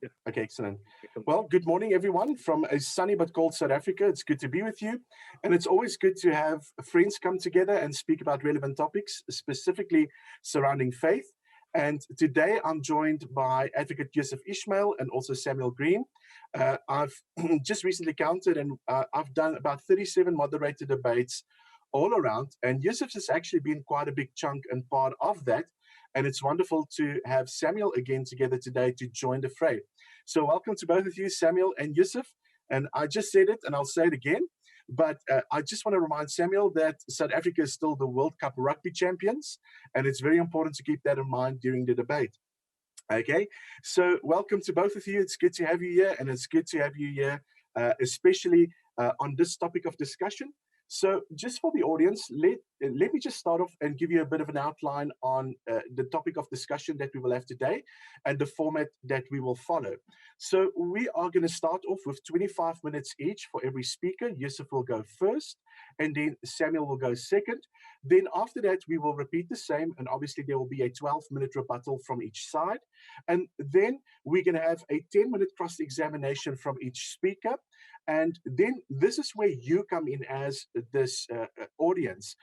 Yeah. Okay, excellent. Well, good morning, everyone, from a sunny but cold South Africa. It's good to be with you. And it's always good to have friends come together and speak about relevant topics, specifically surrounding faith. And today I'm joined by Advocate Yusuf Ismail and also Samuel Green. I've just recently counted, and I've done about 37 moderated debates all around. And Yusuf has actually been quite a big chunk and part of that. And it's wonderful to have Samuel again together today to join the fray. So welcome to both of you, Samuel and Yusuf. And I just said it and I'll say it again, but I just want to remind Samuel that South Africa is still the World Cup rugby champions, and it's very important to keep that in mind during the debate. Okay, so welcome to both of you. It's good to have you here, and it's good to have you here, especially on this topic of discussion. So just for the audience, let me just start off and give you a bit of an outline on the topic of discussion that we will have today and the format that we will follow. So we are going to start off with 25 minutes each for every speaker. Yusuf will go first, and then Samuel will go second. Then after that, we will repeat the same, and obviously there will be a 12-minute rebuttal from each side. And then we're going to have a 10-minute cross-examination from each speaker. And then this is where you come in as this audience.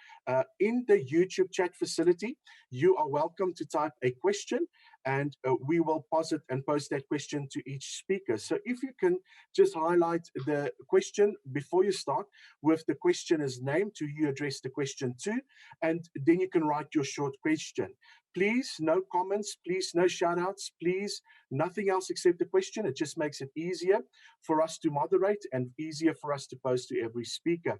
In the YouTube chat facility, you are welcome to type a question, and we will pause it and post that question to each speaker. So if you can just highlight the question before you start with the questioner's name to who you address the question to, and then you can write your short question. Please, no comments, please, no shout outs, please, nothing else except the question. It just makes it easier for us to moderate and easier for us to post to every speaker.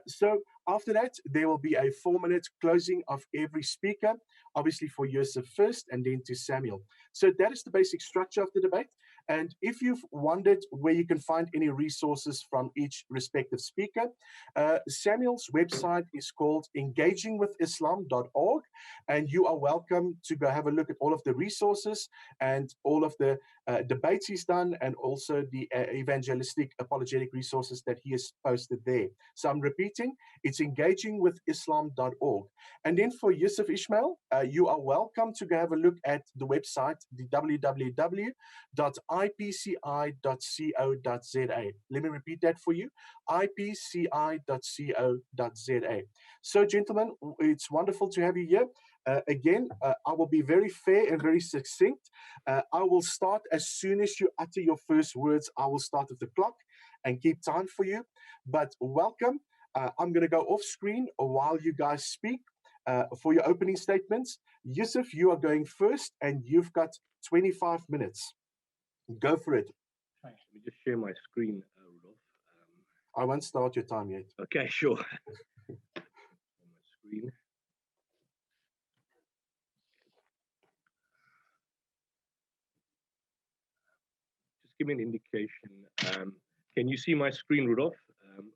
So after that, there will be a 4-minute closing of every speaker, obviously for Yusuf first and then to Samuel. So that is the basic structure of the debate. And if you've wondered where you can find any resources from each respective speaker, Samuel's website is called engagingwithislam.org, and you are welcome to go have a look at all of the resources and all of the debates he's done, and also the evangelistic apologetic resources that he has posted there. So I'm repeating, it's engagingwithislam.org. And then for Yusuf Ismail, you are welcome to go have a look at the website, the www.ipci.co.za. Let me repeat that for you, ipci.co.za. So gentlemen, it's wonderful to have you here. Again, I will be very fair and very succinct. I will start as soon as you utter your first words. I will start with the clock and keep time for you. But welcome. I'm going to go off screen while you guys speak for your opening statements. Yusuf, you are going first, and you've got 25 minutes. Go for it. Let me just share my screen, Rudolph. I won't start your time yet. Okay, sure. On my screen. Just give me an indication. Can you see my screen, Rudolph?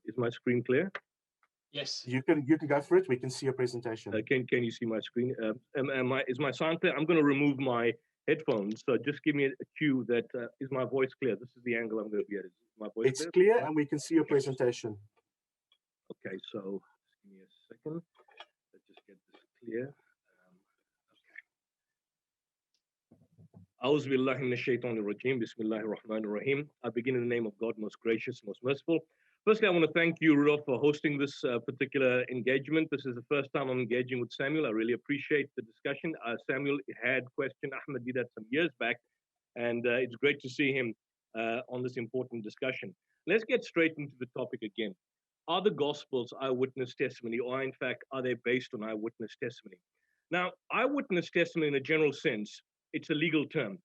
Is my screen clear? Yes. You can go for it. We can see your presentation. Can you see my screen? Is my sound clear? I'm going to remove my headphones, so just give me a cue that is my voice clear? This is the angle I'm going to be at. Is my voice It's clear, and we can see your presentation. Okay, so just give me a second. Let's just get this clear. A'udhu billahi minash shaitanir rajim. Bismillahir rahmanir rahim. I begin in the name of God, most gracious, most merciful. Firstly, I want to thank you, Rudolph, for hosting this particular engagement. This is the first time I'm engaging with Samuel. I really appreciate the discussion. Samuel had questioned Ahmed did that some years back, and it's great to see him on this important discussion. Let's get straight into the topic again. Are the Gospels eyewitness testimony, or in fact, are they based on eyewitness testimony? Now, eyewitness testimony in a general sense, it's a legal term.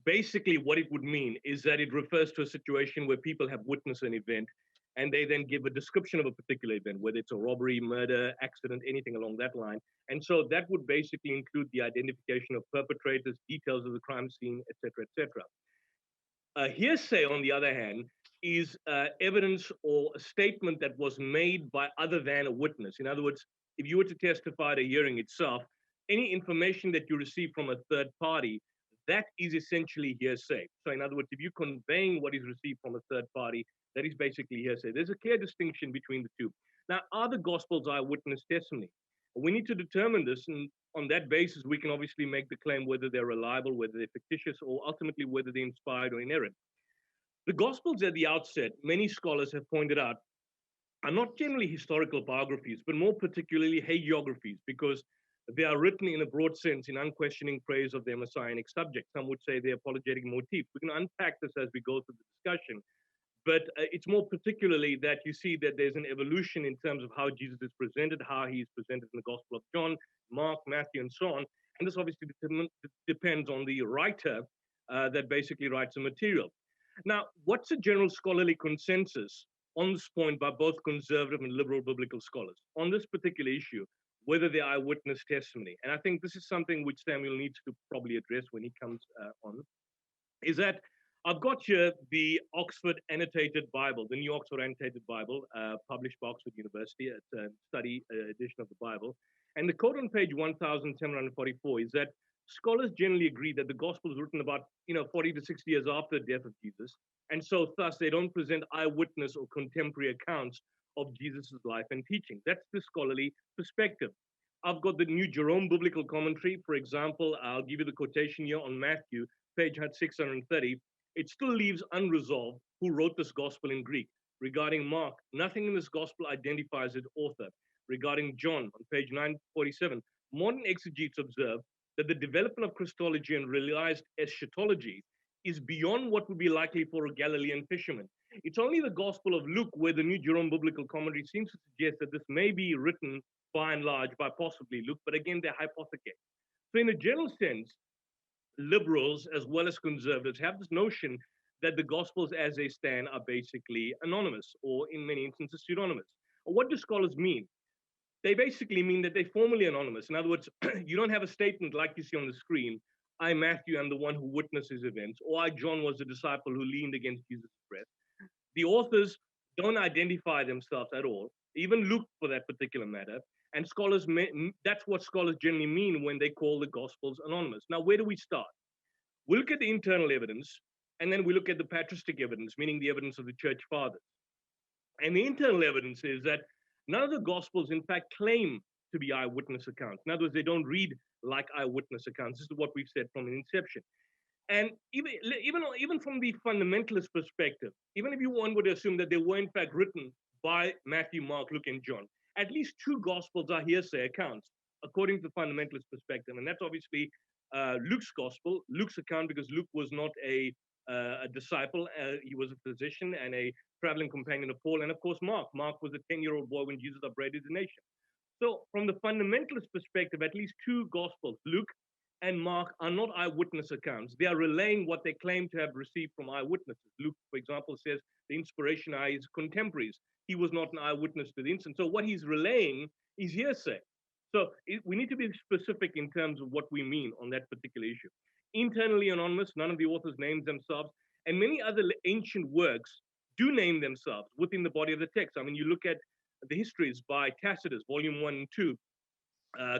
Basically, what it would mean is that it refers to a situation where people have witnessed an event, and they then give a description of a particular event, whether it's a robbery, murder, accident, anything along that line. And so that would basically include the identification of perpetrators, details of the crime scene, etc., etc. Hearsay, on the other hand, is evidence or a statement that was made by other than a witness. In other words, if you were to testify at a hearing itself, any information that you receive from a third party, that is essentially hearsay. So in other words, if you're conveying what is received from a third party, that is basically hearsay. There's a clear distinction between the two. Now, are the Gospels eyewitness testimony? We need to determine this, and on that basis, we can obviously make the claim whether they're reliable, whether they're fictitious, or ultimately whether they're inspired or inerrant. The Gospels at the outset, many scholars have pointed out, are not generally historical biographies, but more particularly hagiographies, because they are written in a broad sense in unquestioning praise of their messianic subject. Some would say they're apologetic motif. We can unpack this as we go through the discussion, but it's more particularly that you see that there's an evolution in terms of how Jesus is presented, how he is presented in the Gospel of John, Mark, Matthew, and so on. And this obviously depends on the writer that basically writes the material. Now, what's a general scholarly consensus on this point by both conservative and liberal biblical scholars on this particular issue, whether the eyewitness testimony? And I think this is something which Samuel needs to probably address when he comes on, is that I've got here the Oxford Annotated Bible, the New Oxford Annotated Bible, published by Oxford University. It's a study edition of the Bible. And the quote on page 1744 is that scholars generally agree that the gospel is written about 40 to 60 years after the death of Jesus. And so thus they don't present eyewitness or contemporary accounts of Jesus' life and teaching. That's the scholarly perspective. I've got the New Jerome Biblical Commentary. For example, I'll give you the quotation here on Matthew, page 630. It still leaves unresolved who wrote this gospel in Greek. Regarding Mark, nothing in this gospel identifies its author. Regarding John, on page 947, modern exegetes observe that the development of Christology and realized eschatology is beyond what would be likely for a Galilean fisherman. It's only the Gospel of Luke where the New Jerome Biblical Commentary seems to suggest that this may be written by and large by possibly Luke, but again, they're hypothecate. So in a general sense, liberals as well as conservatives have this notion that the Gospels as they stand are basically anonymous, or in many instances pseudonymous. What do scholars mean? They basically mean that they're formally anonymous. In other words, you don't have a statement like you see on the screen, I, Matthew, am the one who witnessed his events, or I, John, was the disciple who leaned against Jesus' breast. The authors don't identify themselves at all, even Luke for that particular matter. And scholars, that's what scholars generally mean when they call the Gospels anonymous. Now, where do we start? We look at the internal evidence, and then we look at the patristic evidence, meaning the evidence of the church fathers. And the internal evidence is that none of the Gospels, in fact, claim to be eyewitness accounts. In other words, they don't read like eyewitness accounts. This is what we've said from the inception. And even from the fundamentalist perspective, even if one would assume that they were in fact written by Matthew, Mark, Luke, and John, at least two Gospels are hearsay accounts, according to the fundamentalist perspective. And that's obviously Luke's Gospel, Luke's account, because Luke was not a disciple. He was a physician and a traveling companion of Paul. And of course, Mark. Mark was a 10-year-old boy when Jesus upbraided the nation. So from the fundamentalist perspective, at least two Gospels, Luke and Mark, are not eyewitness accounts. They are relaying what they claim to have received from eyewitnesses. Luke, for example, says the inspiration are his contemporaries. He was not an eyewitness to the incident. So what he's relaying is hearsay. So we need to be specific in terms of what we mean on that particular issue. Internally anonymous, none of the authors names themselves, and many other ancient works do name themselves within the body of the text. I mean, you look at the histories by Tacitus, volume 1 and 2,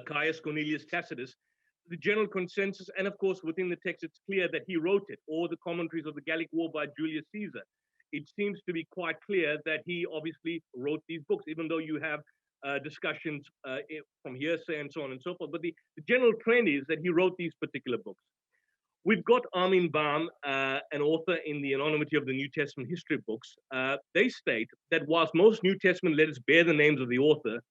Caius Cornelius Tacitus, the general consensus, and of course within the text it's clear that he wrote it, or the commentaries of the Gallic War by Julius Caesar. It seems to be quite clear that he obviously wrote these books, even though you have discussions from hearsay and so on and so forth. But the general trend is that he wrote these particular books. We've got Armin Baum, an author in the anonymity of the New Testament history books. They state that whilst most New Testament letters bear the names of the authors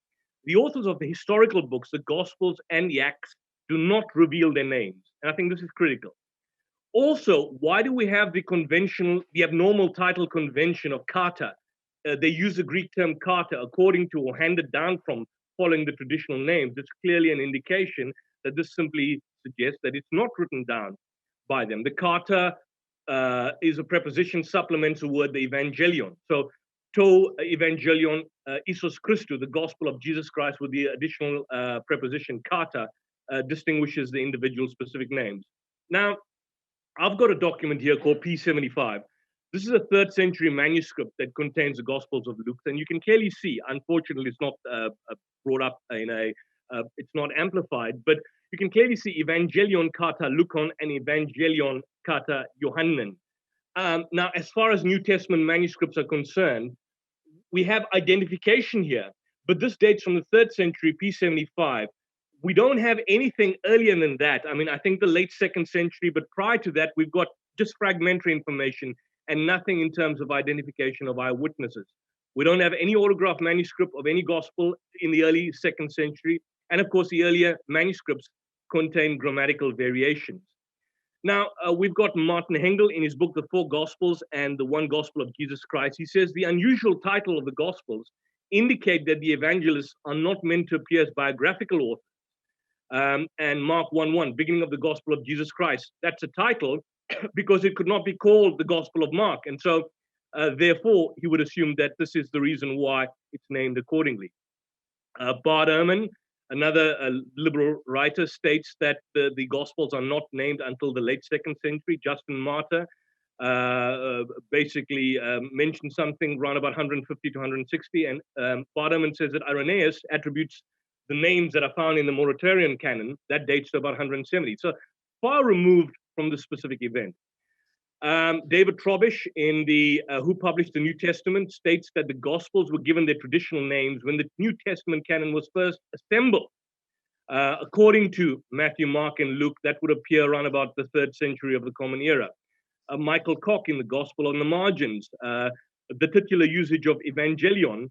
of the historical books, the Gospels and the Acts, do not reveal their names. And I think this is critical. Also, why do we have the abnormal title convention of kata? They use the Greek term kata according to or handed down from following the traditional names. It's clearly an indication that this simply suggests that it's not written down by them. The kata is a preposition, supplements the word the evangelion. So to evangelion, Isos Christou, the gospel of Jesus Christ, with the additional preposition kata, distinguishes the individual specific names. Now, I've got a document here called P75. This is a 3rd century manuscript that contains the Gospels of Luke, and you can clearly see, unfortunately, it's not brought up it's not amplified, but you can clearly see Evangelion kata Lukon and Evangelion kata Johannan. Now, as far as New Testament manuscripts are concerned, we have identification here but this dates from the 3rd century, P75. We don't have anything earlier than that. I mean, I think the late 2nd century, but prior to that, we've got just fragmentary information and nothing in terms of identification of eyewitnesses. We don't have any autograph manuscript of any gospel in the early 2nd century. And of course, the earlier manuscripts contain grammatical variations. Now, we've got Martin Hengel in his book, The Four Gospels and the One Gospel of Jesus Christ. He says the unusual title of the Gospels indicate that the evangelists are not meant to appear as biographical authors. And Mark 1:1, beginning of the Gospel of Jesus Christ. That's a title because it could not be called the Gospel of Mark. And so, therefore, he would assume that this is the reason why it's named accordingly. Bart Ehrman, another liberal writer, states that the Gospels are not named until the late 2nd century. Justin Martyr basically mentioned something around about 150 to 160. And Bart Ehrman says that Irenaeus attributes the names that are found in the Muratorian canon, that dates to about 170. So far removed from the specific event. David Trobish, who published the New Testament, states that the Gospels were given their traditional names when the New Testament canon was first assembled. According to Matthew, Mark, and Luke, that would appear around about the 3rd century of the Common Era. Michael Koch in the Gospel on the Margins, the titular usage of Evangelion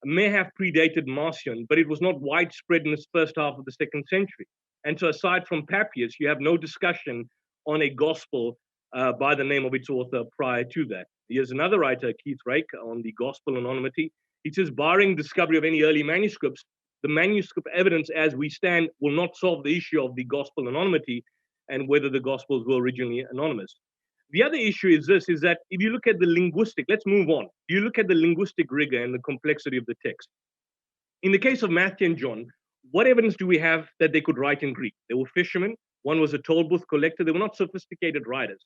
may have predated Marcion, but it was not widespread in the first half of the 2nd century. And so aside from Papias, you have no discussion on a gospel by the name of its author prior to that. Here's another writer, Keith Rake, on the gospel anonymity. He says, barring discovery of any early manuscripts, the manuscript evidence as we stand will not solve the issue of the gospel anonymity and whether the gospels were originally anonymous. The other issue is this, is that if you look at the linguistic, let's move on. If you look at the linguistic rigor and the complexity of the text. In the case of Matthew and John, what evidence do we have that they could write in Greek? They were fishermen. One was a toll booth collector. They were not sophisticated writers.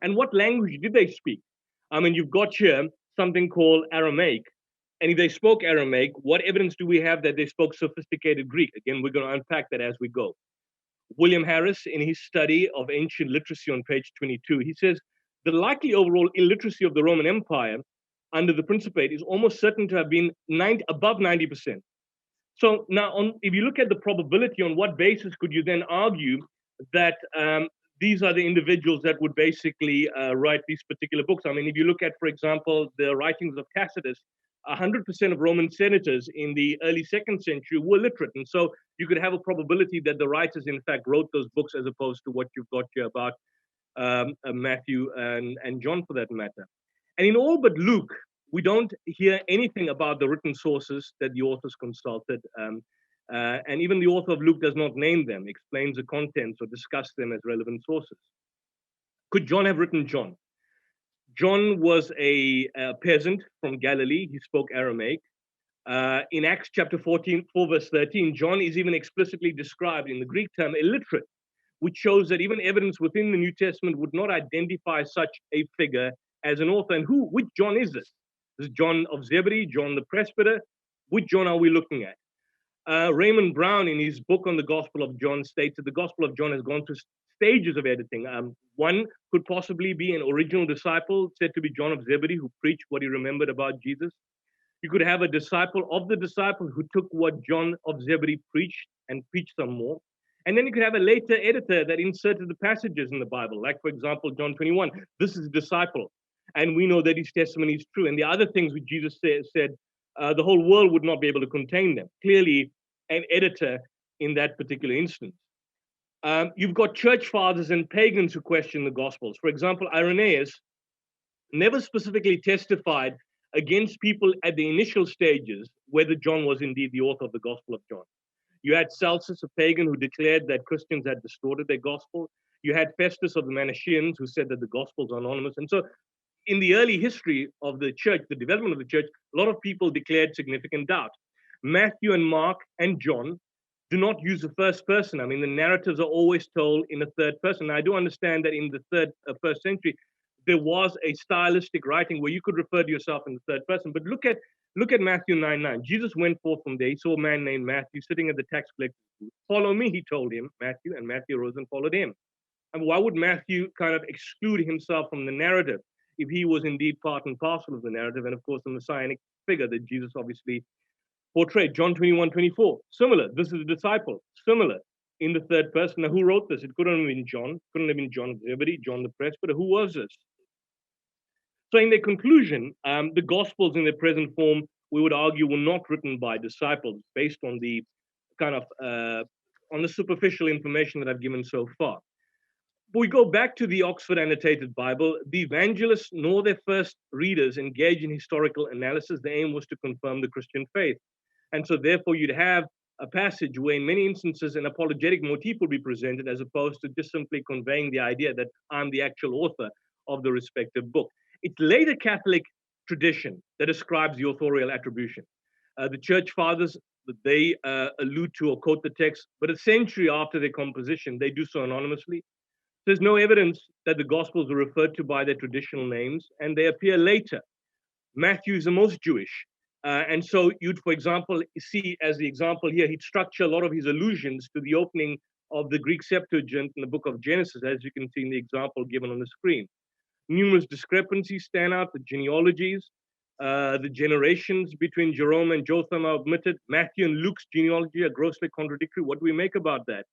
And what language did they speak? I mean, you've got here something called Aramaic. And if they spoke Aramaic, what evidence do we have that they spoke sophisticated Greek? Again, we're going to unpack that as we go. William Harris, in his study of ancient literacy on page 22, he says, the likely overall illiteracy of the Roman Empire under the Principate is almost certain to have been above 90%. So now, if you look at the probability, on what basis could you then argue that these are the individuals that would basically write these particular books? I mean, if you look at, for example, the writings of Tacitus, 100% of Roman senators in the early 2nd century were literate. And so you could have a probability that the writers, in fact, wrote those books as opposed to what you've got here about Matthew and John, for that matter. And in all but Luke, we don't hear anything about the written sources that the authors consulted. And even the author of Luke does not name them, explains the contents, or discuss them as relevant sources. Could John have written John? John was a peasant from Galilee. He spoke Aramaic. In Acts chapter 4 verse 13, John is even explicitly described in the Greek term illiterate, which shows that even evidence within the New Testament would not identify such a figure as an author. And which John is this? This is John of Zebedee, John the presbyter. Which John are we looking at? Raymond Brown, in his book on the Gospel of John, states that the Gospel of John has gone through stages of editing. One could possibly be an original disciple, said to be John of Zebedee, who preached what he remembered about Jesus. You could have a disciple of the disciple who took what John of Zebedee preached and preached some more. And then you could have a later editor that inserted the passages in the Bible, like, for example, John 21. This is a disciple, and we know that his testimony is true. And the other things which Jesus said, the whole world would not be able to contain them. Clearly, an editor in that particular instance. You've got church fathers and pagans who question the Gospels. For example, Irenaeus never specifically testified against people at the initial stages whether John was indeed the author of the Gospel of John. You had Celsus, a pagan, who declared that Christians had distorted their gospel. You had Festus of the Manichaeans, who said that the Gospels are anonymous. And so in the early history of the church, the development of the church, a lot of people declared significant doubt. Matthew and Mark and John do not use the first person. I mean, the narratives are always told in the third person. Now, I do understand that in the first century, there was a stylistic writing where you could refer to yourself in the third person. But look at Matthew 9:9. Jesus went forth from there. He saw a man named Matthew sitting at the tax collector's booth. Follow me, he told him, Matthew, and Matthew rose and followed him. And why would Matthew kind of exclude himself from the narrative if he was indeed part and parcel of the narrative, and of course the messianic figure that Jesus obviously portrayed. John 21:24, similar. This is a disciple, similar. In the third person. Now, who wrote this? It couldn't have been John. Couldn't have been John of Zebedee, John the Presbyter. Who was this? So in their conclusion, the Gospels in their present form, we would argue, were not written by disciples based on the kind of on the superficial information that I've given so far. We go back to the Oxford Annotated Bible. The evangelists nor their first readers engage in historical analysis. The aim was to confirm the Christian faith. And so therefore you'd have a passage where in many instances an apologetic motif would be presented as opposed to just simply conveying the idea that I'm the actual author of the respective book. It's later Catholic tradition that ascribes the authorial attribution. The church fathers, they allude to or quote the text, but a century after their composition, they do so anonymously. There's no evidence that the Gospels are referred to by their traditional names, and they appear later. Matthew is the most Jewish. And so you'd, for example, see as the example here, he'd structure a lot of his allusions to the opening of the Greek Septuagint in the book of Genesis, as you can see in the example given on the screen. Numerous discrepancies stand out, the genealogies, the generations between Jerome and Jotham are omitted. Matthew and Luke's genealogy are grossly contradictory. What do we make about that?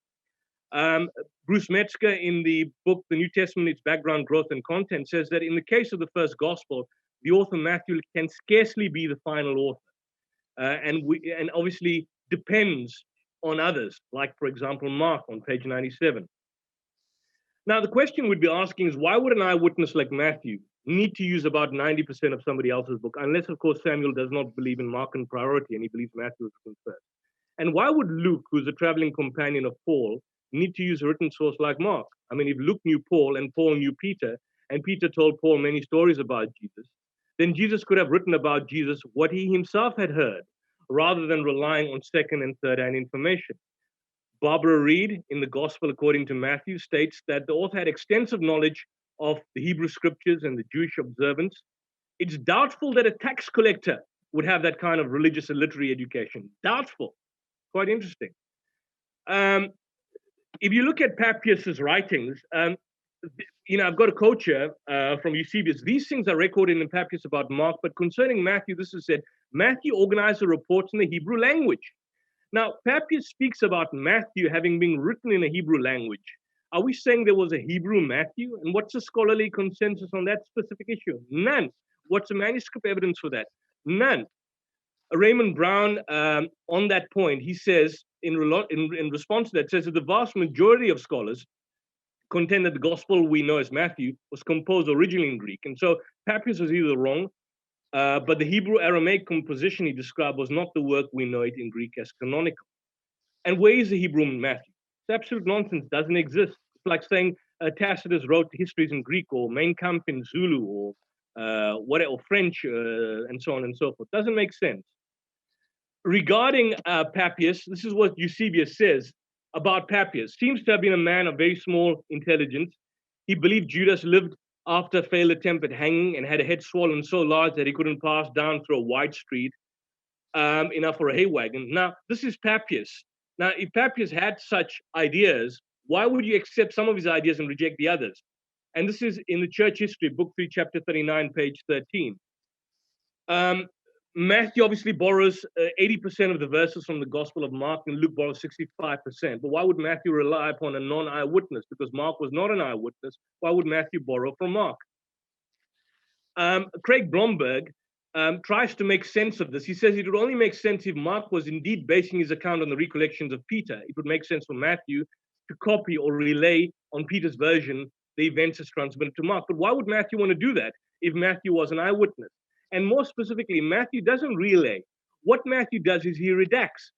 Bruce Metzger in the book, The New Testament, Its Background, Growth, and Content, says that in the case of the first gospel, the author Matthew can scarcely be the final author, and obviously depends on others, like, for example, Mark on page 97. Now, the question we'd be asking is, why would an eyewitness like Matthew need to use about 90% of somebody else's book, unless, of course, Samuel does not believe in Markan priority and he believes Matthew is written first? And why would Luke, who's a traveling companion of Paul, need to use a written source like Mark? I mean, if Luke knew Paul and Paul knew Peter, and Peter told Paul many stories about Jesus, then Jesus could have written about Jesus what he himself had heard, rather than relying on second and third-hand information. Barbara Reed, in the Gospel according to Matthew, states that the author had extensive knowledge of the Hebrew scriptures and the Jewish observance. It's doubtful that a tax collector would have that kind of religious and literary education. Doubtful. Quite interesting. If you look at Papias's writings, I've got a quote here from Eusebius. These things are recorded in Papias about Mark, but concerning Matthew, this is said, Matthew organized the reports in the Hebrew language. Now, Papias speaks about Matthew having been written in a Hebrew language. Are we saying there was a Hebrew Matthew? And what's the scholarly consensus on that specific issue? None. What's the manuscript evidence for that? None. Raymond Brown, on that point, he says, in response to that, says that the vast majority of scholars contend that the gospel we know as Matthew was composed originally in Greek. And so Papias was either wrong, but the Hebrew Aramaic composition he described was not the work we know it in Greek as canonical. And where is the Hebrew Matthew? It's absolute nonsense, doesn't exist. It's like saying Tacitus wrote histories in Greek, or Mein Kampf in Zulu, or or French, and so on and so forth. Doesn't make sense. Regarding Papias, this is what Eusebius says about Papias. Seems to have been a man of very small intelligence. He believed Judas lived after a failed attempt at hanging and had a head swollen so large that he couldn't pass down through a wide street, enough for a hay wagon. Now, this is Papias. Now, if Papias had such ideas, why would you accept some of his ideas and reject the others? And this is in the Church History, Book 3, Chapter 39, page 13. Matthew obviously borrows 80% of the verses from the Gospel of Mark, and Luke borrows 65%. But why would Matthew rely upon a non-eyewitness? Because Mark was not an eyewitness. Why would Matthew borrow from Mark? Craig Blomberg tries to make sense of this. He says it would only make sense if Mark was indeed basing his account on the recollections of Peter. It would make sense for Matthew to copy or relay on Peter's version the events as transmitted to Mark. But why would Matthew want to do that if Matthew was an eyewitness? And more specifically, Matthew doesn't relay. What Matthew does is he redacts.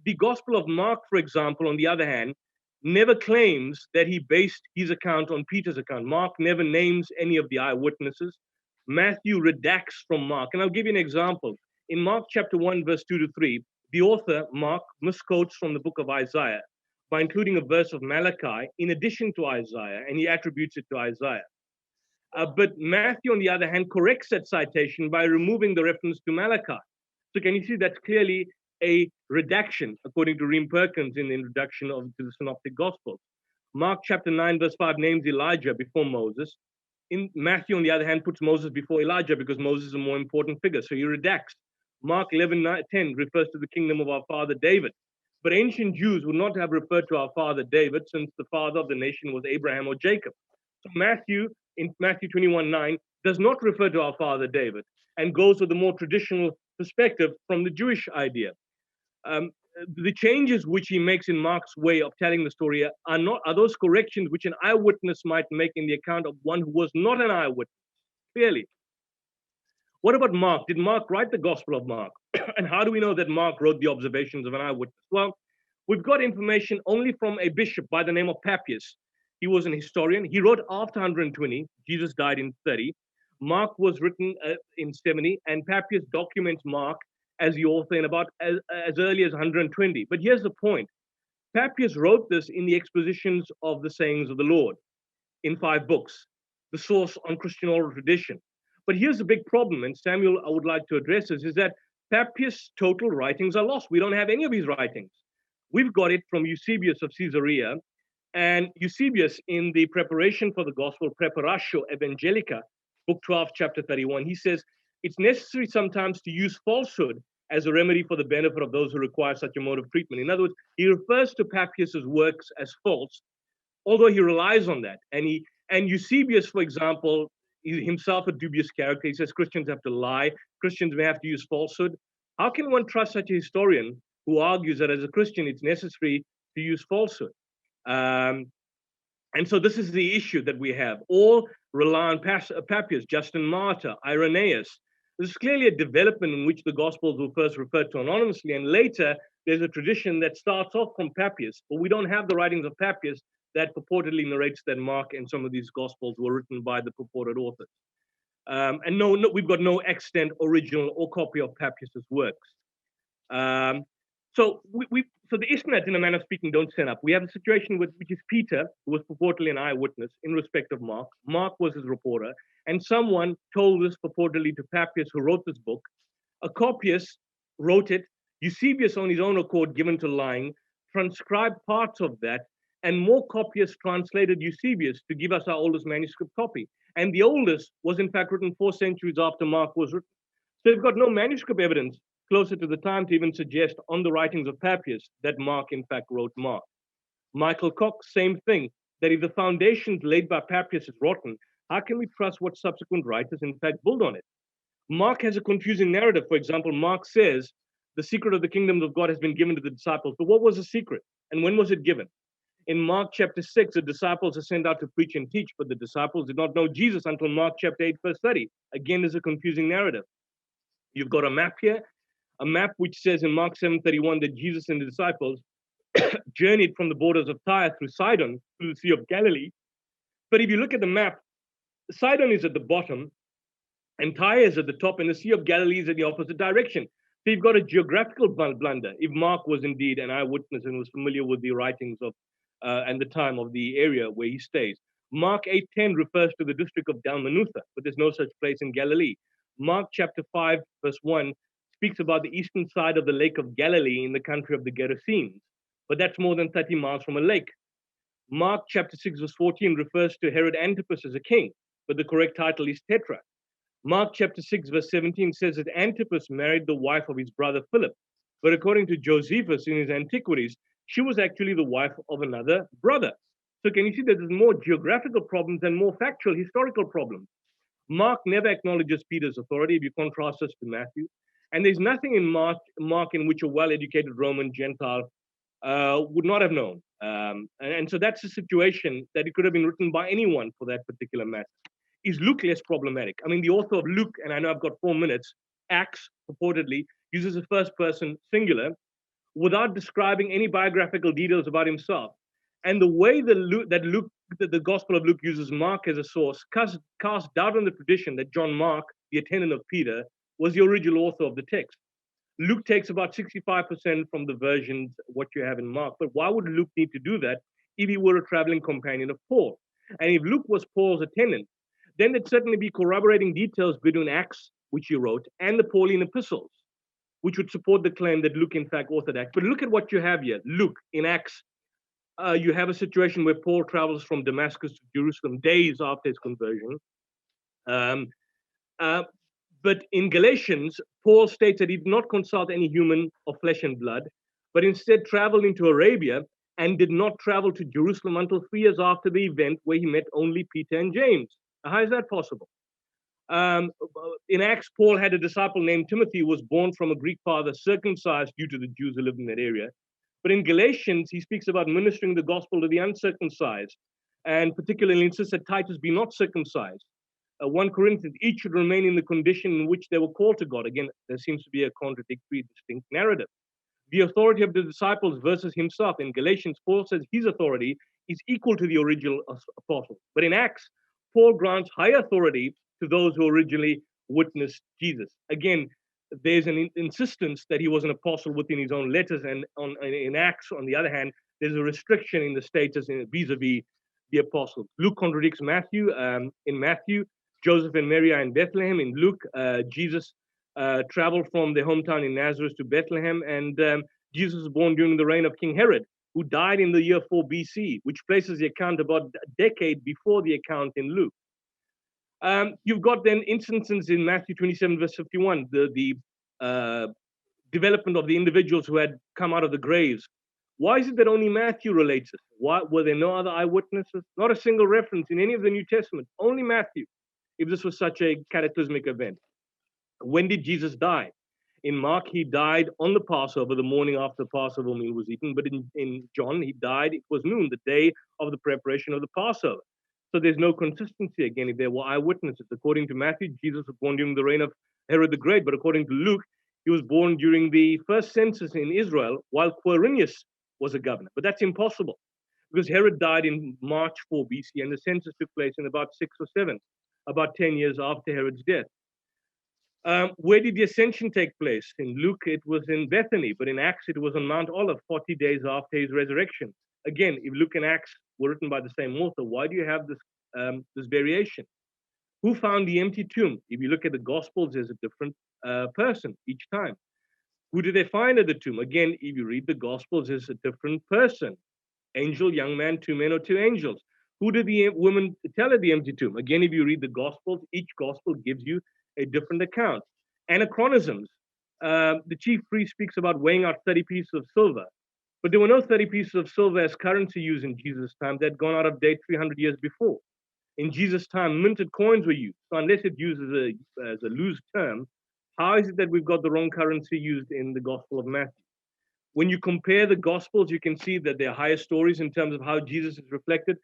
The Gospel of Mark, for example, on the other hand, never claims that he based his account on Peter's account. Mark never names any of the eyewitnesses. Matthew redacts from Mark. And I'll give you an example. In Mark chapter 1, verse 2 to 3, the author, Mark, misquotes from the book of Isaiah by including a verse of Malachi in addition to Isaiah, and he attributes it to Isaiah. But Matthew, on the other hand, corrects that citation by removing the reference to Malachi. So can you see that's clearly a redaction, according to Reem Perkins in the introduction to the Synoptic Gospels. Mark chapter 9, verse 5 names Elijah before Moses. In Matthew, on the other hand, puts Moses before Elijah because Moses is a more important figure. So he redacts. Mark 11:10 refers to the kingdom of our father David. But ancient Jews would not have referred to our father David, since the father of the nation was Abraham or Jacob. So Matthew, in Matthew 21:9, does not refer to our father David and goes with the more traditional perspective from the Jewish idea. The changes which he makes in Mark's way of telling the story are those corrections which an eyewitness might make in the account of one who was not an eyewitness, clearly. What about Mark? Did Mark write the Gospel of Mark? And how do we know that Mark wrote the observations of an eyewitness? Well, we've got information only from a bishop by the name of Papias. He was an historian. He wrote after 120. Jesus died in 30. Mark was written in 70, and Papias documents Mark as the author in about as early as 120. But here's the point. Papias wrote this in the expositions of the sayings of the Lord in 5 books, the source on Christian oral tradition. But here's the big problem, and Samuel, I would like to address this, is that Papias' total writings are lost. We don't have any of his writings. We've got it from Eusebius of Caesarea, and Eusebius, in the preparation for the gospel, Preparatio Evangelica, book 12, chapter 31, he says, it's necessary sometimes to use falsehood as a remedy for the benefit of those who require such a mode of treatment. In other words, he refers to Papias' works as false, although he relies on that. And Eusebius, for example, himself a dubious character. He says Christians have to lie. Christians may have to use falsehood. How can one trust such a historian who argues that as a Christian, it's necessary to use falsehood? And so this is the issue that we have. All rely on Papias, Justin Martyr, Irenaeus. This is clearly a development in which the Gospels were first referred to anonymously, and later there's a tradition that starts off from Papias, but we don't have the writings of Papias that purportedly narrates that Mark and some of these Gospels were written by the purported authors. And no, we've got no extant original or copy of Papias' works. So the Isnad, in a manner of speaking, don't stand up. We have a situation which is Peter, who was purportedly an eyewitness in respect of Mark. Mark was his reporter, and someone told this purportedly to Papias, who wrote this book. A copyist wrote it. Eusebius, on his own accord, given to lying, transcribed parts of that, and more copyists translated Eusebius to give us our oldest manuscript copy. And the oldest was, in fact, written 4 centuries after Mark was written. So we've got no manuscript evidence closer to the time to even suggest on the writings of Papias that Mark, in fact, wrote Mark. Michael Cox, same thing, that if the foundations laid by Papias is rotten, how can we trust what subsequent writers, in fact, build on it? Mark has a confusing narrative. For example, Mark says the secret of the kingdom of God has been given to the disciples. But what was the secret? And when was it given? In Mark chapter 6, the disciples are sent out to preach and teach, but the disciples did not know Jesus until Mark chapter 8, verse 30. Again, there's a confusing narrative. You've got a map here, a map which says in Mark 7:31 that Jesus and the disciples journeyed from the borders of Tyre through Sidon to the Sea of Galilee. But if you look at the map, Sidon is at the bottom, and Tyre is at the top, and the Sea of Galilee is in the opposite direction. So you've got a geographical blunder, if Mark was indeed an eyewitness and was familiar with the writings of and the time of the area where he stays. Mark 8:10 refers to the district of Dalmanutha, but there's no such place in Galilee. Mark chapter 5, verse 1 speaks about the eastern side of the lake of Galilee in the country of the Gerasenes, but that's more than 30 miles from a lake. Mark chapter 6, verse 14 refers to Herod Antipas as a king, but the correct title is Tetrarch. Mark chapter 6, verse 17 says that Antipas married the wife of his brother Philip, but according to Josephus in his Antiquities, she was actually the wife of another brother. So can you see that there's more geographical problems and more factual, historical problems? Mark never acknowledges Peter's authority if you contrast this to Matthew. And there's nothing in Mark in which a well-educated Roman Gentile would not have known. And so that's a situation that it could have been written by anyone for that particular matter. Is Luke less problematic? I mean, the author of Luke, and I know I've got 4 minutes, Acts purportedly uses a first person singular without describing any biographical details about himself. And the way the Gospel of Luke uses Mark as a source cast doubt on the tradition that John Mark, the attendant of Peter, was the original author of the text. Luke takes about 65% from the versions, what you have in Mark. But why would Luke need to do that if he were a traveling companion of Paul? And if Luke was Paul's attendant, then there'd certainly be corroborating details between Acts, which he wrote, and the Pauline epistles, which would support the claim that Luke, in fact, authored Acts. But look at what you have here. Luke, in Acts, you have a situation where Paul travels from Damascus to Jerusalem days after his conversion. But in Galatians, Paul states that he did not consult any human of flesh and blood, but instead traveled into Arabia and did not travel to Jerusalem until 3 years after the event, where he met only Peter and James. Now, how is that possible? In Acts, Paul had a disciple named Timothy who was born from a Greek father, circumcised due to the Jews who lived in that area. But in Galatians, he speaks about ministering the gospel to the uncircumcised, and particularly insists that Titus be not circumcised. 1 Corinthians, each should remain in the condition in which they were called to God. Again, there seems to be a contradictory, distinct narrative. The authority of the disciples versus himself. In Galatians, Paul says his authority is equal to the original apostle. But in Acts, Paul grants high authority to those who originally witnessed Jesus. Again, there's an insistence that he was an apostle within his own letters, and in Acts, on the other hand, there's a restriction in the status vis-a-vis the apostles. Luke contradicts Matthew. In Matthew, Joseph and Mary are in Bethlehem. In Luke, Jesus traveled from their hometown in Nazareth to Bethlehem, and Jesus was born during the reign of King Herod, who died in the year 4 BC, which places the account about a decade before the account in Luke. You've got then instances in Matthew 27, verse 51, the development of the individuals who had come out of the graves. Why is it that only Matthew relates it? Why were there no other eyewitnesses? Not a single reference in any of the New Testament, only Matthew, if this was such a cataclysmic event. When did Jesus die? In Mark, he died on the Passover, the morning after the Passover meal was eaten. But in John, he died, it was noon, the day of the preparation of the Passover. So there's no consistency again if there were eyewitnesses. According to Matthew, Jesus was born during the reign of Herod the Great. But according to Luke, he was born during the first census in Israel while Quirinius was a governor. But that's impossible because Herod died in March 4 BC and the census took place in about 6 or 7, about 10 years after Herod's death. Where did the ascension take place? In Luke, it was in Bethany, but in Acts, it was on Mount Olive, 40 days after his resurrection. Again, if Luke and Acts were written by the same author, why do you have this variation? Who found the empty tomb? If you look at the Gospels, there's a different person each time. Who did they find at the tomb? Again, if you read the Gospels, there's a different person. Angel, young man, 2 men, or 2 angels. Who did the woman tell at the empty tomb? Again, if you read the Gospels, each Gospel gives you a different account. Anachronisms. The chief priest speaks about weighing out 30 pieces of silver. But there were no 30 pieces of silver as currency used in Jesus' time. That had gone out of date 300 years before. In Jesus' time, minted coins were used. So unless it's used as a loose term, how is it that we've got the wrong currency used in the Gospel of Matthew? When you compare the Gospels, you can see that there are higher stories in terms of how Jesus is reflected.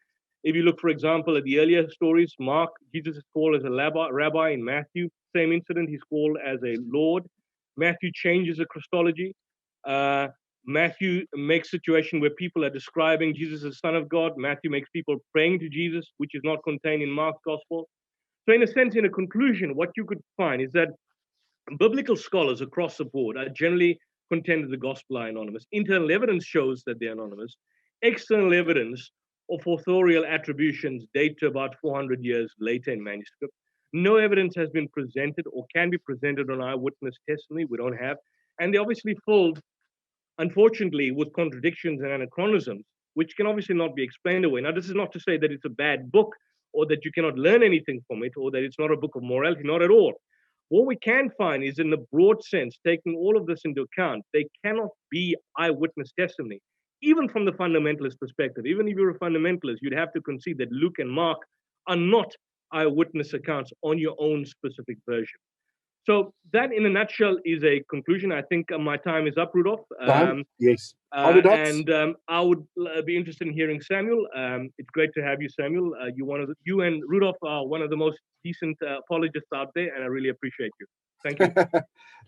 If you look, for example, at the earlier stories, Mark, Jesus is called as a rabbi. In Matthew, same incident, he's called as a Lord. Matthew changes the Christology. Matthew makes a situation where people are describing Jesus as Son of God. Matthew makes people praying to Jesus, which is not contained in Mark's Gospel. So in a sense, in a conclusion, what you could find is that biblical scholars across the board are generally contend that the Gospel are anonymous. Internal evidence shows that they're anonymous. External evidence of authorial attributions date to about 400 years later in manuscript. No evidence has been presented or can be presented on eyewitness testimony. We don't have. And they're obviously filled, unfortunately, with contradictions and anachronisms, which can obviously not be explained away. Now, this is not to say that it's a bad book or that you cannot learn anything from it or that it's not a book of morality, not at all. What we can find is, in the broad sense, taking all of this into account, they cannot be eyewitness testimony. Even from the fundamentalist perspective, even if you're a fundamentalist, you'd have to concede that Luke and Mark are not eyewitness accounts on your own specific version. So that, in a nutshell, is a conclusion. I think my time is up, Rudolph. Yes. And I would be interested in hearing Samuel. It's great to have you, Samuel. You and Rudolph are one of the most decent apologists out there, and I really appreciate you. Thank you.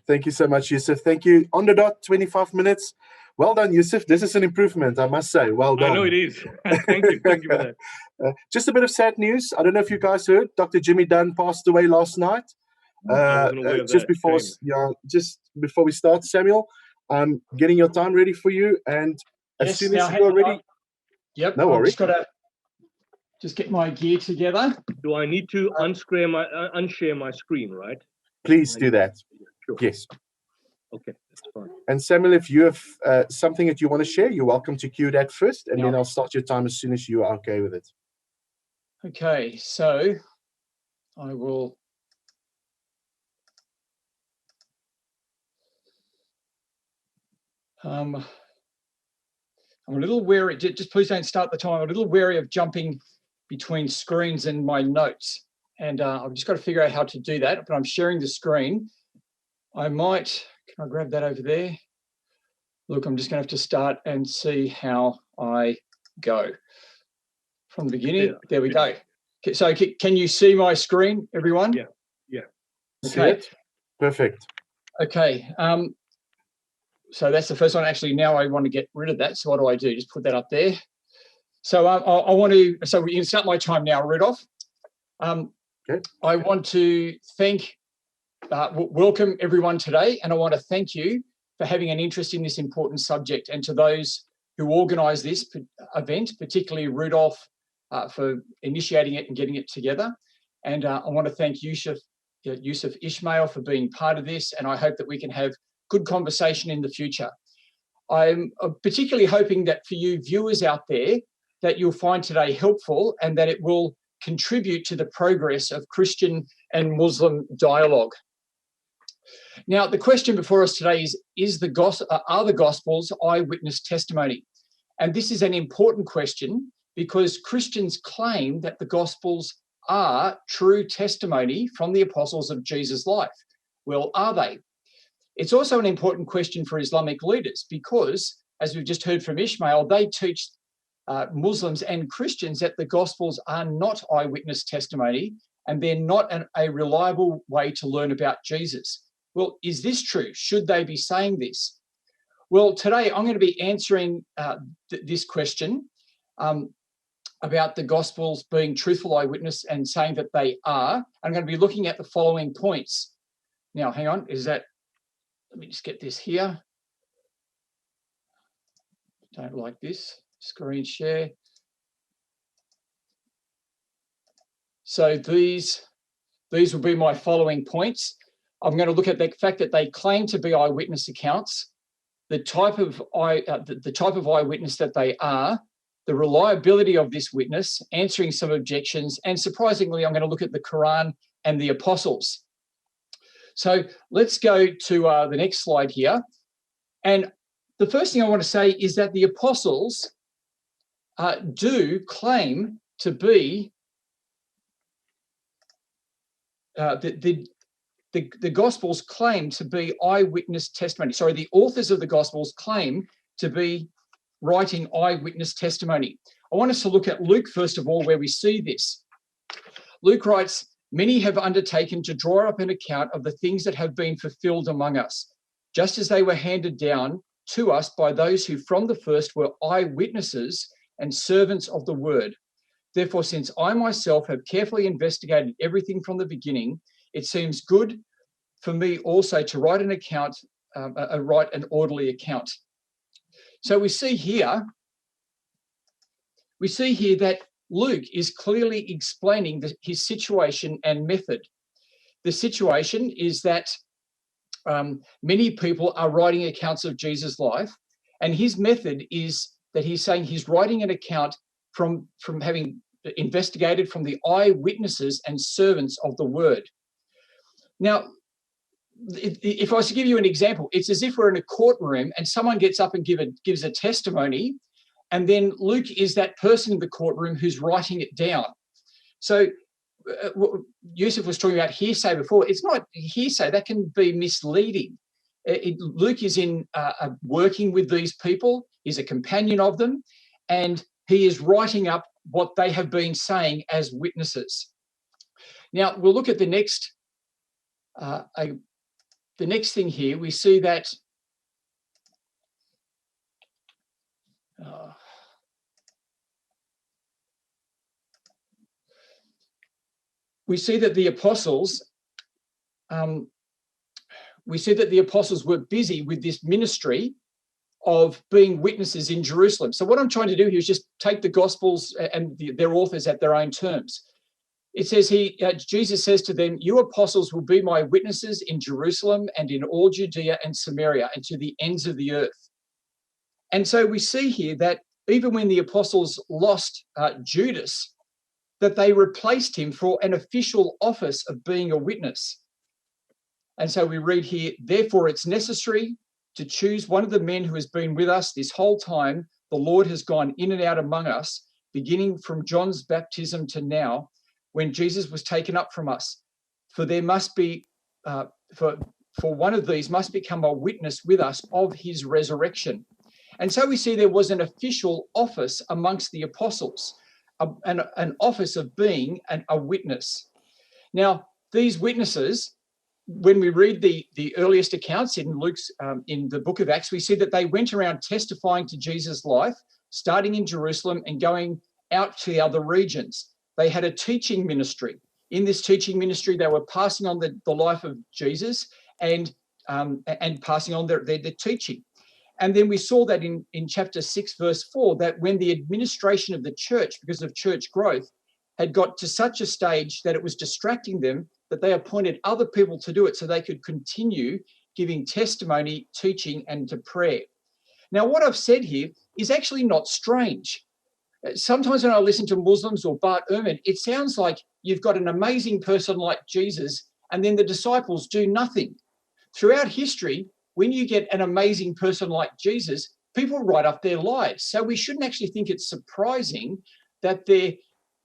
Thank you so much, Yusuf. Thank you. On the dot, 25 minutes. Well done, Yusuf. This is an improvement, I must say. Well done. I know it is. Thank you. Thank you for that. Just a bit of sad news. I don't know if you guys heard, Dr. Jimmy Dunn passed away last night. Just before we start, Samuel, I'm getting your time ready for you, and as soon as you're ready. Yep. No worries. I've just got to get my gear together. Do I need to unshare my screen, right? Please do that. Sure. Yes. Okay, that's fine. And Samuel, if you have something that you want to share, you're welcome to cue that first, and then I'll start your time as soon as you are okay with it. Okay, so I will I'm a little wary, just please don't start the time. I'm a little wary of jumping between screens and my notes. And I've just got to figure out how to do that, but I'm sharing the screen. Can I grab that over there? Look, I'm just going to have to start and see how I go. From the beginning, yeah. There we go. So can you see my screen, everyone? Yeah, yeah. Okay. Perfect. Okay. So that's the first one. Actually, now I want to get rid of that. So what do? Just put that up there. So I want to, so we can start my time now, Rudolph. Okay. I want to welcome everyone today, and I want to thank you for having an interest in this important subject, and to those who organised this event, particularly Rudolph, for initiating it and getting it together. And I want to thank Yusuf Ismail for being part of this, and I hope that we can have good conversation in the future. I'm particularly hoping that for you viewers out there, that you'll find today helpful and that it will contribute to the progress of Christian and Muslim dialogue. Now, the question before us today is are the Gospels eyewitness testimony? And this is an important question because Christians claim that the Gospels are true testimony from the apostles of Jesus' life. Well, are they? It's also an important question for Islamic leaders because, as we've just heard from Ismail, they teach Muslims and Christians that the Gospels are not eyewitness testimony and they're not a reliable way to learn about Jesus. Well, is this true? Should they be saying this? Well, today I'm going to be answering this question about the Gospels being truthful eyewitness and saying that they are. I'm going to be looking at the following points. Now, hang on, let me just get this here. Don't like this. Screen share. So these will be my following points. I'm going to look at the fact that they claim to be eyewitness accounts, the type of eyewitness that they are, the reliability of this witness, answering some objections, and surprisingly, I'm going to look at the Quran and the apostles. So let's go to the next slide here. And the first thing I want to say is that the apostles do claim to be the Gospels claim to be eyewitness testimony. Sorry, the authors of the Gospels claim to be writing eyewitness testimony. I want us to look at Luke, first of all, where we see this. Luke writes, "Many have undertaken to draw up an account of the things that have been fulfilled among us, just as they were handed down to us by those who from the first were eyewitnesses and servants of the word. Therefore, since I myself have carefully investigated everything from the beginning, it seems good for me also to write an account, write an orderly account." So we see here that Luke is clearly explaining his situation and method. The situation is that many people are writing accounts of Jesus' life, and his method is that he's saying he's writing an account from having investigated from the eyewitnesses and servants of the word. Now, if I was to give you an example, it's as if we're in a courtroom and someone gets up and gives a testimony, and then Luke is that person in the courtroom who's writing it down. So Yusuf was talking about hearsay before. It's not hearsay, that can be misleading. Luke is working with these people, he's a companion of them, and he is writing up what they have been saying as witnesses. Now, we'll look at the next thing here. We see that the apostles were busy with this ministry of being witnesses in Jerusalem. So what I'm trying to do here is just take the Gospels and their authors at their own terms. It says Jesus says to them, "You apostles will be my witnesses in Jerusalem and in all Judea and Samaria and to the ends of the earth." And so we see here that even when the apostles lost Judas, that they replaced him for an official office of being a witness. And so we read here, "Therefore it's necessary to choose one of the men who has been with us this whole time. The Lord has gone in and out among us, beginning from John's baptism to now, when Jesus was taken up from us. For there must be, for one of these must become a witness with us of his resurrection. And so we see there was an official office amongst the apostles, an office of being a witness. Now, these witnesses, when we read the earliest accounts in Luke's, in the book of Acts, we see that they went around testifying to Jesus' life, starting in Jerusalem and going out to the other regions. They had a teaching ministry. In this teaching ministry, they were passing on the life of Jesus and passing on their teaching. And then we saw that in chapter 6, verse 4, that when the administration of the church, because of church growth, had got to such a stage that it was distracting them, that they appointed other people to do it so they could continue giving testimony, teaching, and to prayer. Now, what I've said here is actually not strange. Sometimes when I listen to Muslims or Bart Ehrman, it sounds like you've got an amazing person like Jesus and then the disciples do nothing. Throughout history, when you get an amazing person like Jesus, people write up their lives. So we shouldn't actually think it's surprising that there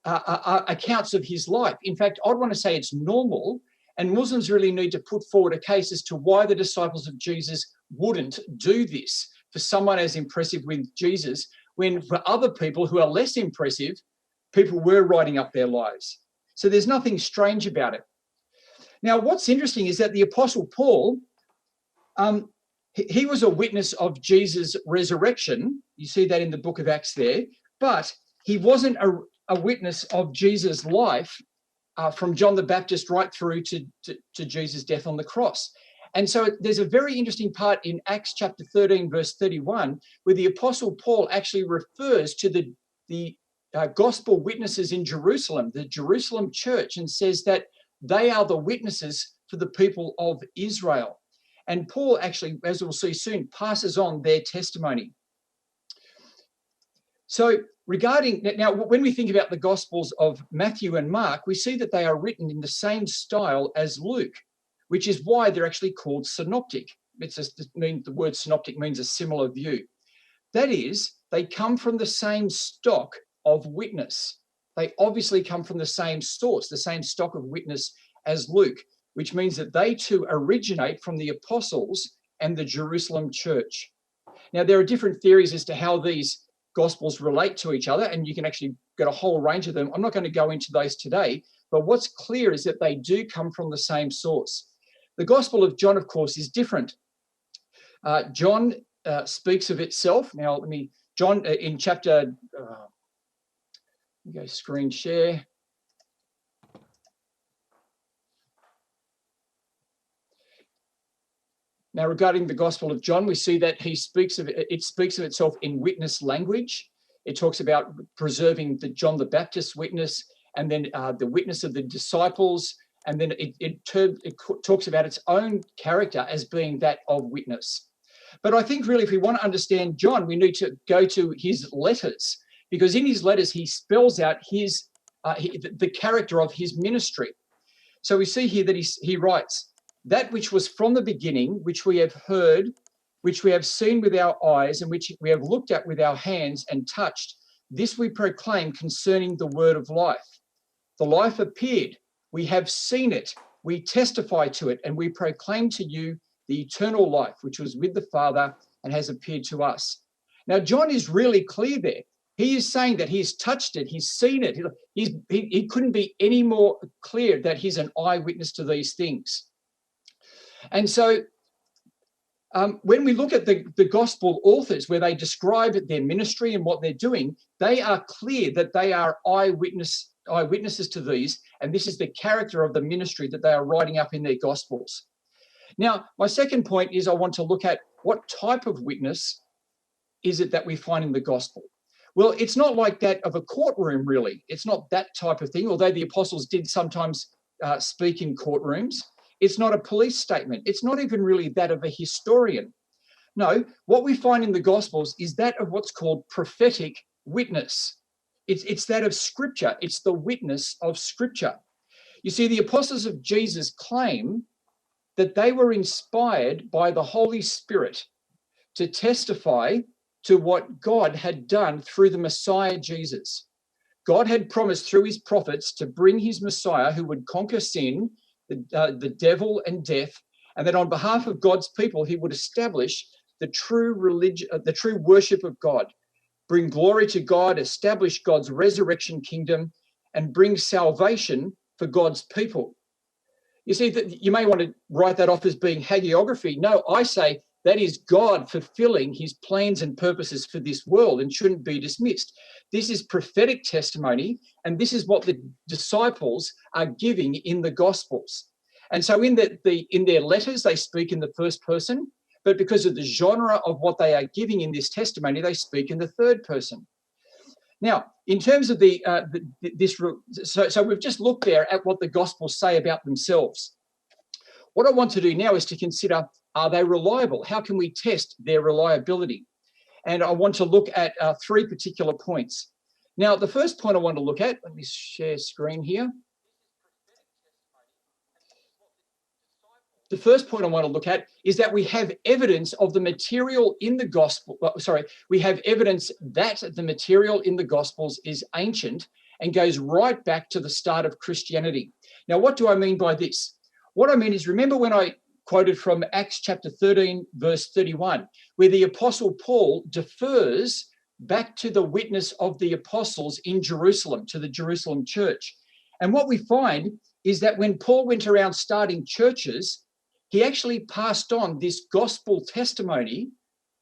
are accounts of his life. In fact, I'd want to say it's normal, and Muslims really need to put forward a case as to why the disciples of Jesus wouldn't do this for someone as impressive with Jesus, when for other people who are less impressive, people were writing up their lives. So there's nothing strange about it. Now, what's interesting is that the Apostle Paul, he was a witness of Jesus' resurrection. You see that in the book of Acts there, but he wasn't a witness of Jesus' life from John the Baptist right through to Jesus' death on the cross. And so there's a very interesting part in Acts chapter 13, verse 31, where the Apostle Paul actually refers to the gospel witnesses in Jerusalem, the Jerusalem church, and says that they are the witnesses for the people of Israel. And Paul actually, as we'll see soon, passes on their testimony. So now, when we think about the Gospels of Matthew and Mark, we see that they are written in the same style as Luke, which is why they're actually called synoptic. The word synoptic means a similar view. That is, they come from the same stock of witness. They obviously come from the same source, the same stock of witness as Luke, which means that they too originate from the apostles and the Jerusalem church. Now, there are different theories as to how these Gospels relate to each other, and you can actually get a whole range of them. I'm not going to go into those today, but what's clear is that they do come from the same source. The Gospel of John, of course, is different. John speaks of itself. Now, John in chapter, go screen share. Now, regarding the Gospel of John, we see that it speaks of itself in witness language. It talks about preserving the John the Baptist's witness, and then the witness of the disciples, and then it talks about its own character as being that of witness. But I think really, if we want to understand John, we need to go to his letters, because in his letters he spells out the character of his ministry. So we see here that he writes, "That which was from the beginning, which we have heard, which we have seen with our eyes, and which we have looked at with our hands and touched, this we proclaim concerning the word of life. The life appeared, we have seen it, we testify to it, and we proclaim to you the eternal life, which was with the Father and has appeared to us." Now, John is really clear there. He is saying that he's touched it, he's seen it. He couldn't be any more clear that he's an eyewitness to these things. And so when we look at the gospel authors, where they describe their ministry and what they're doing, they are clear that they are eyewitnesses to these, and this is the character of the ministry that they are writing up in their gospels. Now, my second point is I want to look at what type of witness is it that we find in the gospel. Well, it's not like that of a courtroom, really. It's not that type of thing, although the apostles did sometimes speak in courtrooms. It's not a police statement. It's not even really that of a historian. No, what we find in the Gospels is that of what's called prophetic witness. It's that of Scripture. It's the witness of Scripture. You see, the apostles of Jesus claim that they were inspired by the Holy Spirit to testify to what God had done through the Messiah Jesus. God had promised through his prophets to bring his Messiah who would conquer sin, the devil and death, and that on behalf of God's people, he would establish the true religion, the true worship of God, bring glory to God, establish God's resurrection kingdom, and bring salvation for God's people. You see, that you may want to write that off as being hagiography. No, I say that is God fulfilling his plans and purposes for this world and shouldn't be dismissed. This is prophetic testimony, and this is what the disciples are giving in the Gospels. And so in their letters, they speak in the first person, but because of the genre of what they are giving in this testimony, they speak in the third person. Now, in terms of so we've just looked there at what the Gospels say about themselves. What I want to do now is to consider, are they reliable? How can we test their reliability? And I want to look at three particular points. Now, the first point I want to look at, let me share screen here. The first point I want to look at is that we have evidence of the material in the gospel. We have evidence that the material in the Gospels is ancient and goes right back to the start of Christianity. Now, what do I mean by this? What I mean is, remember when I quoted from Acts chapter 13, verse 31, where the Apostle Paul defers back to the witness of the apostles in Jerusalem, to the Jerusalem church. And what we find is that when Paul went around starting churches, he actually passed on this gospel testimony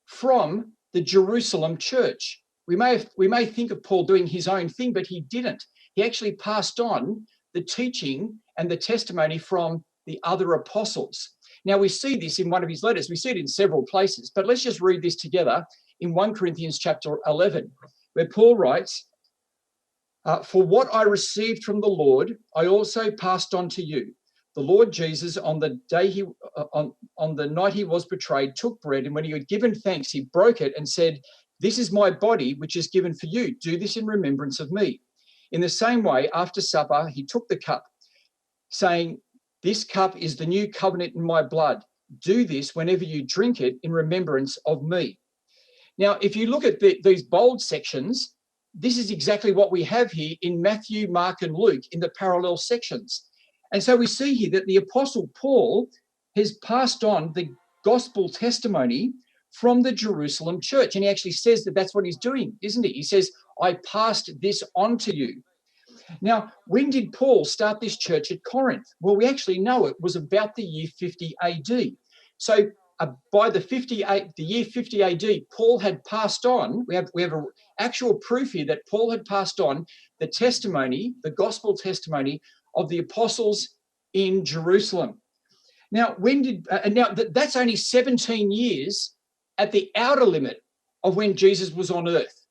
from the Jerusalem church. We may think of Paul doing his own thing, but he didn't. He actually passed on the teaching and the testimony from the other apostles. Now, we see this in one of his letters. We see it in several places, but let's just read this together in 1 Corinthians chapter 11, where Paul writes, "For what I received from the Lord, I also passed on to you. The Lord Jesus, on the night he was betrayed, took bread, and when he had given thanks, he broke it and said, 'This is my body, which is given for you. Do this in remembrance of me.' In the same way, after supper, he took the cup, saying, 'This cup is the new covenant in my blood. Do this whenever you drink it in remembrance of me.'" Now, if you look at these bold sections, this is exactly what we have here in Matthew, Mark, and Luke in the parallel sections. And so we see here that the Apostle Paul has passed on the gospel testimony from the Jerusalem church. And he actually says that that's what he's doing, isn't he? He says, "I passed this on to you." Now, when did Paul start this church at Corinth? Well, we actually know it was about the year 50 AD. So by the year 50 AD, Paul had passed on, we have an actual proof here that Paul had passed on the testimony, the gospel testimony of the apostles in Jerusalem. Now, that's only 17 years at the outer limit of when Jesus was on earth,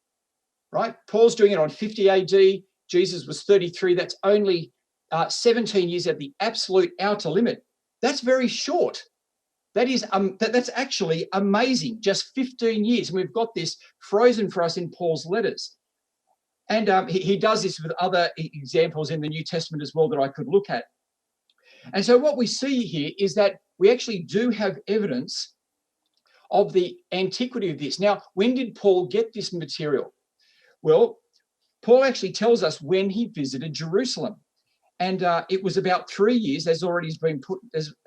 right? Paul's doing it on 50 AD. Jesus was 33. That's only 17 years at the absolute outer limit. That's very short. That's actually amazing. Just 15 years. And we've got this frozen for us in Paul's letters. And he does this with other examples in the New Testament as well that I could look at. And so what we see here is that we actually do have evidence of the antiquity of this. Now, when did Paul get this material? Well, Paul actually tells us when he visited Jerusalem. And it was about 3 years, as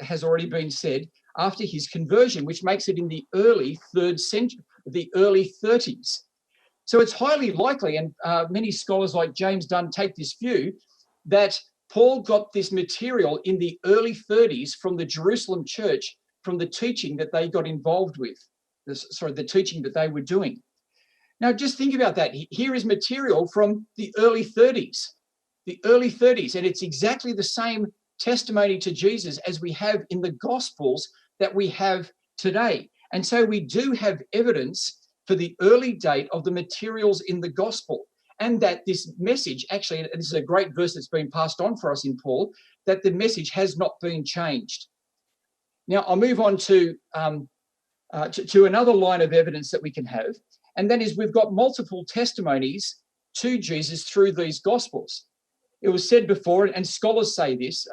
has already been said, after his conversion, which makes it in the early 3rd century, the early 30s. So it's highly likely, and many scholars like James Dunn take this view, that Paul got this material in the early 30s from the Jerusalem church, from the teaching that they got involved with, the teaching that they were doing. Now, just think about that. Here is material from the early 30s, and it's exactly the same testimony to Jesus as we have in the Gospels that we have today. And so we do have evidence for the early date of the materials in the Gospel, and that this message, actually, and this is a great verse that's been passed on for us in Paul, that the message has not been changed. Now, I'll move on to another line of evidence that we can have, and that is we've got multiple testimonies to Jesus through these Gospels. it was said before, and scholars say this,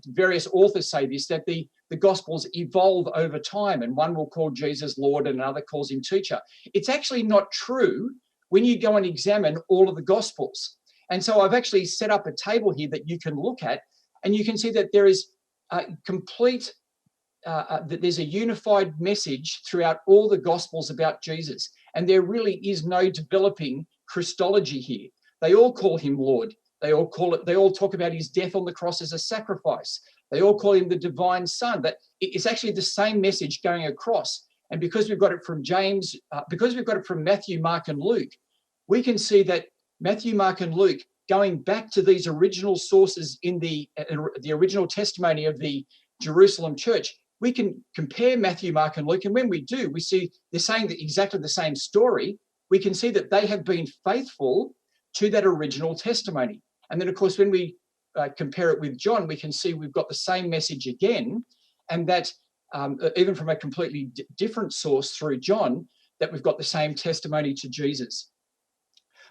various authors say this, that the Gospels evolve over time, and one will call Jesus Lord and another calls him teacher. It's actually not true when you go and examine all of the Gospels. And so I've actually set up a table here that you can look at, and you can see that there is that there's a unified message throughout all the Gospels about Jesus. And there really is no developing Christology here. They all call him Lord. They all talk about his death on the cross as a sacrifice. They all call him the divine Son. That it's actually the same message going across. And because we've got it from James, because we've got it from Matthew, Mark, and Luke, we can see that Matthew, Mark, and Luke, going back to these original sources in the original testimony of the Jerusalem church, we can compare Matthew, Mark, and Luke. And when we do, we see they're saying exactly the same story. We can see that they have been faithful to that original testimony. And then, of course, when we compare it with John, we can see we've got the same message again, and that even from a completely different source through John, that we've got the same testimony to Jesus.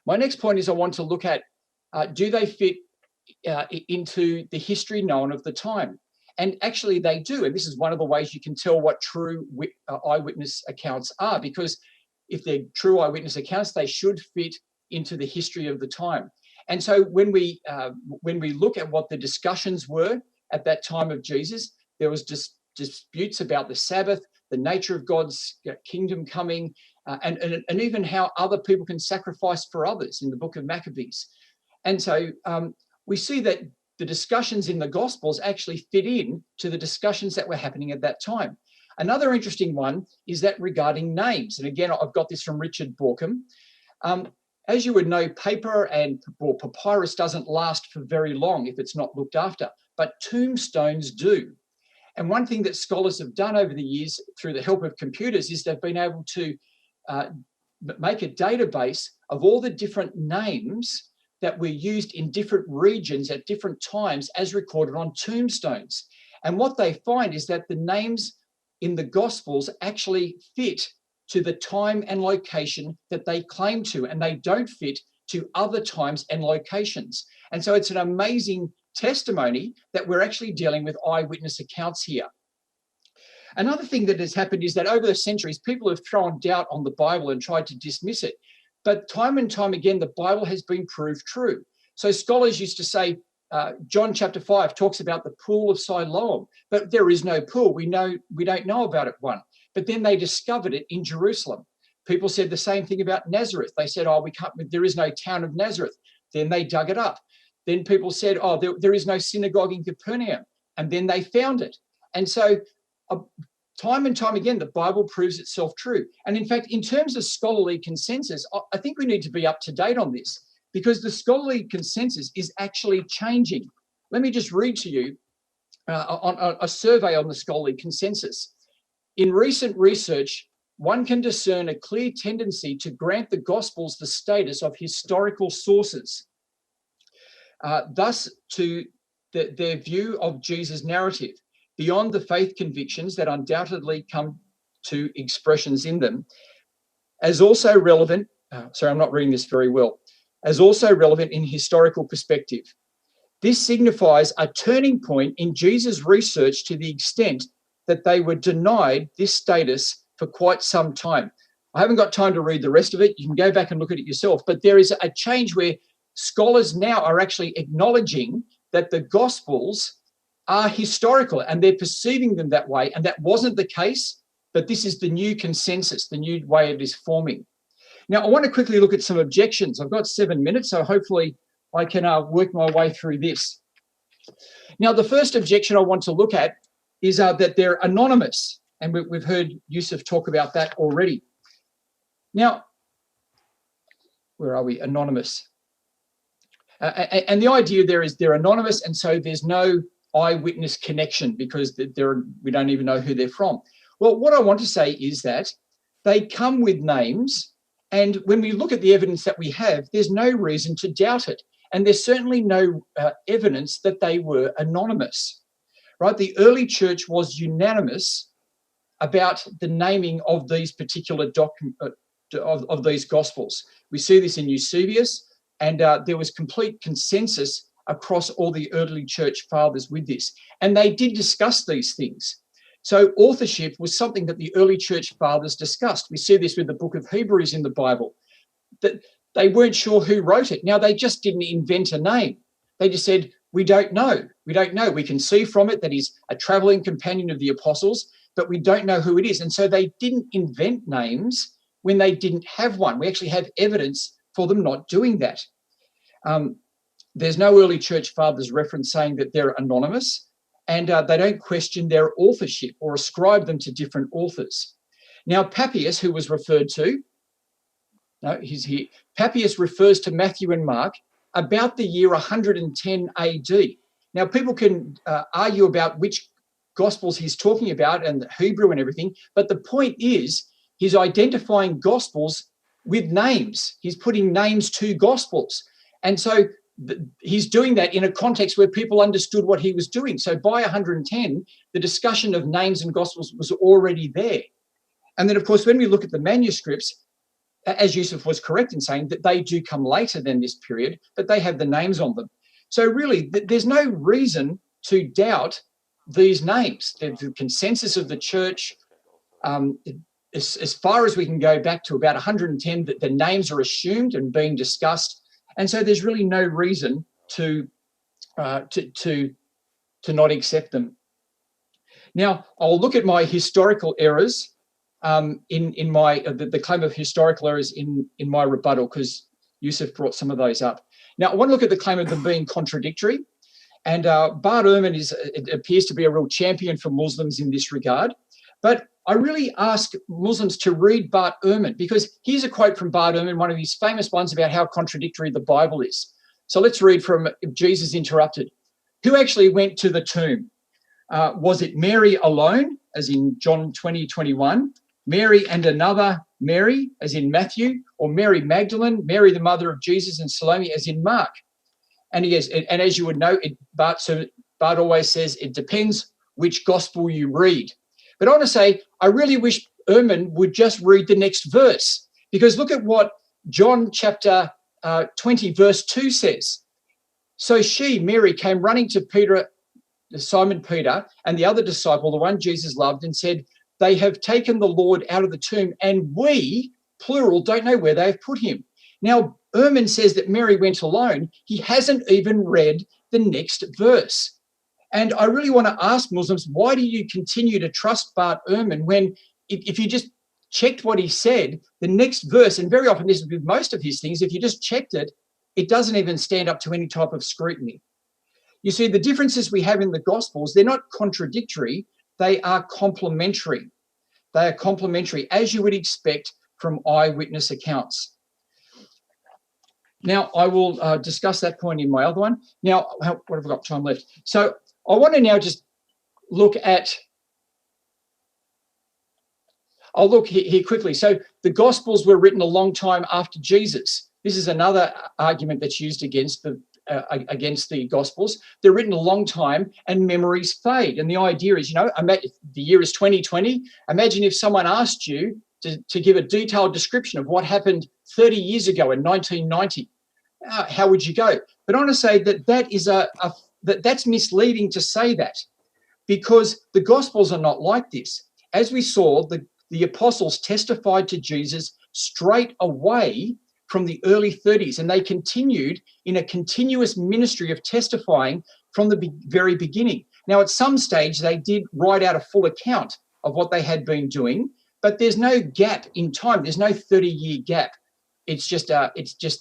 My next point is I want to look at, do they fit into the history known of the time? And actually they do. And this is one of the ways you can tell what true eyewitness accounts are, because if they're true eyewitness accounts, they should fit into the history of the time. And so when we look at what the discussions were at that time of Jesus, there was disputes about the Sabbath, the nature of God's kingdom coming, and even how other people can sacrifice for others in the book of Maccabees. And so we see that the discussions in the Gospels actually fit in to the discussions that were happening at that time. Another interesting one is that regarding names. And again, I've got this from Richard Borkham. As you would know, paper or papyrus doesn't last for very long if it's not looked after, but tombstones do. And one thing that scholars have done over the years through the help of computers is they've been able to make a database of all the different names that were used in different regions at different times as recorded on tombstones. And what they find is that the names in the Gospels actually fit to the time and location that they claim to, and they don't fit to other times and locations. And so it's an amazing testimony that we're actually dealing with eyewitness accounts here. Another thing that has happened is that over the centuries, people have thrown doubt on the Bible and tried to dismiss it. But time and time again, the Bible has been proved true. So scholars used to say, John chapter 5 talks about the pool of Siloam, but there is no pool. We don't know about it one. But then they discovered it in Jerusalem. People said the same thing about Nazareth. They said, there is no town of Nazareth. Then they dug it up. Then people said, there is no synagogue in Capernaum. And then they found it. And so time and time again, the Bible proves itself true. And in fact, in terms of scholarly consensus, I think we need to be up to date on this, because the scholarly consensus is actually changing. Let me just read to you on a survey on the scholarly consensus. In recent research, one can discern a clear tendency to grant the Gospels the status of historical sources, thus to their view of Jesus' narrative, beyond the faith convictions that undoubtedly come to expressions in them, as also relevant, sorry, I'm not reading this very well, as also relevant in historical perspective. This signifies a turning point in Jesus' research to the extent that they were denied this status for quite some time. I haven't got time to read the rest of it. You can go back and look at it yourself, but there is a change where scholars now are actually acknowledging that the Gospels are historical and they're perceiving them that way. And that wasn't the case, but this is the new consensus, the new way it is forming. Now, I want to quickly look at some objections. I've got 7 minutes, so hopefully I can work my way through this. Now, the first objection I want to look at is that they're anonymous. And we've heard Yusuf talk about that already. Now, where are we? Anonymous. And the idea there is they're anonymous, and so there's no eyewitness connection because we don't even know who they're from. Well, what I want to say is that they come with names, and when we look at the evidence that we have, there's no reason to doubt it. And there's certainly no evidence that they were anonymous, right? The early church was unanimous about the naming of these particular of these Gospels. We see this in Eusebius. And there was complete consensus across all the early church fathers with this. And they did discuss these things. So authorship was something that the early church fathers discussed. We see this with the book of Hebrews in the Bible, that they weren't sure who wrote it. Now, they just didn't invent a name. They just said, we don't know. We don't know. We can see from it that he's a traveling companion of the apostles, but we don't know who it is. And so they didn't invent names when they didn't have one. We actually have evidence for them not doing that. There's no early church fathers reference saying that they're anonymous, and they don't question their authorship or ascribe them to different authors. Now, Papias, who was referred to, no, he's here. Papias refers to Matthew and Mark about the year 110 AD. Now, people can argue about which Gospels he's talking about and the Hebrew and everything, but the point is he's identifying Gospels with names. He's putting names to Gospels. And so he's doing that in a context where people understood what he was doing. So by 110, the discussion of names and Gospels was already there. And then, of course, when we look at the manuscripts, as Yusuf was correct in saying that they do come later than this period, but they have the names on them. So really, there's no reason to doubt these names. The consensus of the church, as far as we can go back to about 110, that the names are assumed and being discussed. And so there's really no reason to not accept them. Now, I'll look at my historical errors in my the claim of historical errors in my rebuttal, because Yusuf brought some of those up. Now, I want to look at the claim of them being contradictory. And Bart Ehrman appears to be a real champion for Muslims in this regard. But I really ask Muslims to read Bart Ehrman, because here's a quote from Bart Ehrman, one of his famous ones about how contradictory the Bible is. So let's read from Jesus Interrupted. Who actually went to the tomb? Was it Mary alone, as in John 20:21, Mary and another Mary, as in Matthew, or Mary Magdalene, Mary the mother of Jesus, and Salome, as in Mark? And he has, and as you would know, Bart always says it depends which gospel you read. But I want to say, I really wish Ehrman would just read the next verse, because look at what John chapter 20, verse 2 says. So she, Mary, came running to Peter, Simon Peter, and the other disciple, the one Jesus loved, and said, they have taken the Lord out of the tomb, and we, plural, don't know where they've put him. Now, Ehrman says that Mary went alone. He hasn't even read the next verse. And I really want to ask Muslims, why do you continue to trust Bart Ehrman when, if you just checked what he said, the next verse, and very often this is with most of his things, if you just checked it, it doesn't even stand up to any type of scrutiny. You see, the differences we have in the Gospels, they're not contradictory, they are complementary. They are complementary, as you would expect from eyewitness accounts. Now, I will discuss that point in my other one. Now, what have I got time left? So I want to now just look at, I'll look here quickly. So the Gospels were written a long time after Jesus. This is another argument that's used against the Gospels. They're written a long time and memories fade. And the idea is, the year is 2020. Imagine if someone asked you to give a detailed description of what happened 30 years ago in 1990. How would you go? But I want to say that's misleading to say that, because the Gospels are not like this. As we saw, the apostles testified to Jesus straight away from the early 30s, and they continued in a continuous ministry of testifying from the very beginning. Now, at some stage, they did write out a full account of what they had been doing, but there's no gap in time. There's no 30-year gap. It's just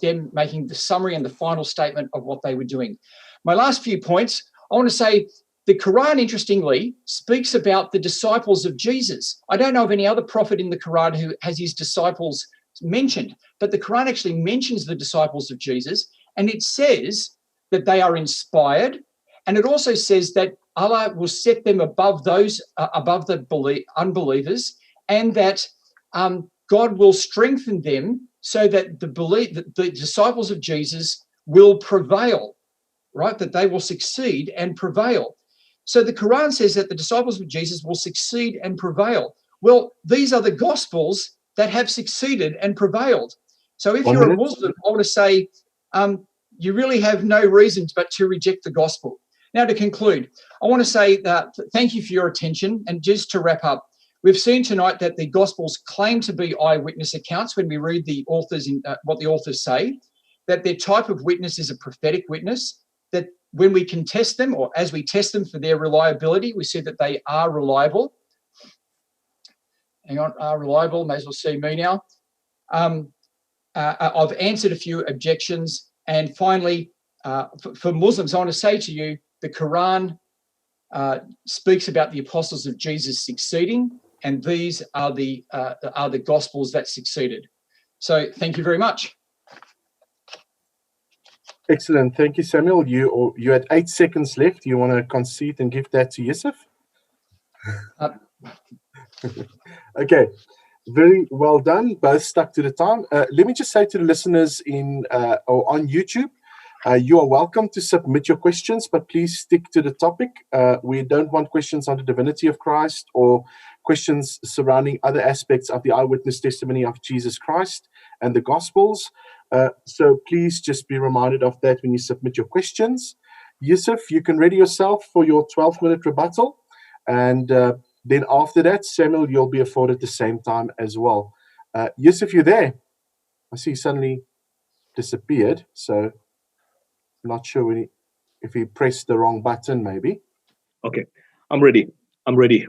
them making the summary and the final statement of what they were doing. My last few points, I want to say the Quran, interestingly, speaks about the disciples of Jesus. I don't know of any other prophet in the Quran who has his disciples mentioned, but the Quran actually mentions the disciples of Jesus, and it says that they are inspired, and it also says that Allah will set them above those, above the unbelievers, and that God will strengthen them so that the disciples of Jesus will prevail, right? That they will succeed and prevail. So the Quran says that the disciples of Jesus will succeed and prevail. Well, these are the Gospels that have succeeded and prevailed. So if you're a Muslim, I want to say you really have no reason but to reject the gospel. Now, to conclude, I want to say that thank you for your attention. And just to wrap up, we've seen tonight that the Gospels claim to be eyewitness accounts when we read the authors what the authors say, that their type of witness is a prophetic witness, that when we can test them, or as we test them for their reliability, we see that they are reliable. Hang on, are reliable, may as well see me now. I've answered a few objections. And finally, for Muslims, I want to say to you, the Quran speaks about the apostles of Jesus succeeding, and these are the Gospels that succeeded. So thank you very much. Excellent. Thank you, Samuel. You had 8 seconds left. You want to concede and give that to Yusuf? Okay. Very well done. Both stuck to the time. Let me just say to the listeners or on YouTube, you are welcome to submit your questions, but please stick to the topic. We don't want questions on the divinity of Christ or questions surrounding other aspects of the eyewitness testimony of Jesus Christ and the Gospels. So please just be reminded of that when you submit your questions. Yusuf, you can ready yourself for your 12-minute rebuttal. And then after that, Samuel, you'll be afforded the same time as well. Yusuf, you there? I see he suddenly disappeared. So not sure if he pressed the wrong button, maybe. Okay, I'm ready,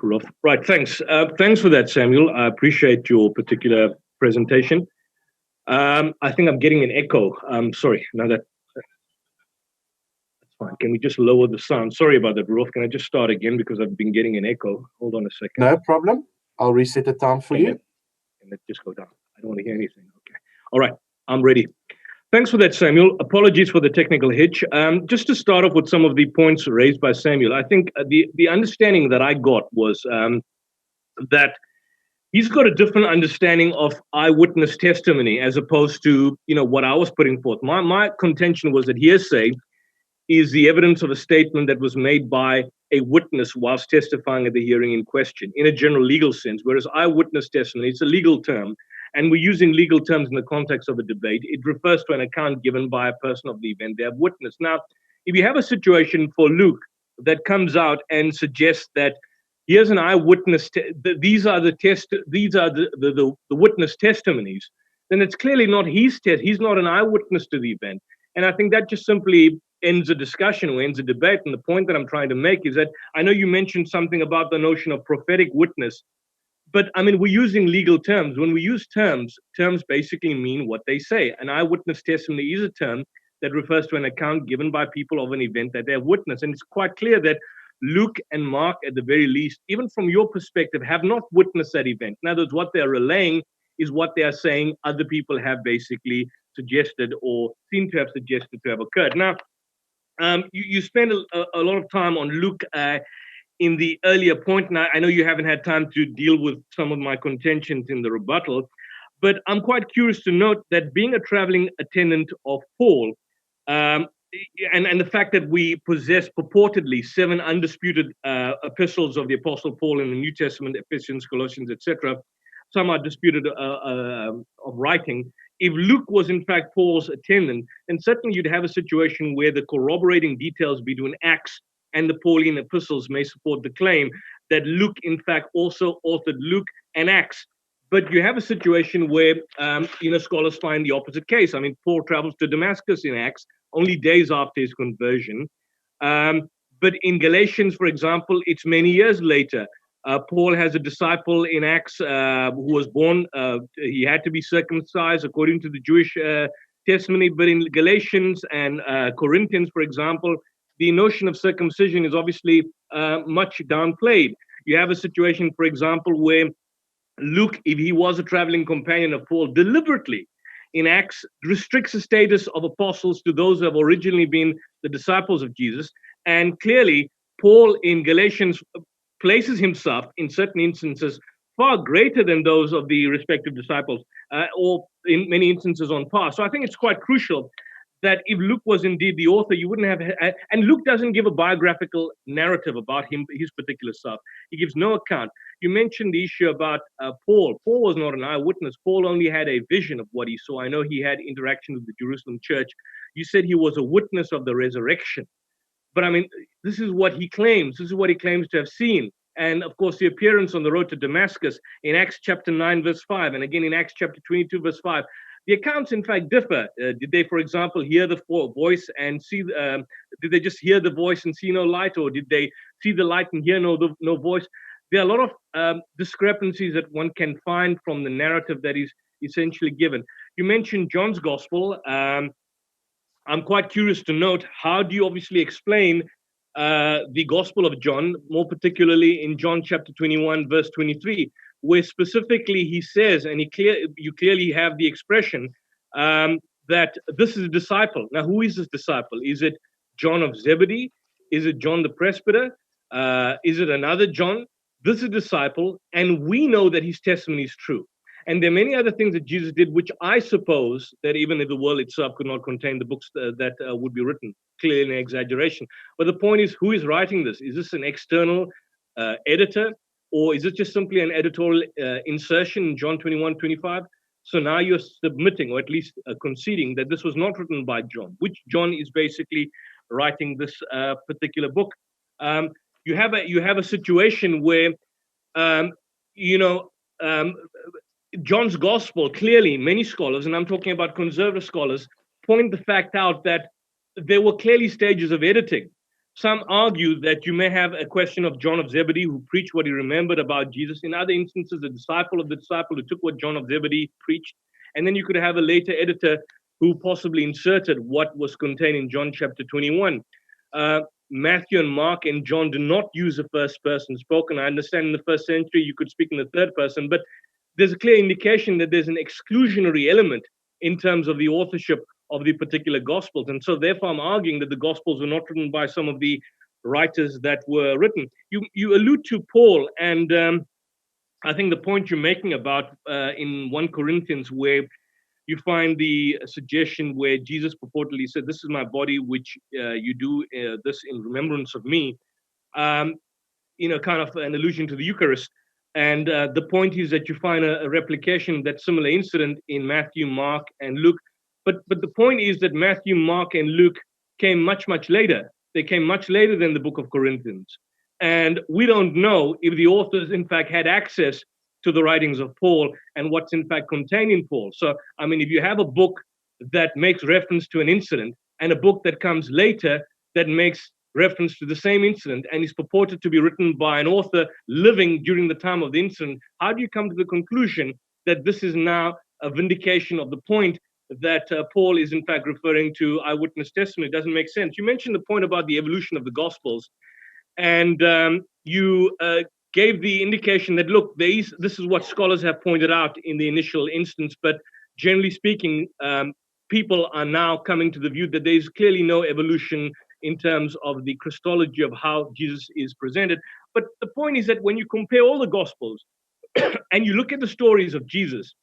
Rolf. Right, thanks. Thanks for that, Samuel. I appreciate your particular presentation. I think I'm getting an echo. Sorry, no, that's fine. Can we just lower the sound? Sorry about that, Rolf. Can I just start again because I've been getting an echo? Hold on a second. No problem. I'll reset the time for you. And let's just go down. I don't want to hear anything. Okay. All right, I'm ready. Thanks for that, Samuel. Apologies for the technical hitch. Just to start off with some of the points raised by Samuel, I think the understanding that I got was that he's got a different understanding of eyewitness testimony as opposed to what I was putting forth. My contention was that hearsay is the evidence of a statement that was made by a witness whilst testifying at the hearing in question, in a general legal sense, whereas eyewitness testimony, it's a legal term. And we're using legal terms in the context of a debate. It refers to an account given by a person of the event they have witnessed. Now, if you have a situation for Luke that comes out and suggests that here's an eyewitness, these are the witness testimonies, then it's clearly not his test. He's not an eyewitness to the event. And I think that just simply ends a discussion or ends a debate. And the point that I'm trying to make is that I know you mentioned something about the notion of prophetic witness. But I mean, we're using legal terms. When we use terms basically mean what they say. An eyewitness testimony is a term that refers to an account given by people of an event that they have witnessed. And it's quite clear that Luke and Mark, at the very least, even from your perspective, have not witnessed that event. In other words, what they're relaying is what they are saying other people have basically suggested or seem to have suggested to have occurred. Now, you spend a lot of time on Luke in the earlier point. Now, I know you haven't had time to deal with some of my contentions in the rebuttal, but I'm quite curious to note that being a traveling attendant of Paul, and the fact that we possess purportedly 7 undisputed epistles of the Apostle Paul in the New Testament, Ephesians, Colossians, etc., some are disputed of writing. If Luke was in fact Paul's attendant, then certainly you'd have a situation where the corroborating details between Acts and the Pauline epistles may support the claim that Luke, in fact, also authored Luke and Acts. But you have a situation where, scholars find the opposite case. I mean, Paul travels to Damascus in Acts only days after his conversion. But in Galatians, for example, it's many years later. Paul has a disciple in Acts who was born, he had to be circumcised according to the Jewish testimony. But in Galatians and Corinthians, for example, the notion of circumcision is obviously much downplayed. You have a situation, for example, where Luke, if he was a traveling companion of Paul, deliberately in Acts restricts the status of apostles to those who have originally been the disciples of Jesus. And clearly, Paul in Galatians places himself in certain instances far greater than those of the respective disciples, or in many instances on par. So I think it's quite crucial that if Luke was indeed the author, you wouldn't have, and Luke doesn't give a biographical narrative about him, his particular stuff. He gives no account. You mentioned the issue about Paul. Paul was not an eyewitness. Paul only had a vision of what he saw. I know he had interaction with the Jerusalem church. You said he was a witness of the resurrection. But I mean, this is what he claims. This is what he claims to have seen. And of course, the appearance on the road to Damascus in Acts chapter 9, verse 5, and again in Acts chapter 22, verse 5. The accounts, in fact, differ. Did they, for example, hear the voice and see, did they just hear the voice and see no light, or did they see the light and hear no voice? There are a lot of discrepancies that one can find from the narrative that is essentially given. You mentioned John's gospel. I'm quite curious to note, how do you obviously explain the Gospel of John, more particularly in John chapter 21, verse 23, where specifically he says, and you clearly have the expression, that this is a disciple. Now, who is this disciple? Is it John of Zebedee? Is it John the presbyter? Is it another John? This is a disciple, and we know that his testimony is true. And there are many other things that Jesus did, which I suppose that even if the world itself could not contain the books that would be written, clearly an exaggeration. But the point is, who is writing this? Is this an external editor, or is it just simply an editorial insertion in John 21, 25? So now you're submitting, or at least conceding, that this was not written by John, which John is basically writing this particular book. You have a situation where, John's gospel, clearly many scholars, and I'm talking about conservative scholars, point the fact out that there were clearly stages of editing. Some argue that you may have a question of John of Zebedee who preached what he remembered about Jesus. In other instances, the disciple of the disciple who took what John of Zebedee preached. And then you could have a later editor who possibly inserted what was contained in John chapter 21. Matthew and Mark and John do not use the first person spoken. I understand in the first century you could speak in the third person, but there's a clear indication that there's an exclusionary element in terms of the authorship of the particular Gospels. And so therefore, I'm arguing that the Gospels were not written by some of the writers that were written. You allude to Paul, and I think the point you're making about in 1 Corinthians, where you find the suggestion where Jesus purportedly said, "This is my body, which you do this in remembrance of me," kind of an allusion to the Eucharist. And the point is that you find a replication, that similar incident in Matthew, Mark, and Luke. But the point is that Matthew, Mark, and Luke came much, much later. They came much later than the book of Corinthians. And we don't know if the authors, in fact, had access to the writings of Paul and what's, in fact, contained in Paul. So, I mean, if you have a book that makes reference to an incident and a book that comes later that makes reference to the same incident and is purported to be written by an author living during the time of the incident, how do you come to the conclusion that this is now a vindication of the point that Paul is in fact referring to eyewitness testimony? It doesn't make sense. You mentioned the point about the evolution of the Gospels, and you gave the indication that, look, this is what scholars have pointed out in the initial instance, but generally speaking, people are now coming to the view that there is clearly no evolution in terms of the Christology of how Jesus is presented. But the point is that when you compare all the Gospels and you look at the stories of Jesus,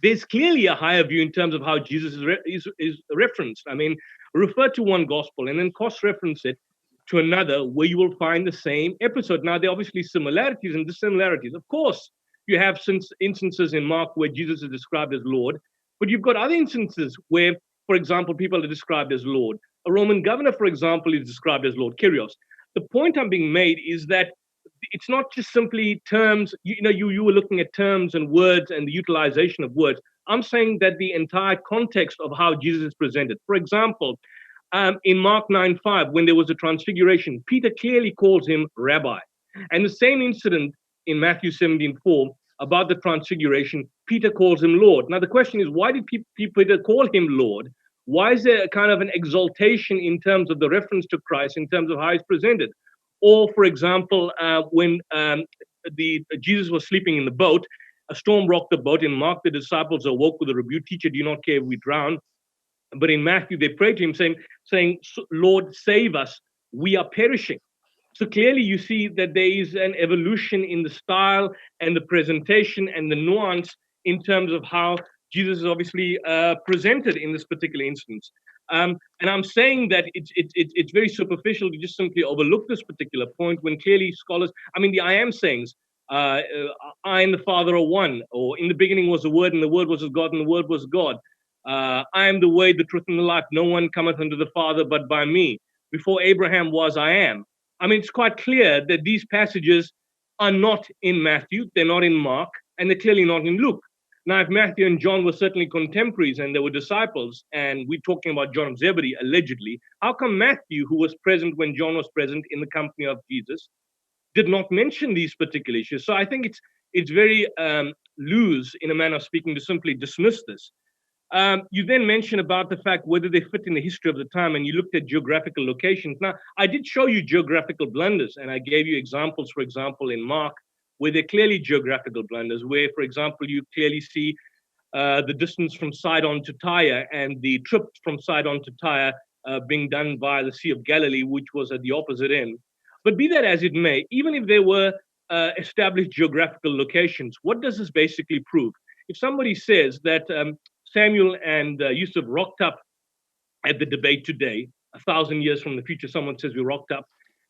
there's clearly a higher view in terms of how Jesus is referenced. I mean, refer to one Gospel and then cross-reference it to another where you will find the same episode. Now, there are obviously similarities and dissimilarities. Of course, you have instances in Mark where Jesus is described as Lord, but you've got other instances where, for example, people are described as Lord. A Roman governor, for example, is described as Lord Kyrios. The point I'm being made is that it's not just simply terms. You were looking at terms and words and the utilization of words. I'm saying that the entire context of how Jesus is presented. For example, in Mark 9:5, when there was a transfiguration, Peter clearly calls him Rabbi. And the same incident in Matthew 17:4 about the transfiguration, Peter calls him Lord. Now, the question is, why did Peter call him Lord? Why is there a kind of an exaltation in terms of the reference to Christ, in terms of how he's presented? Or, for example, when Jesus was sleeping in the boat, a storm rocked the boat. In Mark, the disciples awoke with a rebuke, "Teacher, do you not care if we drown?" But in Matthew, they prayed to him, saying, "Lord, save us, we are perishing." So clearly you see that there is an evolution in the style and the presentation and the nuance in terms of how Jesus is obviously presented in this particular instance. And I'm saying that it's very superficial to just simply overlook this particular point when clearly scholars, I mean, the I am sayings, I and the Father are one, or in the beginning was the Word, and the Word was with God, and the Word was God. I am the way, the truth, and the life. No one cometh unto the Father but by me. Before Abraham was, I am. I mean, it's quite clear that these passages are not in Matthew, they're not in Mark, and they're clearly not in Luke. Now, if Matthew and John were certainly contemporaries and they were disciples, and we're talking about John of Zebedee, allegedly, how come Matthew, who was present when John was present in the company of Jesus, did not mention these particular issues? So I think it's very loose, in a manner of speaking, to simply dismiss this. You then mentioned about the fact whether they fit in the history of the time, and you looked at geographical locations. Now, I did show you geographical blunders, and I gave you examples, for example, in Mark, where they're clearly geographical blunders, where, for example, you clearly see the distance from Sidon to Tyre and the trip from Sidon to Tyre being done via the Sea of Galilee, which was at the opposite end. But be that as it may, even if there were established geographical locations, what does this basically prove? If somebody says that Samuel and Yusuf rocked up at the debate today, 1,000 years from the future, someone says we rocked up,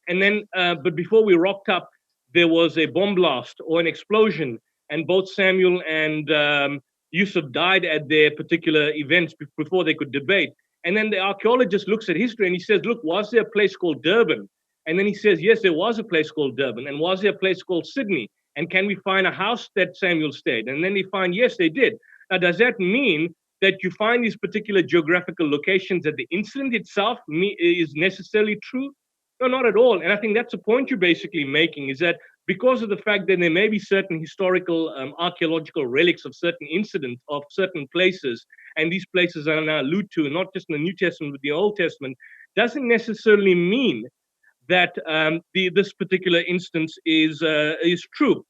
and then, but before we rocked up, there was a bomb blast or an explosion, and both Samuel and Yusuf died at their particular events before they could debate. And then the archaeologist looks at history and he says, look, was there a place called Durban? And then he says, yes, there was a place called Durban. And was there a place called Sydney? And can we find a house that Samuel stayed? And then they find, yes, they did. Now, does that mean that you find these particular geographical locations that the incident itself is necessarily true? No, not at all. And I think that's the point you're basically making, is that because of the fact that there may be certain historical archaeological relics of certain incidents of certain places, and these places are now alluded to, not just in the New Testament, but the Old Testament, doesn't necessarily mean that this particular instance is true.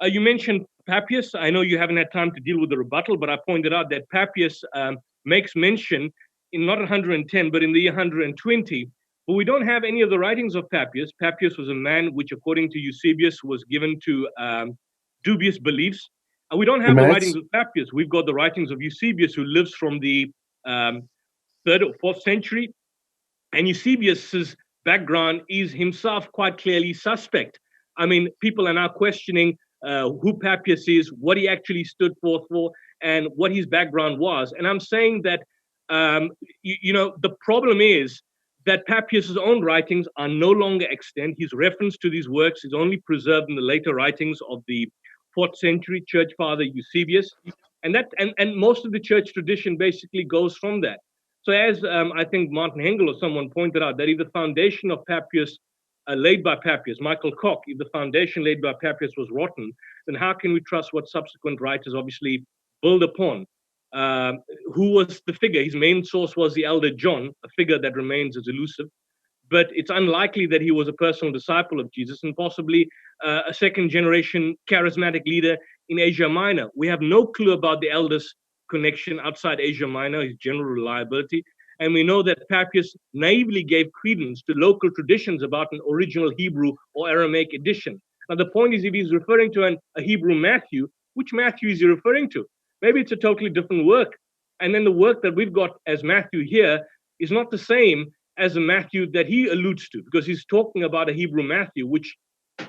You mentioned Papias. I know you haven't had time to deal with the rebuttal, but I pointed out that Papias makes mention in not 110, but in the year 120. But we don't have any of the writings of Papias. Papias was a man which, according to Eusebius, was given to dubious beliefs. And we don't have the writings of Papias. We've got the writings of Eusebius, who lives from the 3rd or 4th century. And Eusebius's background is himself quite clearly suspect. I mean, people are now questioning who Papias is, what he actually stood for, and what his background was. And I'm saying that, the problem is that Papias' own writings are no longer extant. His reference to these works is only preserved in the later writings of the 4th century church father Eusebius. And most of the church tradition basically goes from that. So as I think Martin Hengel or someone pointed out, that if the foundation of Papias laid by Papias, Michael Koch, if the foundation laid by Papias was rotten, then how can we trust what subsequent writers obviously build upon? Who was the figure? His main source was the elder John, a figure that remains as elusive, but it's unlikely that he was a personal disciple of Jesus, and possibly a second generation charismatic leader in Asia Minor. We have no clue about the elder's connection outside Asia Minor, his general reliability. And we know that Papias naively gave credence to local traditions about an original Hebrew or Aramaic edition. Now, the point is, if he's referring to a Hebrew Matthew, which Matthew is he referring to? Maybe it's a totally different work. And then the work that we've got as Matthew here is not the same as the Matthew that he alludes to, because he's talking about a Hebrew Matthew, which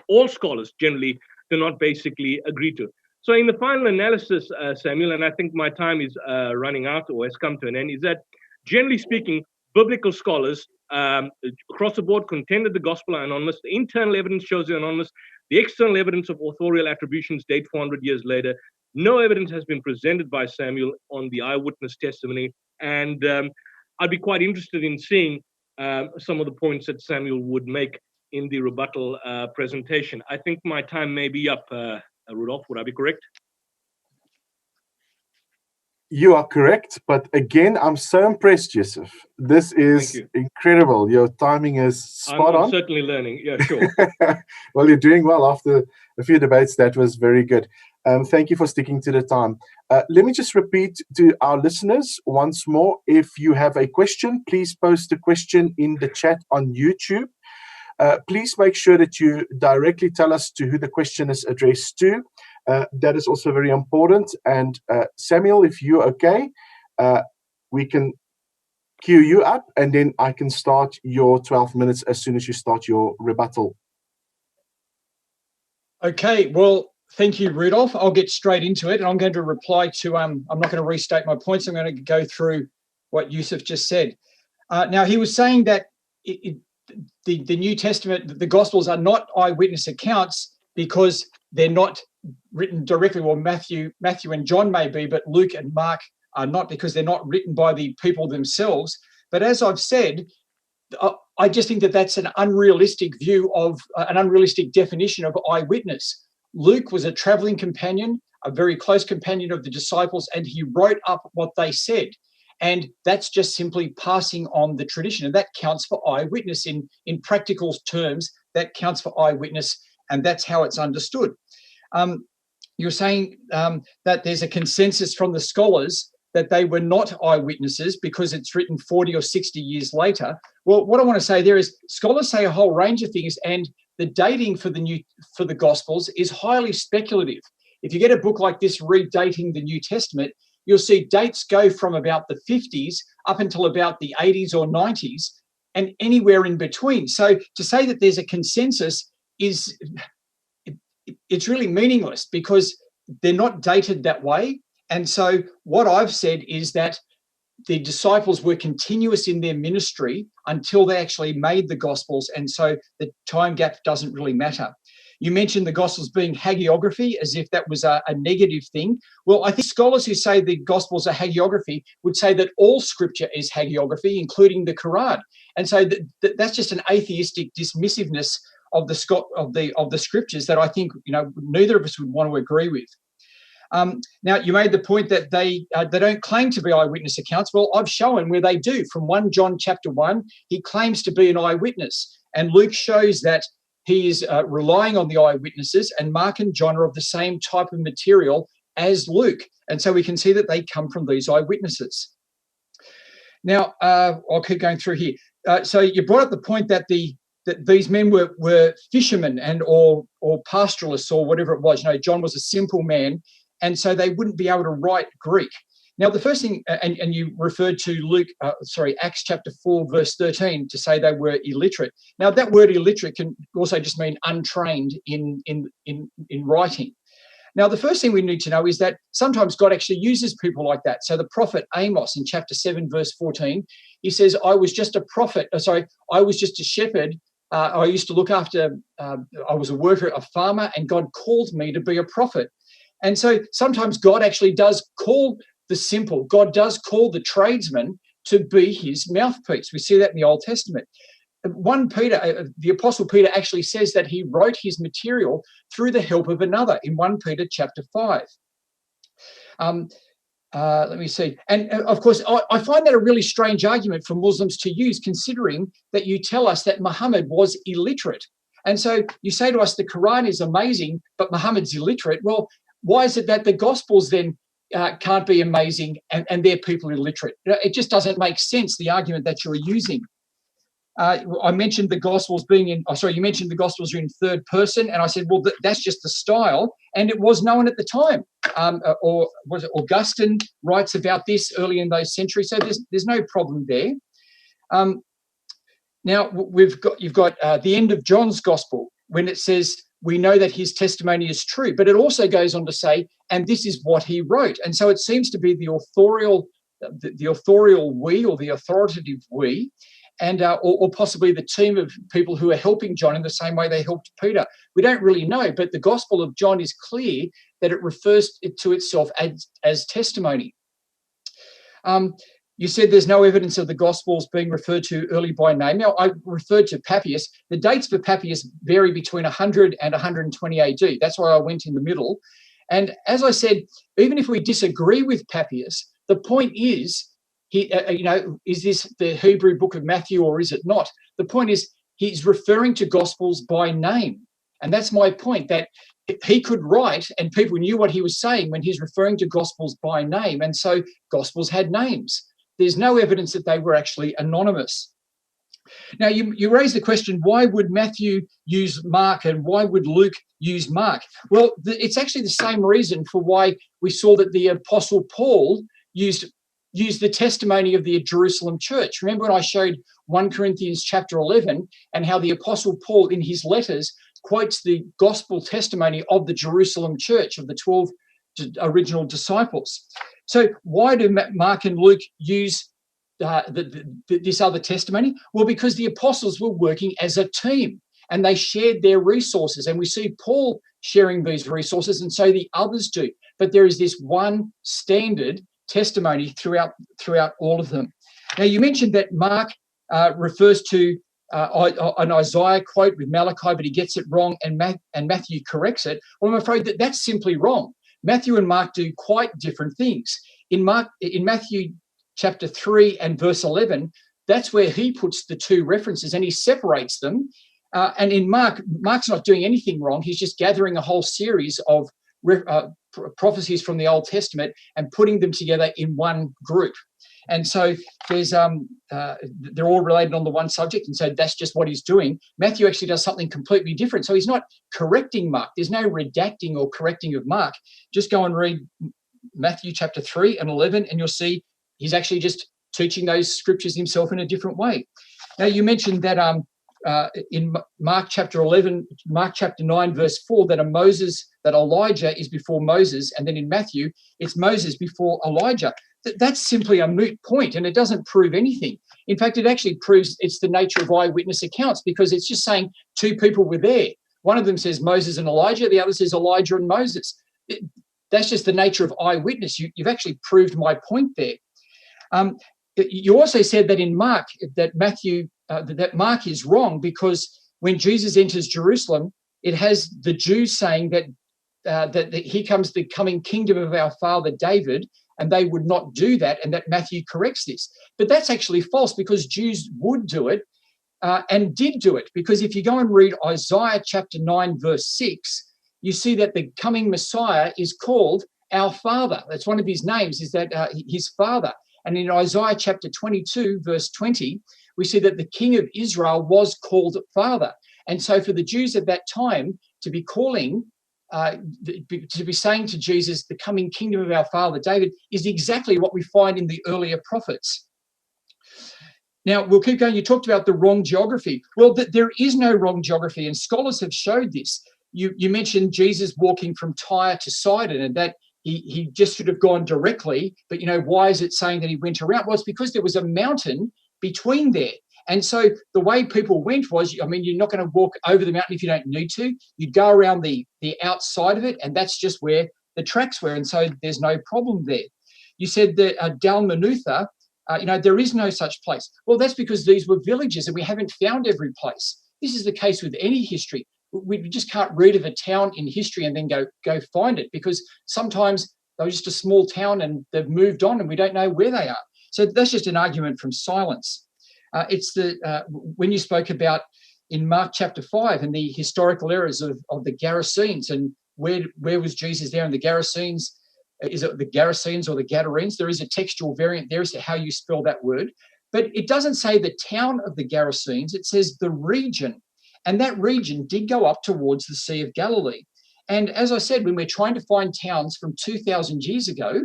all scholars generally do not basically agree to. So in the final analysis, Samuel, and I think my time is running out or has come to an end, is that generally speaking, biblical scholars across the board contended the gospel are anonymous. The internal evidence shows they're anonymous. The external evidence of authorial attributions date 400 years later. No evidence has been presented by Samuel on the eyewitness testimony. And I'd be quite interested in seeing some of the points that Samuel would make in the rebuttal presentation. I think my time may be up, Rudolph. Would I be correct? You are correct, but again, I'm so impressed, Yusuf. This is incredible. Your timing is spot on. I'm certainly learning. Yeah, sure. Well, you're doing well after a few debates. That was very good. Thank you for sticking to the time. Let me just repeat to our listeners once more. If you have a question, please post a question in the chat on YouTube. Please make sure that you directly tell us to who the question is addressed to. That is also very important. And Samuel, if you're okay, we can queue you up, and then I can start your 12 minutes as soon as you start your rebuttal. Okay, well, Thank you, Rudolph. I'll get straight into it, and I'm going to reply to, I'm not going to restate my points. I'm going to go through what Yusuf just said. Now, he was saying that the New Testament, the Gospels are not eyewitness accounts because they're not written directly. Well, Matthew and John may be, but Luke and Mark are not, because they're not written by the people themselves. But as I've said, I just think that that's an unrealistic view of an unrealistic definition of eyewitness. Luke was a traveling companion, a very close companion of the disciples, and he wrote up what they said. And that's just simply passing on the tradition. And that counts for eyewitness in practical terms. That counts for eyewitness, and that's how it's understood. You're saying that there's a consensus from the scholars that they were not eyewitnesses because it's written 40 or 60 years later. Well, what I want to say there is scholars say a whole range of things, and the dating for the Gospels is highly speculative. If you get a book like this, Redating the New Testament, you'll see dates go from about the 50s up until about the 80s or 90s and anywhere in between. So to say that there's a consensus it's really meaningless because they're not dated that way. And so what I've said is that the disciples were continuous in their ministry until they actually made the Gospels. And so the time gap doesn't really matter. You mentioned the Gospels being hagiography as if that was a negative thing. Well, I think scholars who say the Gospels are hagiography would say that all scripture is hagiography, including the Quran. And so that's just an atheistic dismissiveness of the scriptures that I think neither of us would want to agree with. Now, you made the point that they don't claim to be eyewitness accounts. Well, I've shown where they do. From 1 John chapter 1, he claims to be an eyewitness. And Luke shows that he is relying on the eyewitnesses, and Mark and John are of the same type of material as Luke. And so we can see that they come from these eyewitnesses. Now, I'll keep going through here. So you brought up the point that these men were fishermen or pastoralists or whatever it was. John was a simple man, and so they wouldn't be able to write Greek. Now, the first thing, and you referred to Acts chapter 4, verse 13, to say they were illiterate. Now, that word illiterate can also just mean untrained in writing. Now, the first thing we need to know is that sometimes God actually uses people like that. So the prophet Amos in chapter 7, verse 14, he says, I was just a shepherd. I used to look after, I was a worker, a farmer, and God called me to be a prophet. And so sometimes God actually does call the simple, God does call the tradesman to be his mouthpiece. We see that in the Old Testament. 1 Peter, the Apostle Peter actually says that he wrote his material through the help of another in 1 Peter chapter 5. Let me see. And of course, I find that a really strange argument for Muslims to use, considering that you tell us that Muhammad was illiterate. And so you say to us the Quran is amazing, but Muhammad's illiterate. Well, why is it that the Gospels then can't be amazing and they're people illiterate? It just doesn't make sense, the argument that you're using. I mentioned the Gospels you mentioned the Gospels are in third person, and I said, well, that's just the style, and it was known at the time. Or was it Augustine writes about this early in those centuries, so there's no problem there. Now you've got the end of John's Gospel when it says we know that his testimony is true, but it also goes on to say, and this is what he wrote, and so it seems to be the authorial we, or the authoritative we. And or possibly the team of people who are helping John in the same way they helped Peter. We don't really know, but the Gospel of John is clear that it refers to itself as testimony. You said there's no evidence of the Gospels being referred to early by name. Now, I referred to Papias. The dates for Papias vary between 100 and 120 AD. That's why I went in the middle. And as I said, even if we disagree with Papias, the point is, is this the Hebrew book of Matthew or is it not? The point is he's referring to Gospels by name. And that's my point, that he could write and people knew what he was saying when he's referring to Gospels by name. And so Gospels had names. There's no evidence that they were actually anonymous. Now, you raised the question, why would Matthew use Mark and why would Luke use Mark? Well, it's actually the same reason for why we saw that the Apostle Paul used the testimony of the Jerusalem church. Remember when I showed 1 Corinthians chapter 11 and how the Apostle Paul in his letters quotes the gospel testimony of the Jerusalem church, of the 12 original disciples. So why do Mark and Luke use this other testimony? Well, because the apostles were working as a team and they shared their resources. And we see Paul sharing these resources, and so the others do. But there is this one standard testimony throughout all of them. Now, you mentioned that Mark refers to an Isaiah quote with Malachi, but he gets it wrong, and Matthew corrects it. Well, I'm afraid that that's simply wrong. Matthew and Mark do quite different things. In Matthew chapter 3 and verse 11, that's where he puts the two references and he separates them. And in Mark's not doing anything wrong. He's just gathering a whole series of prophecies from the Old Testament and putting them together in one group. And so there's they're all related on the one subject, and so that's just what he's doing. Matthew actually does something completely different. So he's not correcting Mark. There's no redacting or correcting of Mark. Just go and read Matthew chapter 3 and 11, and you'll see he's actually just teaching those scriptures himself in a different way. Now, you mentioned that in Mark chapter 9, verse 4, that Elijah is before Moses, and then in Matthew, it's Moses before Elijah. That's simply a moot point, and it doesn't prove anything. In fact, it actually proves it's the nature of eyewitness accounts, because it's just saying two people were there. One of them says Moses and Elijah, the other says Elijah and Moses. That's just the nature of eyewitness. You've actually proved my point there. You also said that in Mark, that Mark is wrong, because when Jesus enters Jerusalem, it has the Jews saying that here comes the coming kingdom of our father David, and they would not do that, and that Matthew corrects this. But that's actually false, because Jews would do it and did do it. Because if you go and read Isaiah chapter 9, verse 6, you see that the coming Messiah is called our Father. That's one of his names, is that his Father. And in Isaiah chapter 22, verse 20, we see that the King of Israel was called Father. And so for the Jews at that time to be calling, to be saying to Jesus, the coming kingdom of our father David, is exactly what we find in the earlier prophets. Now, we'll keep going. You talked about the wrong geography. Well, there is no wrong geography, and scholars have showed this. You mentioned Jesus walking from Tyre to Sidon, and that he just should have gone directly, but why is it saying that he went around? Well, it's because there was a mountain between there. And so the way people went was, you're not going to walk over the mountain if you don't need to. You'd go around the outside of it, and that's just where the tracks were. And so there's no problem there. You said that Dalmanutha, there is no such place. Well, that's because these were villages and we haven't found every place. This is the case with any history. We just can't read of a town in history and then go find it, because sometimes they're just a small town and they've moved on and we don't know where they are. So that's just an argument from silence. It's when you spoke about in Mark chapter 5 and the historical errors of the Gerasenes, and where was Jesus there in the Gerasenes? Is it the Gerasenes or the Gadarenes? There is a textual variant there as to how you spell that word. But it doesn't say the town of the Gerasenes, it says the region. And that region did go up towards the Sea of Galilee. And as I said, when we're trying to find towns from 2,000 years ago,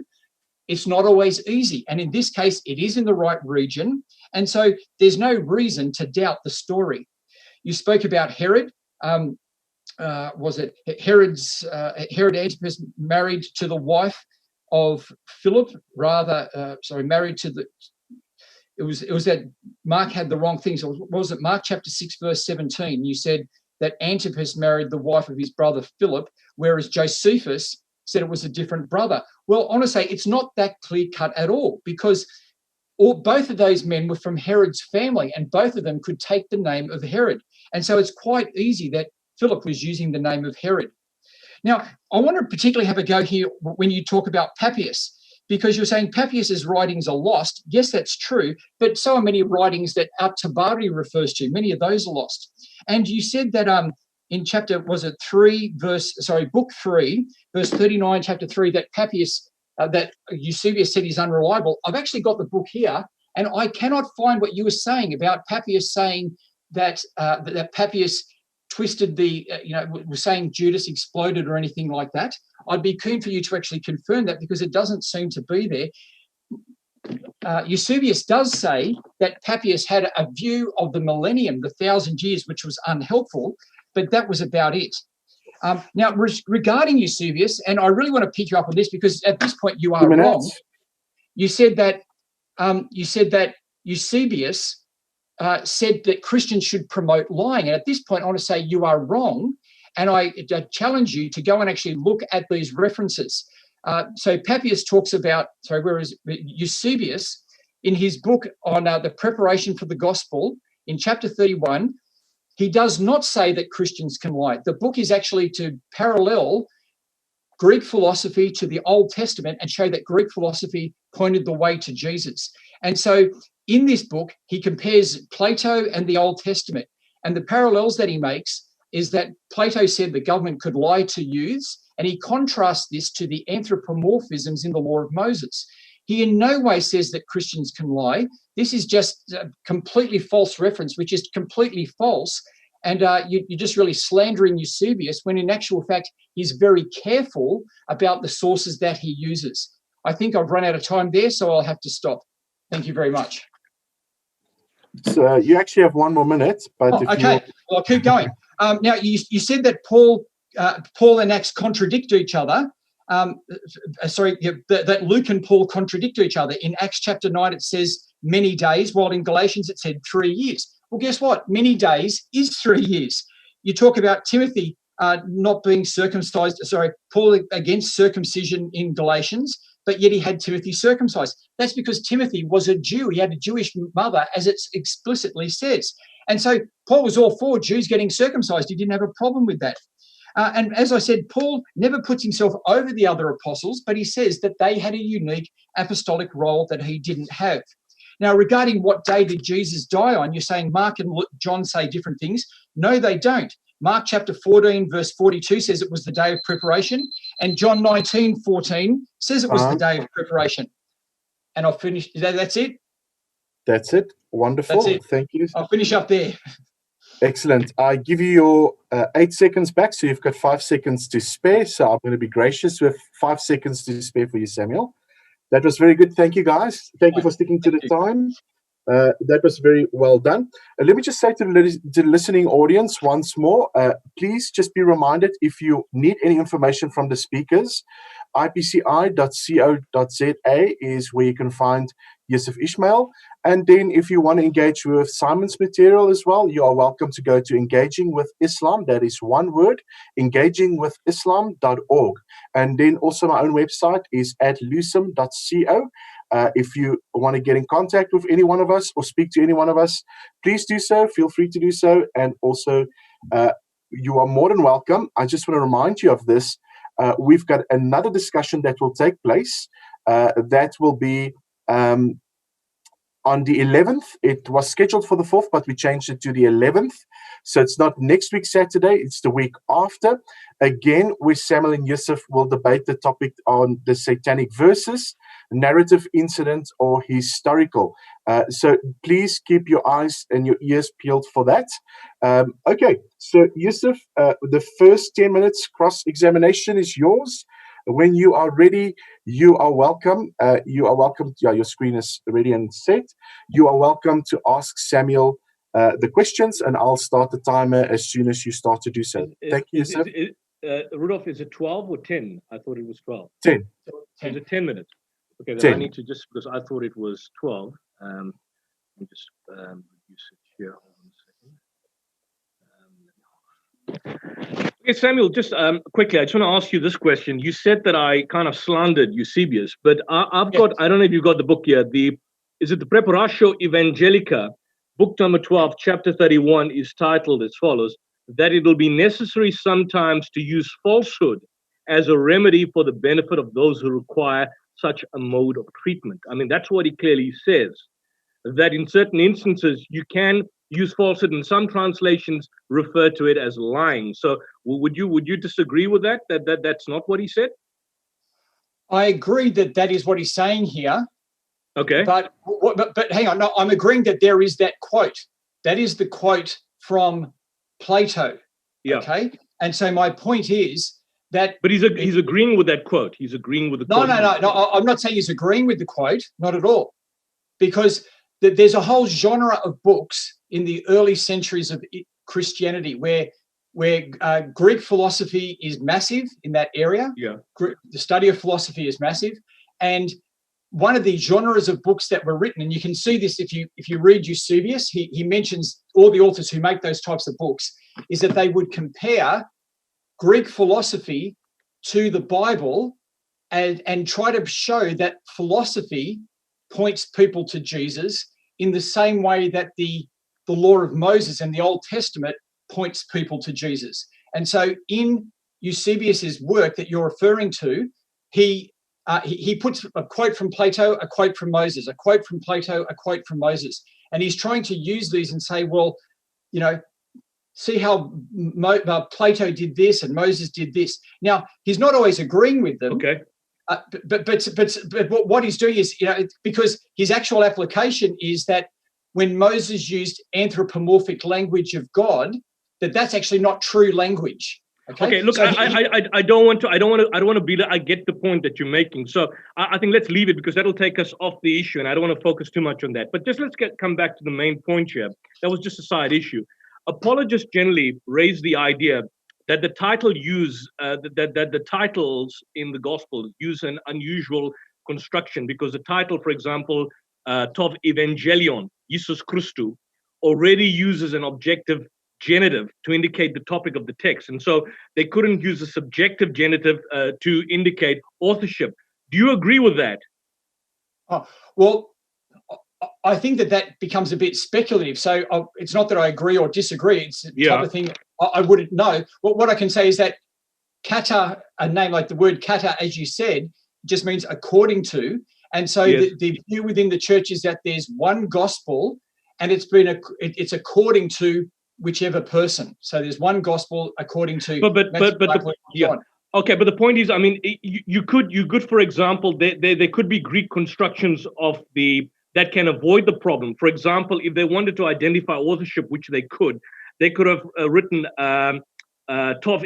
it's not always easy. And in this case, it is in the right region. And so there's no reason to doubt the story. You spoke about Herod. Was it Herod Antipas married to the wife of Philip? Married to the... It was that Mark had the wrong thing. So what was it? Mark chapter 6, verse 17. You said that Antipas married the wife of his brother Philip, whereas Josephus said it was a different brother. Well, I want to say it's not that clear cut at all, because both of those men were from Herod's family, and both of them could take the name of Herod. And so it's quite easy that Philip was using the name of Herod. Now, I want to particularly have a go here when you talk about Papias, because you're saying Papias's writings are lost. Yes, that's true, but so are many writings that At-Tabari refers to. Many of those are lost. And you said that in book 3, verse 39, chapter 3, that Papias, that Eusebius said is unreliable. I've actually got the book here, and I cannot find what you were saying about Papias saying that that Papias twisted was saying Judas exploded or anything like that. I'd be keen for you to actually confirm that, because it doesn't seem to be there. Eusebius does say that Papias had a view of the millennium, the 1,000 years, which was unhelpful, but that was about it. Now, regarding Eusebius, and I really want to pick you up on this because at this point you are wrong. You said that Eusebius said that Christians should promote lying, and at this point I want to say you are wrong, and I challenge you to go and actually look at these references. So Papias talks about, Eusebius in his book on the preparation for the gospel in chapter 31. He does not say that Christians can lie. The book is actually to parallel Greek philosophy to the Old Testament and show that Greek philosophy pointed the way to Jesus. And so in this book, he compares Plato and the Old Testament. And the parallels that he makes is that Plato said the government could lie to youths, and he contrasts this to the anthropomorphisms in the law of Moses. He in no way says that Christians can lie. This is just a completely false reference, which is completely false. And you're just really slandering Eusebius when in actual fact, he's very careful about the sources that he uses. I think I've run out of time there, so I'll have to stop. Thank you very much. So you actually have 1 more minute, but okay. Well, I'll keep going. Now, you said that Paul and Acts contradict each other. That Luke and Paul contradict each other. In Acts chapter 9, it says many days, while in Galatians it said 3 years. Well, guess what? Many days is 3 years. You talk about Timothy not being circumcised, Paul against circumcision in Galatians, but yet he had Timothy circumcised. That's because Timothy was a Jew. He had a Jewish mother, as it explicitly says. And so Paul was all for Jews getting circumcised. He didn't have a problem with that. And as I said, Paul never puts himself over the other apostles, but he says that they had a unique apostolic role that he didn't have. Now, regarding what day did Jesus die on, you're saying Mark and John say different things. No, they don't. Mark chapter 14, verse 42 says it was the day of preparation, and John 19:14 says it was the day of preparation. And I'll finish. That's it? That's it. Wonderful. That's it. Thank you. I'll finish up there. Excellent. I give you your 8 seconds back, so you've got 5 seconds to spare. So I'm going to be gracious with 5 seconds to spare for you, Samuel. That was very good. Thank you, guys. Thank you for sticking to the time. That was very well done. Let me just say to the listening audience once more, please just be reminded if you need any information from the speakers, ipci.co.za is where you can find Yusuf Ismail. And then if you want to engage with Simon's material as well, you are welcome to go to Engaging with Islam. That is one word, engagingwithislam.org. And then also my own website is at lucem.co. If you want to get in contact with any one of us or speak to any one of us, please do so. Feel free to do so. And also, you are more than welcome. I just want to remind you of this. We've got another discussion that will take place. That will be on the 11th. It was scheduled for the 4th, but we changed it to the 11th. So it's not next week Saturday, it's the week after. Again, where Samuel and Yusuf will debate the topic on the satanic verses, narrative, incident, or historical. So please keep your eyes and your ears peeled for that. Okay, so Yusuf, the first 10 minutes cross-examination is yours. When you are ready, you are welcome. Yeah, your screen is ready and set. You are welcome to ask Samuel the questions, and I'll start the timer as soon as you start to do so. Thank you, Yusuf. Rudolph, is it 12 or 10? I thought it was 12. 10. Is it 10 minutes? Okay, then 10. I need to just, because I thought it was 12. Let me just reduce it here. Hold on a second. Okay, Samuel, just quickly, I just want to ask you this question. You said that I kind of slandered Eusebius, but I've got, I don't know if you've got the book here. Is it the Preparatio Evangelica, book number 12, chapter 31 is titled as follows, that it will be necessary sometimes to use falsehood as a remedy for the benefit of those who require such a mode of treatment. I mean, that's what he clearly says, that in certain instances you can use falsehood, and some translations refer to it as lying. So would you disagree with that? That's not what he said? I agree that is what he's saying here. Okay. But hang on, no, I'm agreeing that there is that quote. That is the quote from Plato. Yeah. Okay. And so my point is that. But he's agreeing with that quote. He's agreeing with the quote. No. I'm not saying he's agreeing with the quote, not at all, because there's a whole genre of books in the early centuries of Christianity where where Greek philosophy is massive in that area. Yeah. The study of philosophy is massive. And one of the genres of books that were written, and you can see this if you read Eusebius, he mentions all the authors who make those types of books, is that they would compare Greek philosophy to the Bible and try to show that philosophy points people to Jesus in the same way that the law of Moses and the Old Testament points people to Jesus. And so in Eusebius's work that you're referring to, he puts a quote from Plato, a quote from Moses, a quote from Plato, a quote from Moses. And he's trying to use these and say, well, see how Plato did this and Moses did this. Now, he's not always agreeing with them. Okay. But what he's doing is, because his actual application is that when Moses used anthropomorphic language of God, that's actually not true language. Okay. Look, so I don't want to be I get the point that you're making. So I think let's leave it, because that'll take us off the issue, and I don't want to focus too much on that. But just come back to the main point here. That was just a side issue. Apologists generally raise the idea that the title the titles in the Gospels use an unusual construction, because the title, for example, Tov Evangelion, Jesus Christou, already uses an objective genitive to indicate the topic of the text. And so they couldn't use a subjective genitive to indicate authorship. Do you agree with that? Well, I think that becomes a bit speculative. So it's not that I agree or disagree. It's the type of thing I wouldn't know. What I can say is that kata, a name like the word kata, as you said, just means according to. And so the view within the church is that there's one gospel, and it's according to whichever person. So there's one gospel according to. Okay, but the point is, I mean, you could, for example, there could be Greek constructions of that can avoid the problem. For example, if they wanted to identify authorship, which they could have written Tov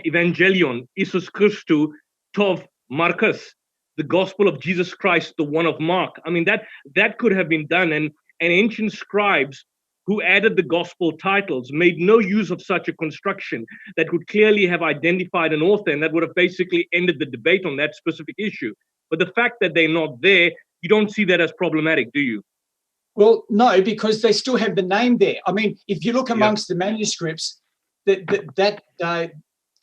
Evangelion, Isus Christou, Tov Marcus, the Gospel of Jesus Christ, the one of Mark. I mean, that could have been done, and ancient scribes who added the gospel titles made no use of such a construction that would clearly have identified an author, and that would have basically ended the debate on that specific issue. But the fact that they're not there, you don't see that as problematic, do you? Well, no, because they still have the name there. I mean, if you look amongst the manuscripts, the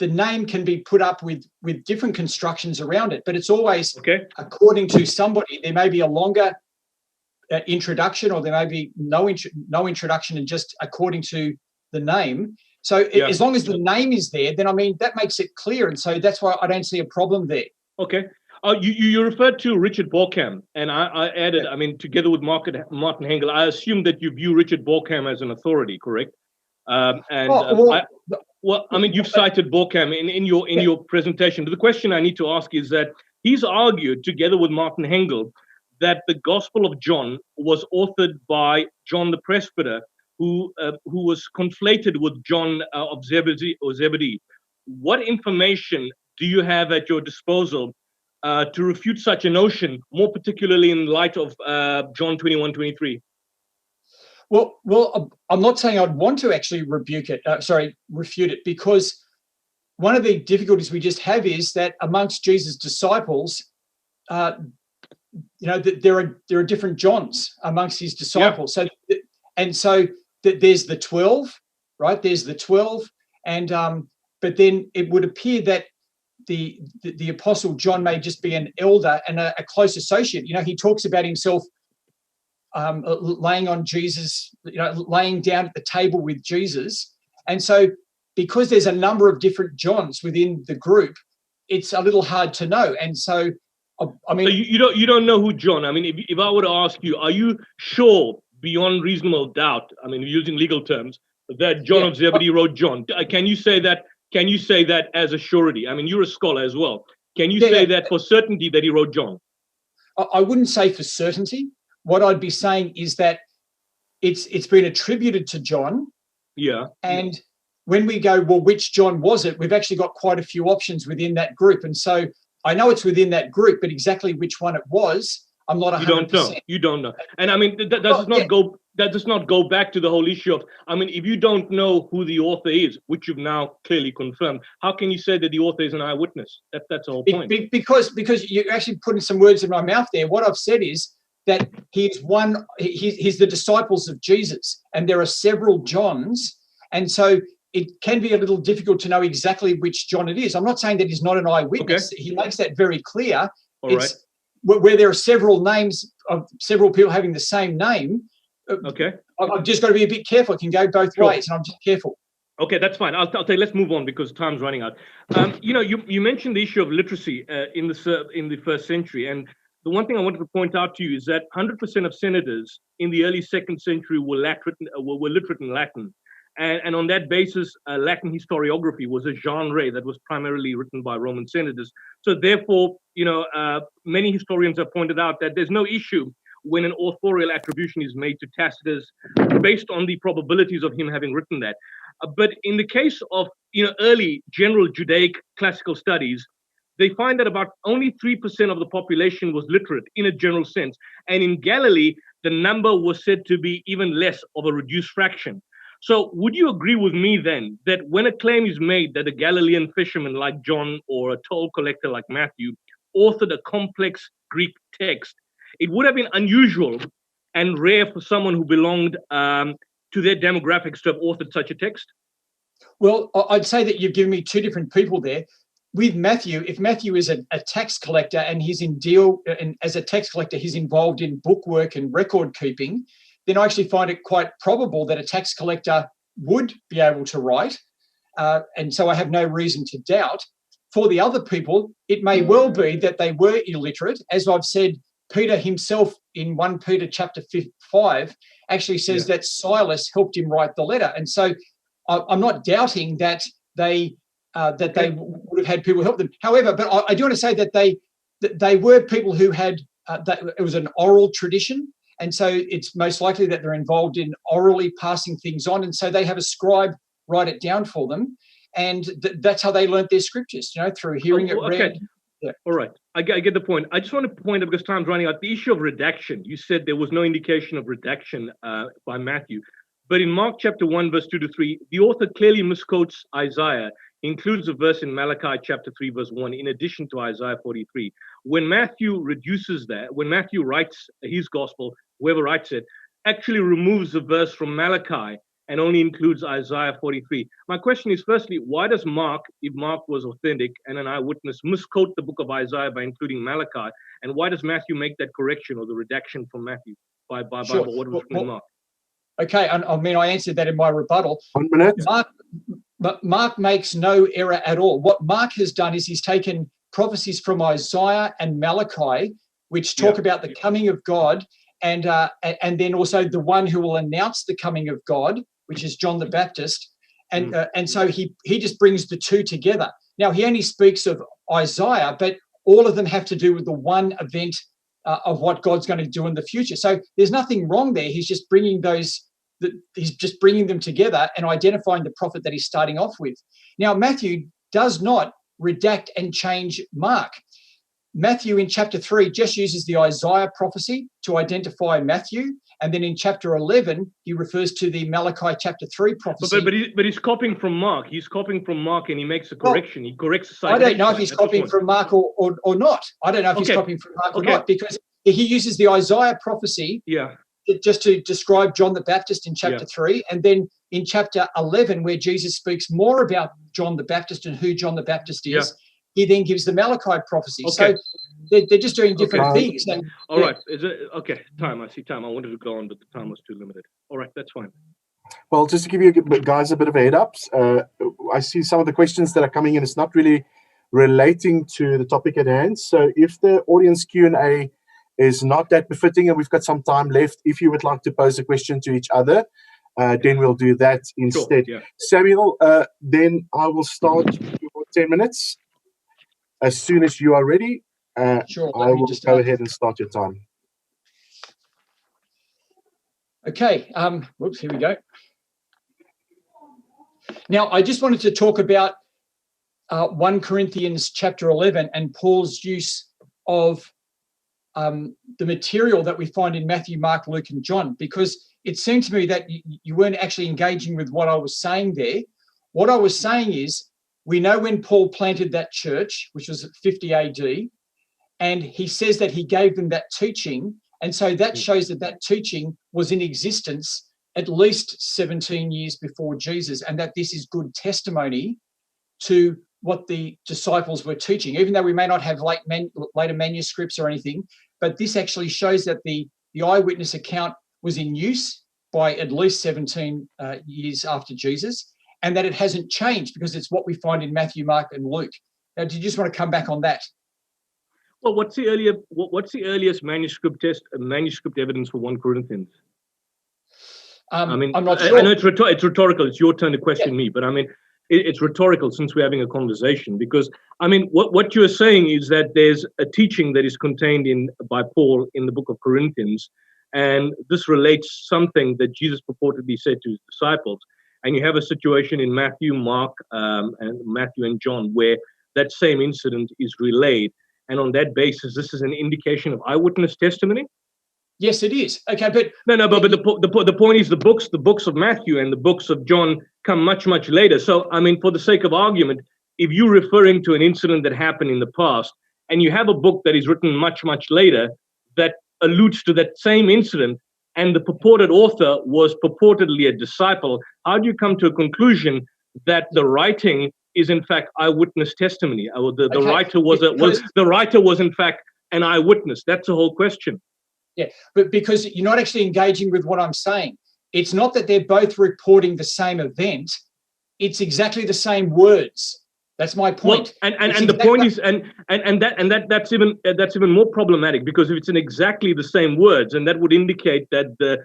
name can be put up with different constructions around it, but it's always according to somebody. There may be a longer introduction, or there may be no introduction, and just according to the name. So as long as the name is there, then I mean that makes it clear, and so that's why I don't see a problem there. Okay. You referred to Richard Borkham, and I added, I mean, together with Martin Hengel, I assume that you view Richard Borkham as an authority, correct? I mean, you've cited Borkham in your presentation. But the question I need to ask is that he's argued, together with Martin Hengel, that the Gospel of John was authored by John the Presbyter, who was conflated with John of Zebedee. What information do you have at your disposal to refute such a notion, more particularly in light of John 21:23? Well, I'm not saying I'd want to actually refute it, because one of the difficulties we just have is that amongst Jesus' disciples, there are different Johns amongst his disciples. So there's the 12, right? There's the 12, and but then it would appear that the Apostle John may just be an elder and a close associate. He talks about himself laying on Jesus, laying down at the table with Jesus. And so because there's a number of different Johns within the group, it's a little hard to know. And so, I mean... So you don't know who John, I mean, if I were to ask you, are you sure beyond reasonable doubt, I mean, using legal terms, that John of Zebedee wrote John? Can you say that? Can you say that as a surety? I mean, you're a scholar as well. Can you say that for certainty that he wrote John? I wouldn't say for certainty. What I'd be saying is that it's been attributed to John. Yeah. And when we go, well, which John was it? We've actually got quite a few options within that group. And so I know it's within that group, but exactly which one it was, I'm not 100%. You don't know. And I mean, does it not go that does not go back to the whole issue of, I mean, if you don't know who the author is, which you've now clearly confirmed, how can you say that the author is an eyewitness? That's the whole point. Because you're actually putting some words in my mouth there. What I've said is that he's the disciples of Jesus, and there are several Johns, and so it can be a little difficult to know exactly which John it is. I'm not saying that he's not an eyewitness. Okay. He makes that very clear. All right. Where there are several names of several people having the same name. Okay. I've just got to be a bit careful. It can go both ways, and I'm just careful. Okay, that's fine. I'll tell you, let's move on because time's running out. You mentioned the issue of literacy in the first century, and the one thing I wanted to point out to you is that 100% of senators in the early 2nd century were literate in Latin. And on that basis, Latin historiography was a genre that was primarily written by Roman senators. So therefore, many historians have pointed out that there's no issue when an authorial attribution is made to Tacitus based on the probabilities of him having written that. But in the case of early general Judaic classical studies, they find that about only 3% of the population was literate in a general sense. And in Galilee, the number was said to be even less of a reduced fraction. So would you agree with me then that when a claim is made that a Galilean fisherman like John or a toll collector like Matthew authored a complex Greek text, it would have been unusual and rare for someone who belonged to their demographics to have authored such a text? Well, I'd say that you've given me two different people there. With Matthew, if Matthew is a tax collector and and as a tax collector, he's involved in bookwork and record keeping, then I actually find it quite probable that a tax collector would be able to write. And so I have no reason to doubt. For the other people, it may well be that they were illiterate. As I've said, Peter himself in 1 Peter chapter 5 actually says that Silas helped him write the letter. And so I'm not doubting that they would have had people help them. However, but I do want to say that they were people who had, that it was an oral tradition. And so it's most likely that they're involved in orally passing things on. And so they have a scribe write it down for them. And that's how they learned their scriptures, through hearing it read. Yeah. All right. I get the point. I just want to point out, because time's running out, the issue of redaction. You said there was no indication of redaction by Matthew. But in Mark chapter 1, verse 2-3, the author clearly misquotes Isaiah, includes a verse in Malachi chapter 3, verse 1, in addition to Isaiah 43. When Matthew reduces that, when Matthew writes his gospel, whoever writes it, actually removes the verse from Malachi and only includes Isaiah 43. My question is, firstly, why does Mark, if Mark was authentic and an eyewitness, misquote the book of Isaiah by including Malachi? And why does Matthew make that correction or the redaction from Matthew by what was written in Mark? Okay, I mean, I answered that in my rebuttal. 1 minute. Mark makes no error at all. What Mark has done is he's taken prophecies from Isaiah and Malachi, which talk about the coming of God, and then also the one who will announce the coming of God, which is John the Baptist. And so he just brings the two together. Now, he only speaks of Isaiah, but all of them have to do with the one event of what God's going to do in the future. So there's nothing wrong there. He's just bringing them together and identifying the prophet that he's starting off with. Now, Matthew does not redact and change Mark. Matthew in chapter 3 just uses the Isaiah prophecy to identify Matthew. And then in chapter 11, he refers to the Malachi chapter 3 prophecy. But he's copying from Mark. He's copying from Mark and he makes a correction. He corrects the citation. I don't know if he's copying from Mark or not. I don't know if he's copying from Mark or not, because he uses the Isaiah prophecy just to describe John the Baptist in chapter 3. And then in chapter 11, where Jesus speaks more about John the Baptist and who John the Baptist is, he then gives the Malachi prophecy. So they're just doing different things. And, all right. Is it okay? Time. I see time. I wanted to go on, but the time was too limited. All right, that's fine. Well, just to give you guys a bit of a head up, I see some of the questions that are coming in. It's not really relating to the topic at hand. So if the audience Q&A is not that befitting and we've got some time left, if you would like to pose a question to each other, then we'll do that instead. Sure, Samuel, then I will start your 10 minutes. As soon as you are ready, I will go ahead and start your time. Okay. Whoops, here we go. Now, I just wanted to talk about 1 Corinthians chapter 11 and Paul's use of the material that we find in Matthew, Mark, Luke, and John, because it seemed to me that you weren't actually engaging with what I was saying there. What I was saying is, we know when Paul planted that church, which was at 50 AD, and he says that he gave them that teaching. And so that shows that that teaching was in existence at least 17 years before Jesus, and that this is good testimony to what the disciples were teaching, even though we may not have later manuscripts or anything. But this actually shows that the eyewitness account was in use by at least 17 years after Jesus, and that it hasn't changed because it's what we find in Matthew, Mark, and Luke. Now, do you just want to come back on that? Well, what's the earliest manuscript evidence for 1 Corinthians? I mean, I'm not sure. I know it's rhetorical. It's your turn to question me, but I mean, it's rhetorical since we're having a conversation, because I mean, what you're saying is that there's a teaching that is contained by Paul in the book of Corinthians, and this relates something that Jesus purportedly said to his disciples. And you have a situation in Matthew, Mark, and John where that same incident is relayed. And on that basis, this is an indication of eyewitness testimony? Yes, it is. Okay, but but the point is the books of Matthew and the books of John come much, much later. So, I mean, for the sake of argument, if you're referring to an incident that happened in the past, and you have a book that is written much, much later that alludes to that same incident, and the purported author was purportedly a disciple, how do you come to a conclusion that the writing is in fact eyewitness testimony? The writer was in fact an eyewitness. That's the whole question. Yeah, but because you're not actually engaging with what I'm saying. It's not that they're both reporting the same event. It's exactly the same words. That's my point. Well, and the point is, that's even more problematic, because if it's in exactly the same words, and that would indicate that the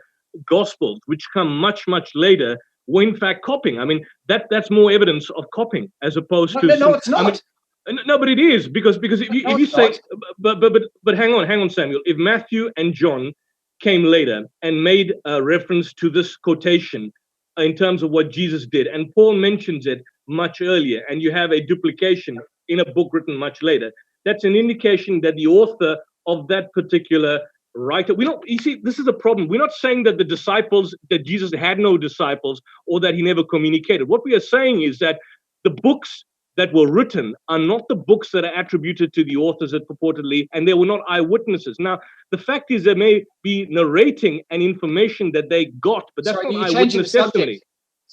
Gospels, which come much, much later, were in fact copying. I mean, that's more evidence of copying as opposed to. No, it's not. I mean, no, but it is, because if you say, but hang on, Samuel. If Matthew and John came later and made a reference to this quotation in terms of what Jesus did, and Paul mentions it much earlier, and you have a duplication in a book written much later, that's an indication that the author of that particular writer, you see, this is a problem. We're not saying that that Jesus had no disciples or that he never communicated. What we are saying is that the books that were written are not the books that are attributed to the authors that purportedly, and they were not eyewitnesses. Now, the fact is they may be narrating an information that they got, but that's not eyewitness testimony.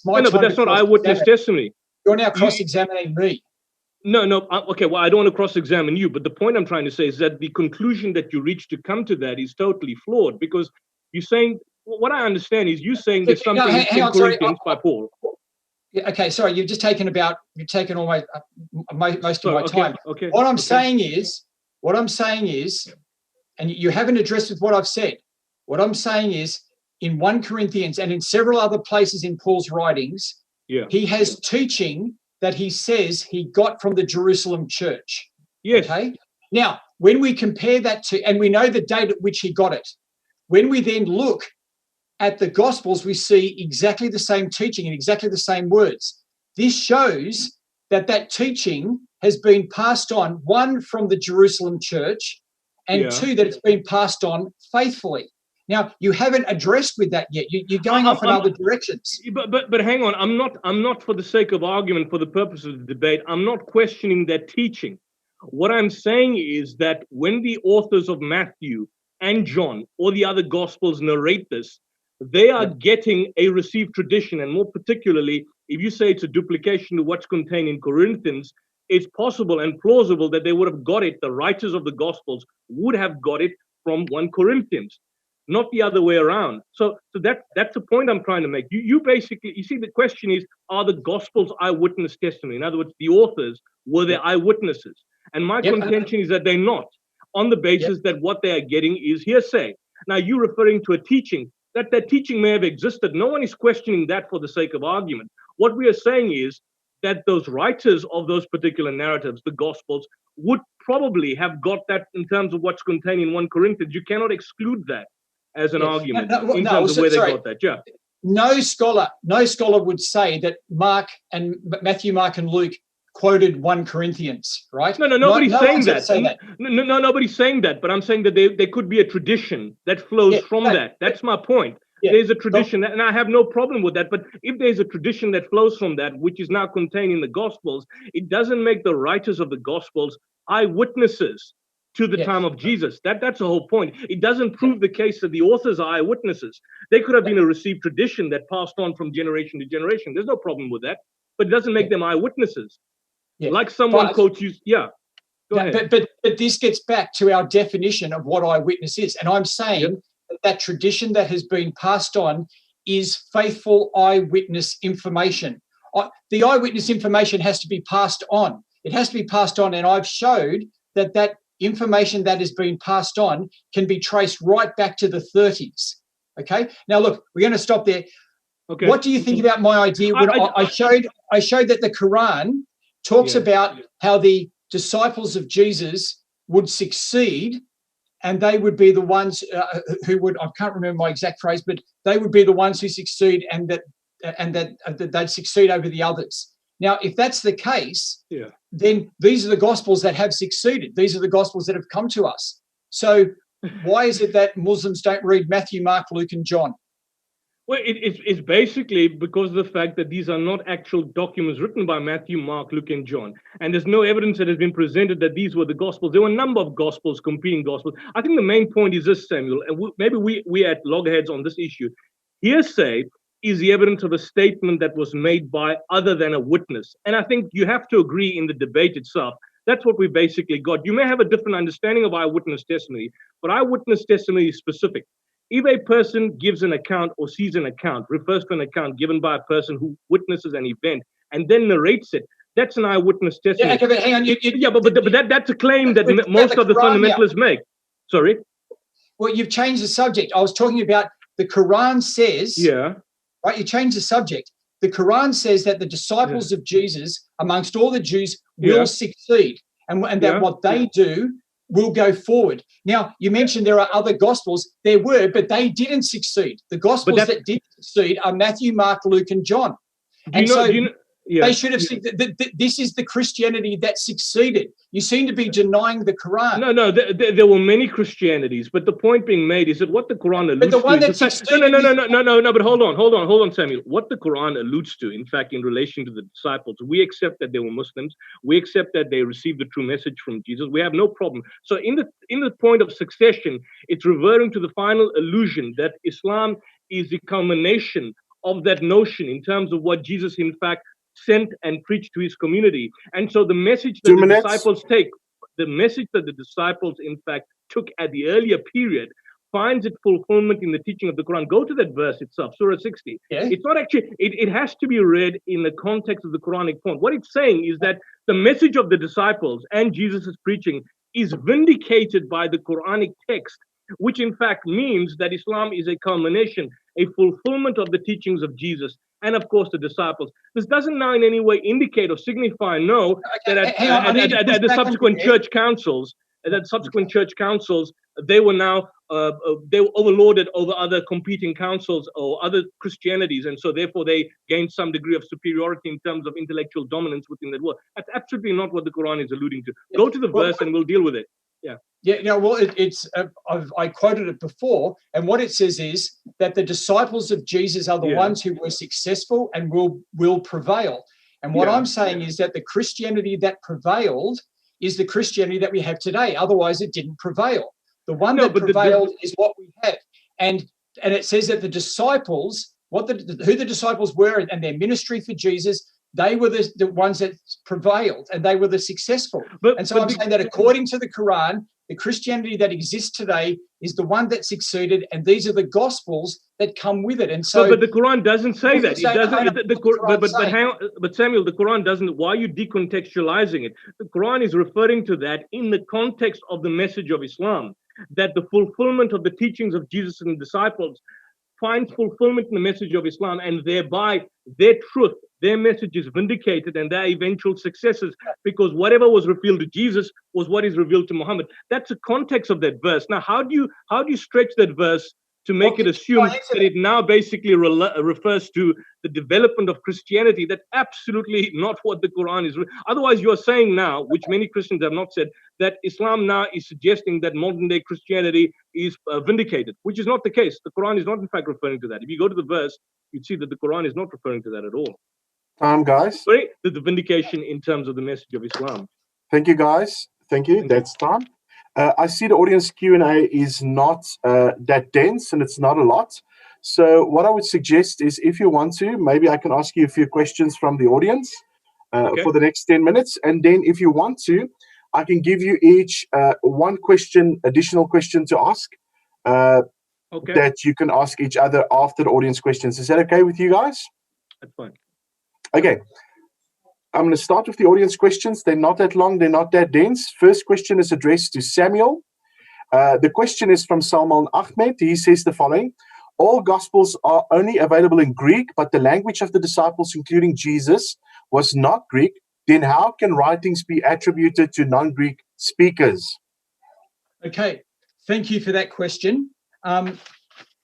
No, but that's not eyewitness testimony. You're now cross-examining me. No. Okay, well, I don't want to cross-examine you, but the point I'm trying to say is that the conclusion that you reach to come to that is totally flawed, because you're saying, what I understand is you saying there's something in Corinthians by Paul. Yeah, okay, sorry, you've taken all most of my time. Okay. What I'm saying is, and you haven't addressed with what I've said. What I'm saying is, in 1 Corinthians and in several other places in Paul's writings, he has teaching that he says he got from the Jerusalem church. Yes. Okay. Now, when we compare that to, and we know the date at which he got it, when we then look at the Gospels, we see exactly the same teaching and exactly the same words. This shows that teaching has been passed on, one, from the Jerusalem church, and two, that it's been passed on faithfully. Now, you haven't addressed with that yet. You're going off in other directions. But hang on. I'm not for the sake of argument, for the purpose of the debate, I'm not questioning that teaching. What I'm saying is that when the authors of Matthew and John or the other Gospels narrate this, they are getting a received tradition, and more particularly, if you say it's a duplication of what's contained in Corinthians, it's possible and plausible that they would have got it, the writers of the Gospels would have got it from 1 Corinthians, not the other way around. So that's the point I'm trying to make. You basically, you see, the question is, are the Gospels eyewitness testimony? In other words, the authors, were they eyewitnesses? And my contention is that they're not, on the basis that what they are getting is hearsay. Now, you're referring to a teaching. That teaching may have existed. No one is questioning that for the sake of argument. What we are saying is that those writers of those particular narratives, the Gospels, would probably have got that in terms of what's contained in 1 Corinthians. You cannot exclude that as an argument in terms of where they got that. Yeah. No scholar would say that Matthew, Mark, and Luke quoted 1 Corinthians, right? No, nobody's saying that. Say that. No, nobody's saying that. But I'm saying that there could be a tradition that flows from that. That's my point. Yeah, there's a tradition, and I have no problem with that. But if there's a tradition that flows from that, which is now contained in the Gospels, it doesn't make the writers of the Gospels eyewitnesses to the time of Jesus. That's the whole point. It doesn't prove the case that the authors are eyewitnesses. They could have been a received tradition that passed on from generation to generation. There's no problem with that. But it doesn't make them eyewitnesses. Yeah. Like someone quotes you. Yeah. Go ahead. But this gets back to our definition of what eyewitness is. And I'm saying that tradition that has been passed on is faithful eyewitness information. The eyewitness information has to be passed on. It has to be passed on. And I've showed that information that has been passed on can be traced right back to the 30s. Okay. Now, look, we're going to stop there. Okay. What do you think about my idea when I showed that the Quran talks about how the disciples of Jesus would succeed, and they would be the ones who would, I can't remember my exact phrase, but they would be the ones who succeed, and that they'd succeed over the others. Now, if that's the case, then these are the Gospels that have succeeded. These are the Gospels that have come to us. So why is it that Muslims don't read Matthew, Mark, Luke, and John? Well, it's basically because of the fact that these are not actual documents written by Matthew, Mark, Luke, and John. And there's no evidence that has been presented that these were the Gospels. There were a number of Gospels, competing Gospels. I think the main point is this, Samuel, and maybe we at loggerheads on this issue. Hearsay is the evidence of a statement that was made by other than a witness. And I think you have to agree in the debate itself. That's what we basically got. You may have a different understanding of eyewitness testimony, but eyewitness testimony is specific. If a person gives an account or sees an account, refers to an account given by a person who witnesses an event and then narrates it, that's an eyewitness testimony. Yeah, okay, but hang on. But that's a claim that most of the fundamentalists make. Sorry? Well, you've changed the subject. I was talking about the Quran says, right, you changed the subject. The Quran says that the disciples of Jesus, amongst all the Jews, will succeed, and that what they do will go forward. Now, you mentioned there are other Gospels. There were, but they didn't succeed. The Gospels that did succeed are Matthew, Mark, Luke, and John. They should have seen this is the Christianity that succeeded. You seem to be denying the Quran. No, there were many Christianities, but the point being made is that what the Quran alludes to. But the one that succeeded. No. But hold on, Samuel. What the Quran alludes to, in fact, in relation to the disciples, we accept that they were Muslims. We accept that they received the true message from Jesus. We have no problem. So, in the point of succession, it's reverting to the final allusion that Islam is the culmination of that notion in terms of what Jesus, in fact, sent and preached to his community. And so the message that the disciples in fact took at the earlier period finds its fulfillment in the teaching of the Quran. Go to that verse itself, Surah 60. It's not actually, it has to be read in the context of the Quranic point. What it's saying is that the message of the disciples and Jesus' preaching is vindicated by the Quranic text, which in fact means that Islam is a culmination, a fulfillment of the teachings of Jesus and, of course, the disciples. This doesn't now in any way indicate or signify, that at the subsequent church councils, they were now they were overlorded over other competing councils or other Christianities, and so therefore they gained some degree of superiority in terms of intellectual dominance within that world. That's absolutely not what the Quran is alluding to. Go to the verse and we'll deal with it. I quoted it before, and what it says is that the disciples of Jesus are the ones who were successful and will prevail. And what I'm saying is that the Christianity that prevailed is the Christianity that we have today. Otherwise, it didn't prevail. The one that prevailed is what we have. And it says that the disciples, who the disciples were and their ministry for Jesus, they were the ones that prevailed and they were the successful. I'm saying that according to the Quran, the Christianity that exists today is the one that succeeded, and these are the Gospels that come with it. And so, but the Quran doesn't say that. It doesn't. But Samuel, the Quran doesn't. Why are you decontextualizing it? The Quran is referring to that in the context of the message of Islam, that the fulfillment of the teachings of Jesus and the disciples finds fulfillment in the message of Islam, and thereby their truth, their message is vindicated and their eventual successes, because whatever was revealed to Jesus was what is revealed to Muhammad. That's the context of that verse. Now, how do you stretch that verse to make it assume that it now basically refers to the development of Christianity. That's absolutely not what the Quran is. Otherwise, you are saying now, which many Christians have not said, that Islam now is suggesting that modern day Christianity is vindicated, which is not the case. The Quran is not in fact referring to that. If you go to the verse, you'd see that the Quran is not referring to that at all. Guys. Sorry, the vindication in terms of the message of Islam. Thank you, guys. Thank you. That's time. I see the audience Q&A is not that dense, and it's not a lot. So what I would suggest is, if you want to, maybe I can ask you a few questions from the audience for the next 10 minutes. And then if you want to, I can give you each one additional question to ask that you can ask each other after the audience questions. Is that okay with you guys? That's fine. Okay. I'm going to start with the audience questions. They're not that long. They're not that dense. First question is addressed to Samuel. The question is from Salman Ahmed. He says the following: all Gospels are only available in Greek, but the language of the disciples, including Jesus, was not Greek. Then how can writings be attributed to non-Greek speakers? Okay, thank you for that question.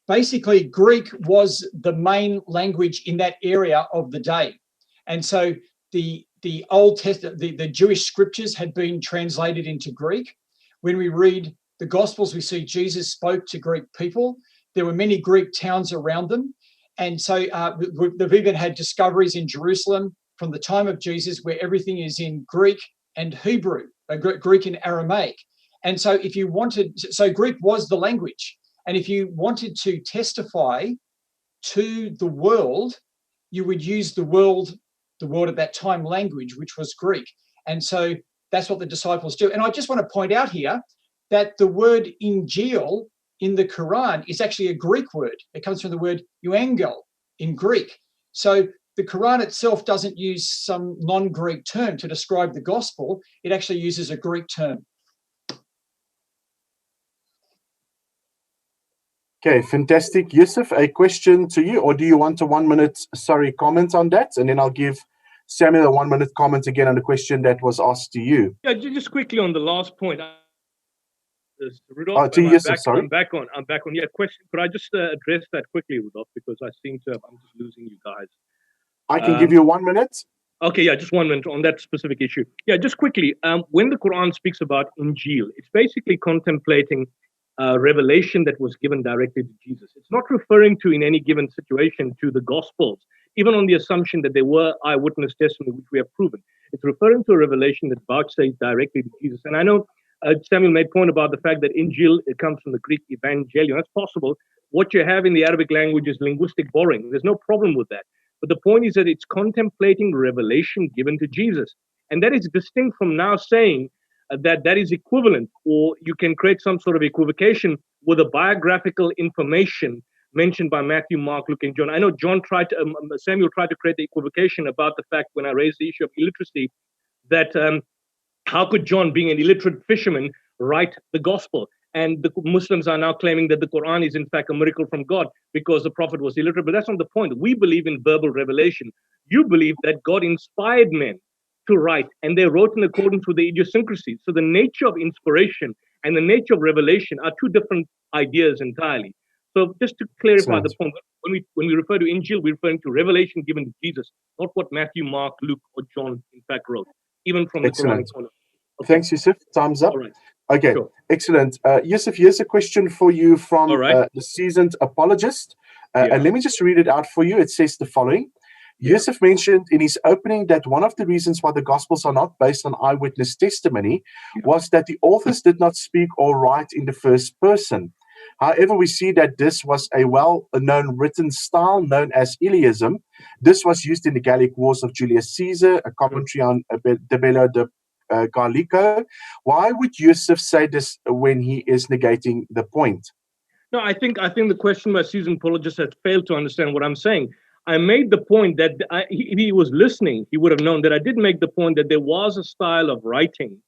Basically, Greek was the main language in that area of the day. And so the Old Testament, the Jewish scriptures had been translated into Greek. When we read the Gospels, we see Jesus spoke to Greek people. There were many Greek towns around them. And so they've even had discoveries in Jerusalem from the time of Jesus where everything is in Greek and Hebrew, Greek and Aramaic. And so if you wanted, so Greek was the language. And if you wanted to testify to the world, you would use the world at that time language, which was Greek. And so that's what the disciples do. And I just want to point out here that the word Injil in the Quran is actually a Greek word. It comes from the word euangel in Greek. So the Quran itself doesn't use some non-Greek term to describe the gospel. It actually uses a Greek term. Okay, fantastic. Yusuf, a question to you, or do you want a 1 minute, comment on that? And then I'll give Samuel a 1 minute comment again on the question that was asked to you. Yeah, just quickly on the last point. Rudolph, to Yusuf, sorry. I'm back on. Yeah, question. Could I just address that quickly, Rudolph? Because I seem to I'm just losing you guys. I can give you 1 minute. Okay, yeah, just 1 minute on that specific issue. Yeah, just quickly. When the Quran speaks about Injil, it's basically contemplating revelation that was given directly to Jesus. It's not referring to, in any given situation, to the Gospels, even on the assumption that there were eyewitness testimony, which we have proven. It's referring to a revelation that vouchsafes directly to Jesus. And I know Samuel made point about the fact that Injil, it comes from the Greek evangelion. That's possible. What you have in the Arabic language is linguistic borrowing. There's no problem with that. But the point is that it's contemplating revelation given to Jesus. And that is distinct from now saying that is equivalent, or you can create some sort of equivocation with the biographical information mentioned by Matthew, Mark, Luke, and John. I know Samuel tried to create the equivocation about the fact, when I raised the issue of illiteracy, that how could John, being an illiterate fisherman, write the gospel? And the Muslims are now claiming that the Quran is in fact a miracle from God because the prophet was illiterate. But that's not the point. We believe in verbal revelation. You believe that God inspired men to write, and they wrote in accordance with the idiosyncrasies. So the nature of inspiration and the nature of revelation are two different ideas entirely. So just to clarify the point, when we refer to Injil, we're referring to revelation given to Jesus, not what Matthew, Mark, Luke, or John in fact wrote, even from the Quran. Okay. Thanks, Yusuf. Time's up. All right. Okay, sure. Excellent. Yusuf, here's a question for you from the seasoned apologist. And let me just read it out for you. It says the following. Yusuf mentioned in his opening that one of the reasons why the Gospels are not based on eyewitness testimony was that the authors did not speak or write in the first person. However, we see that this was a well-known written style known as Iliism. This was used in the Gallic Wars of Julius Caesar, a commentary on De Bello de Gallico. Why would Yusuf say this when he is negating the point? No, I think the question by seasoned apologist has failed to understand what I'm saying. I made the point that if he was listening, he would have known that I did make the point that there was a style of writing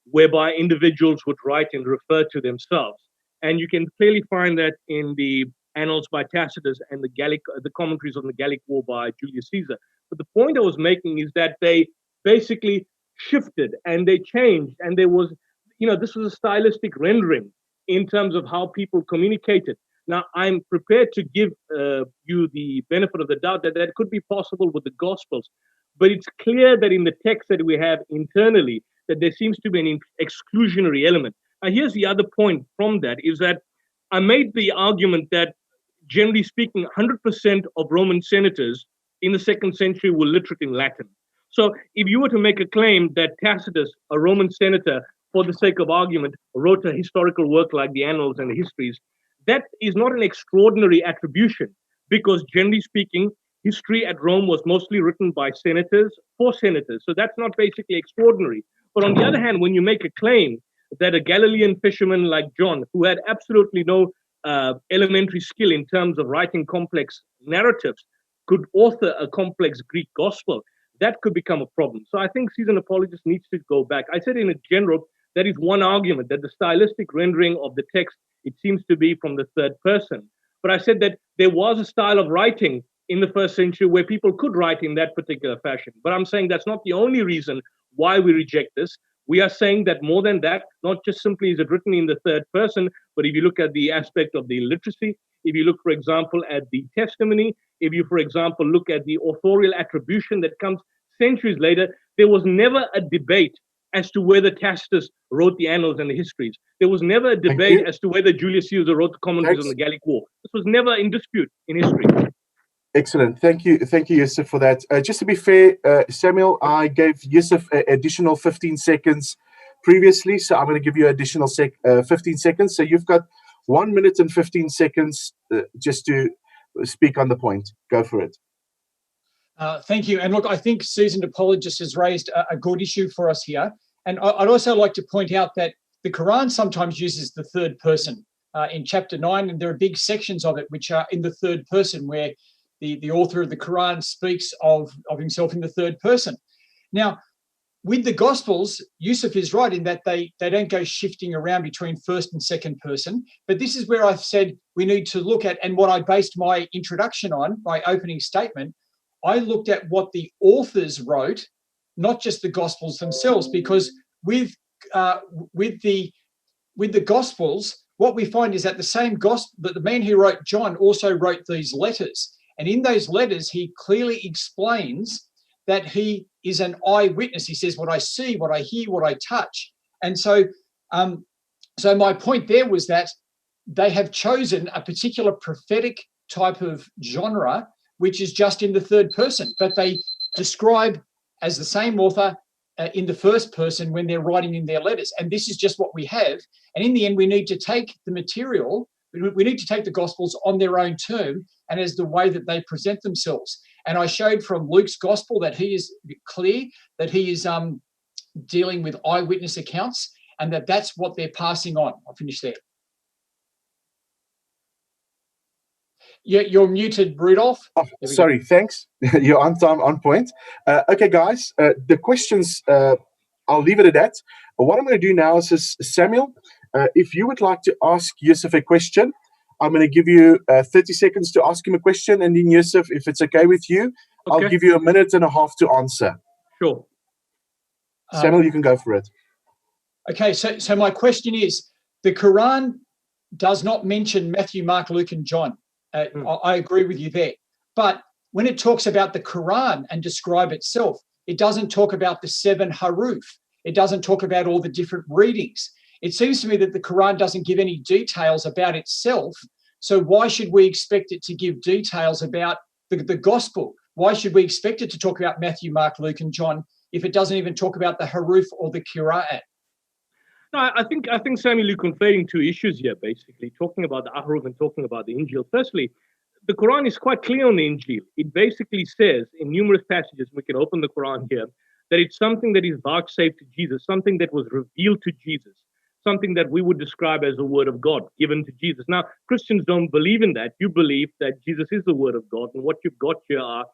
whereby individuals would write and refer to themselves. And you can clearly find that in the Annals by Tacitus and the commentaries on the Gallic War by Julius Caesar. But the point I was making is that they basically shifted and they changed, and there was, this was a stylistic rendering in terms of how people communicated. Now, I'm prepared to give you the benefit of the doubt that that could be possible with the Gospels, but it's clear that in the text that we have internally, that there seems to be an exclusionary element. Now, here's the other point from that, is that I made the argument that, generally speaking, 100% of Roman senators in the 2nd century were literate in Latin. So if you were to make a claim that Tacitus, a Roman senator, for the sake of argument, wrote a historical work like the Annals and the Histories, that is not an extraordinary attribution, because generally speaking, history at Rome was mostly written by senators for senators. So that's not basically extraordinary. But on the other hand, when you make a claim that a Galilean fisherman like John, who had absolutely no elementary skill in terms of writing complex narratives, could author a complex Greek gospel, that could become a problem. So I think seasoned apologist needs to go back. I said in a general, that is one argument, that the stylistic rendering of the text, it seems to be from the 3rd person. But I said that there was a style of writing in the 1st century where people could write in that particular fashion. But I'm saying that's not the only reason why we reject this. We are saying that more than that, not just simply is it written in the 3rd person, but if you look at the aspect of the literacy, if you look, for example, at the testimony, if you, for example, look at the authorial attribution that comes centuries later, there was never a debate as to whether Tacitus wrote the Annals and the Histories. There was never a debate as to whether Julius Caesar wrote the commentaries on the Gallic War. This was never in dispute in history. Excellent. Thank you, Yusuf, for that. Just to be fair, Samuel, I gave Yusuf an additional 15 seconds previously, so I'm going to give you additional 15 seconds. So you've got 1 minute and 15 seconds just to speak on the point. Go for it. Thank you. And look, I think seasoned apologist has raised a good issue for us here. And I'd also like to point out that the Quran sometimes uses the 3rd person in chapter 9, and there are big sections of it which are in the 3rd person, where the author of the Quran speaks of himself in the 3rd person. Now, with the Gospels, Yusuf is right in that they don't go shifting around between 1st and 2nd person. But this is where I've said we need to look at, and what I based my introduction on, my opening statement, I looked at what the authors wrote, not just the Gospels themselves, because with the Gospels, what we find is that the same gospel, that the man who wrote John also wrote these letters. And in those letters, he clearly explains that he is an eyewitness. He says, what I see, what I hear, what I touch. And so, so my point there was that they have chosen a particular prophetic type of genre, which is just in the 3rd person, but they describe as the same author in the 1st person when they're writing in their letters. And this is just what we have. And in the end, we need to take the material, we need to take the Gospels on their own term and as the way that they present themselves. And I showed from Luke's Gospel that he is clear that he is dealing with eyewitness accounts, and that's what they're passing on. I'll finish there. You're muted, Rudolph. Oh, sorry, thanks. You're on time, on point. Okay, guys, the questions, I'll leave it at that. What I'm going to do now is, Samuel, if you would like to ask Yusuf a question, I'm going to give you 30 seconds to ask him a question, and then Yusuf, if it's okay with you, I'll give you 1.5 minutes to answer. Sure. Samuel, you can go for it. Okay, so my question is, the Quran does not mention Matthew, Mark, Luke, and John. I agree with you there. But when it talks about the Quran and describe itself, it doesn't talk about the 7 haruf. It doesn't talk about all the different readings. It seems to me that the Quran doesn't give any details about itself. So why should we expect it to give details about the gospel? Why should we expect it to talk about Matthew, Mark, Luke, and John if it doesn't even talk about the haruf or the qira'at? No, I think Samuel, you're conflating two issues here, basically, talking about the Ahruf and talking about the Injil. Firstly, the Quran is quite clear on the Injil. It basically says in numerous passages, we can open the Quran here, that it's something that is vouchsafed to Jesus, something that was revealed to Jesus, something that we would describe as the word of God given to Jesus. Now, Christians don't believe in that. You believe that Jesus is the word of God, and what you've got here are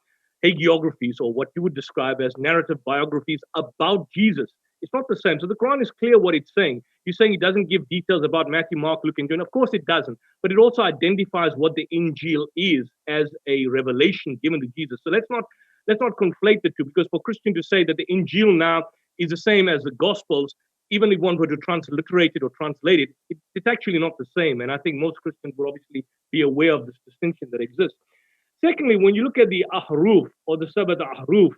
hagiographies, or what you would describe as narrative biographies about Jesus. It's not the same. So the Quran is clear what it's saying. You're saying it doesn't give details about Matthew, Mark, Luke, and John. Of course it doesn't. But it also identifies what the Injil is as a revelation given to Jesus. So let's not conflate the two, because for Christian to say that the Injil now is the same as the Gospels even if one were to transliterate it or translate it, it's actually not the same. And I think most Christians would obviously be aware of this distinction that exists. Secondly, when you look at the ahruf or the Sabbath ahruf,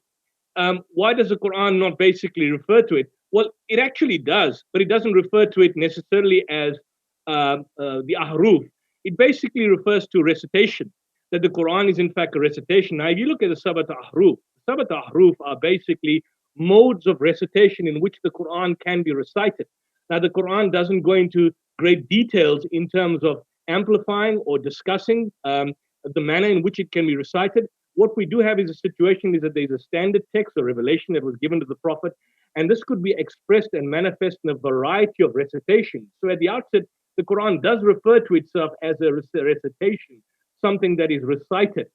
why does the Quran not basically refer to it? Well, it actually does, but it doesn't refer to it necessarily as the ahruf. It basically refers to recitation, that the Quran is in fact a recitation. Now, if you look at the Sabbath ahruf are basically modes of recitation in which the Quran can be recited. Now, the Quran doesn't go into great details in terms of amplifying or discussing the manner in which it can be recited. What we do have is a situation is that there's a standard text or revelation that was given to the Prophet, and this could be expressed and manifest in a variety of recitations. So at the outset, the Quran does refer to itself as a recitation, something that is recited,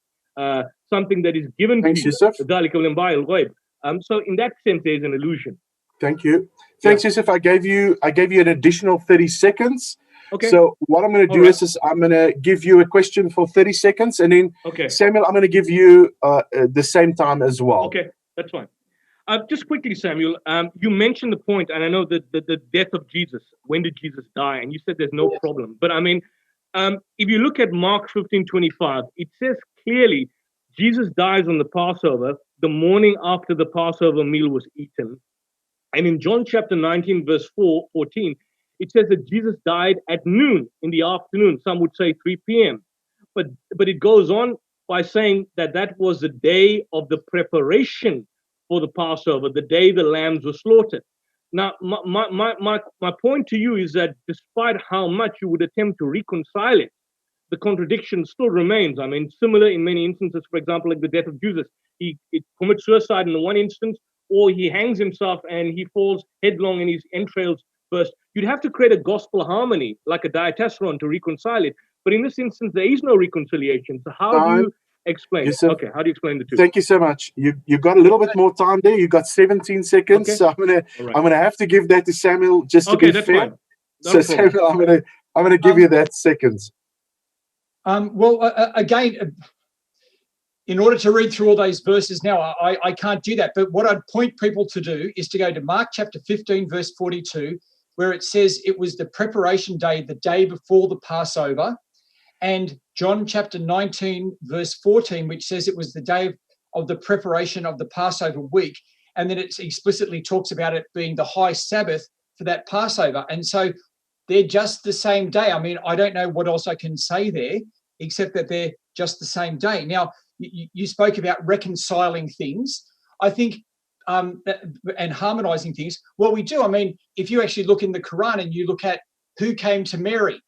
something that is given Thanks, to Yusuf. So in that sense, there's an illusion. Thank you. Thanks, Yusuf. I gave you an additional 30 seconds. Okay. So what I'm going to do is I'm going to give you a question for 30 seconds, and then Samuel, I'm going to give you the same time as well. Okay, that's fine. Just quickly, Samuel, you mentioned the point, and I know that the death of Jesus. When did Jesus die? And you said there's no problem. But I mean, if you look at Mark 15:25, it says clearly Jesus dies on the Passover, the morning after the Passover meal was eaten. And in John chapter 19, verse 14, it says that Jesus died at noon in the afternoon. Some would say 3 p.m. But it goes on by saying that that was the day of the preparation for the Passover, the day the lambs were slaughtered. Now, my point to you is that despite how much you would attempt to reconcile it, the contradiction still remains. I mean, similar in many instances, for example, like the death of Jesus. He commits suicide in the one instance, or he hangs himself and he falls headlong and his entrails burst. You'd have to create a gospel harmony, like a diatessaron, to reconcile it. But in this instance, there is no reconciliation. So how do you explain? Yusuf, how do you explain the two? Thank you so much. You got a little bit more time there. You got 17 seconds. Okay. So I'm gonna have to give that to Samuel just to be fair. Fine. So Samuel, I'm gonna give you that seconds. Again, in order to read through all those verses now, I can't do that. But what I'd point people to do is to go to Mark chapter 15, verse 42, where it says it was the preparation day, the day before the Passover, and John chapter 19, verse 14, which says it was the day of the preparation of the Passover week. And then it explicitly talks about it being the high Sabbath for that Passover. And so they're just the same day. I mean, I don't know what else I can say there, except that they're just the same day. Now, you spoke about reconciling things, I think, and harmonizing things. Well, we do. I mean, if you actually look in the Quran and you look at who came to Mary,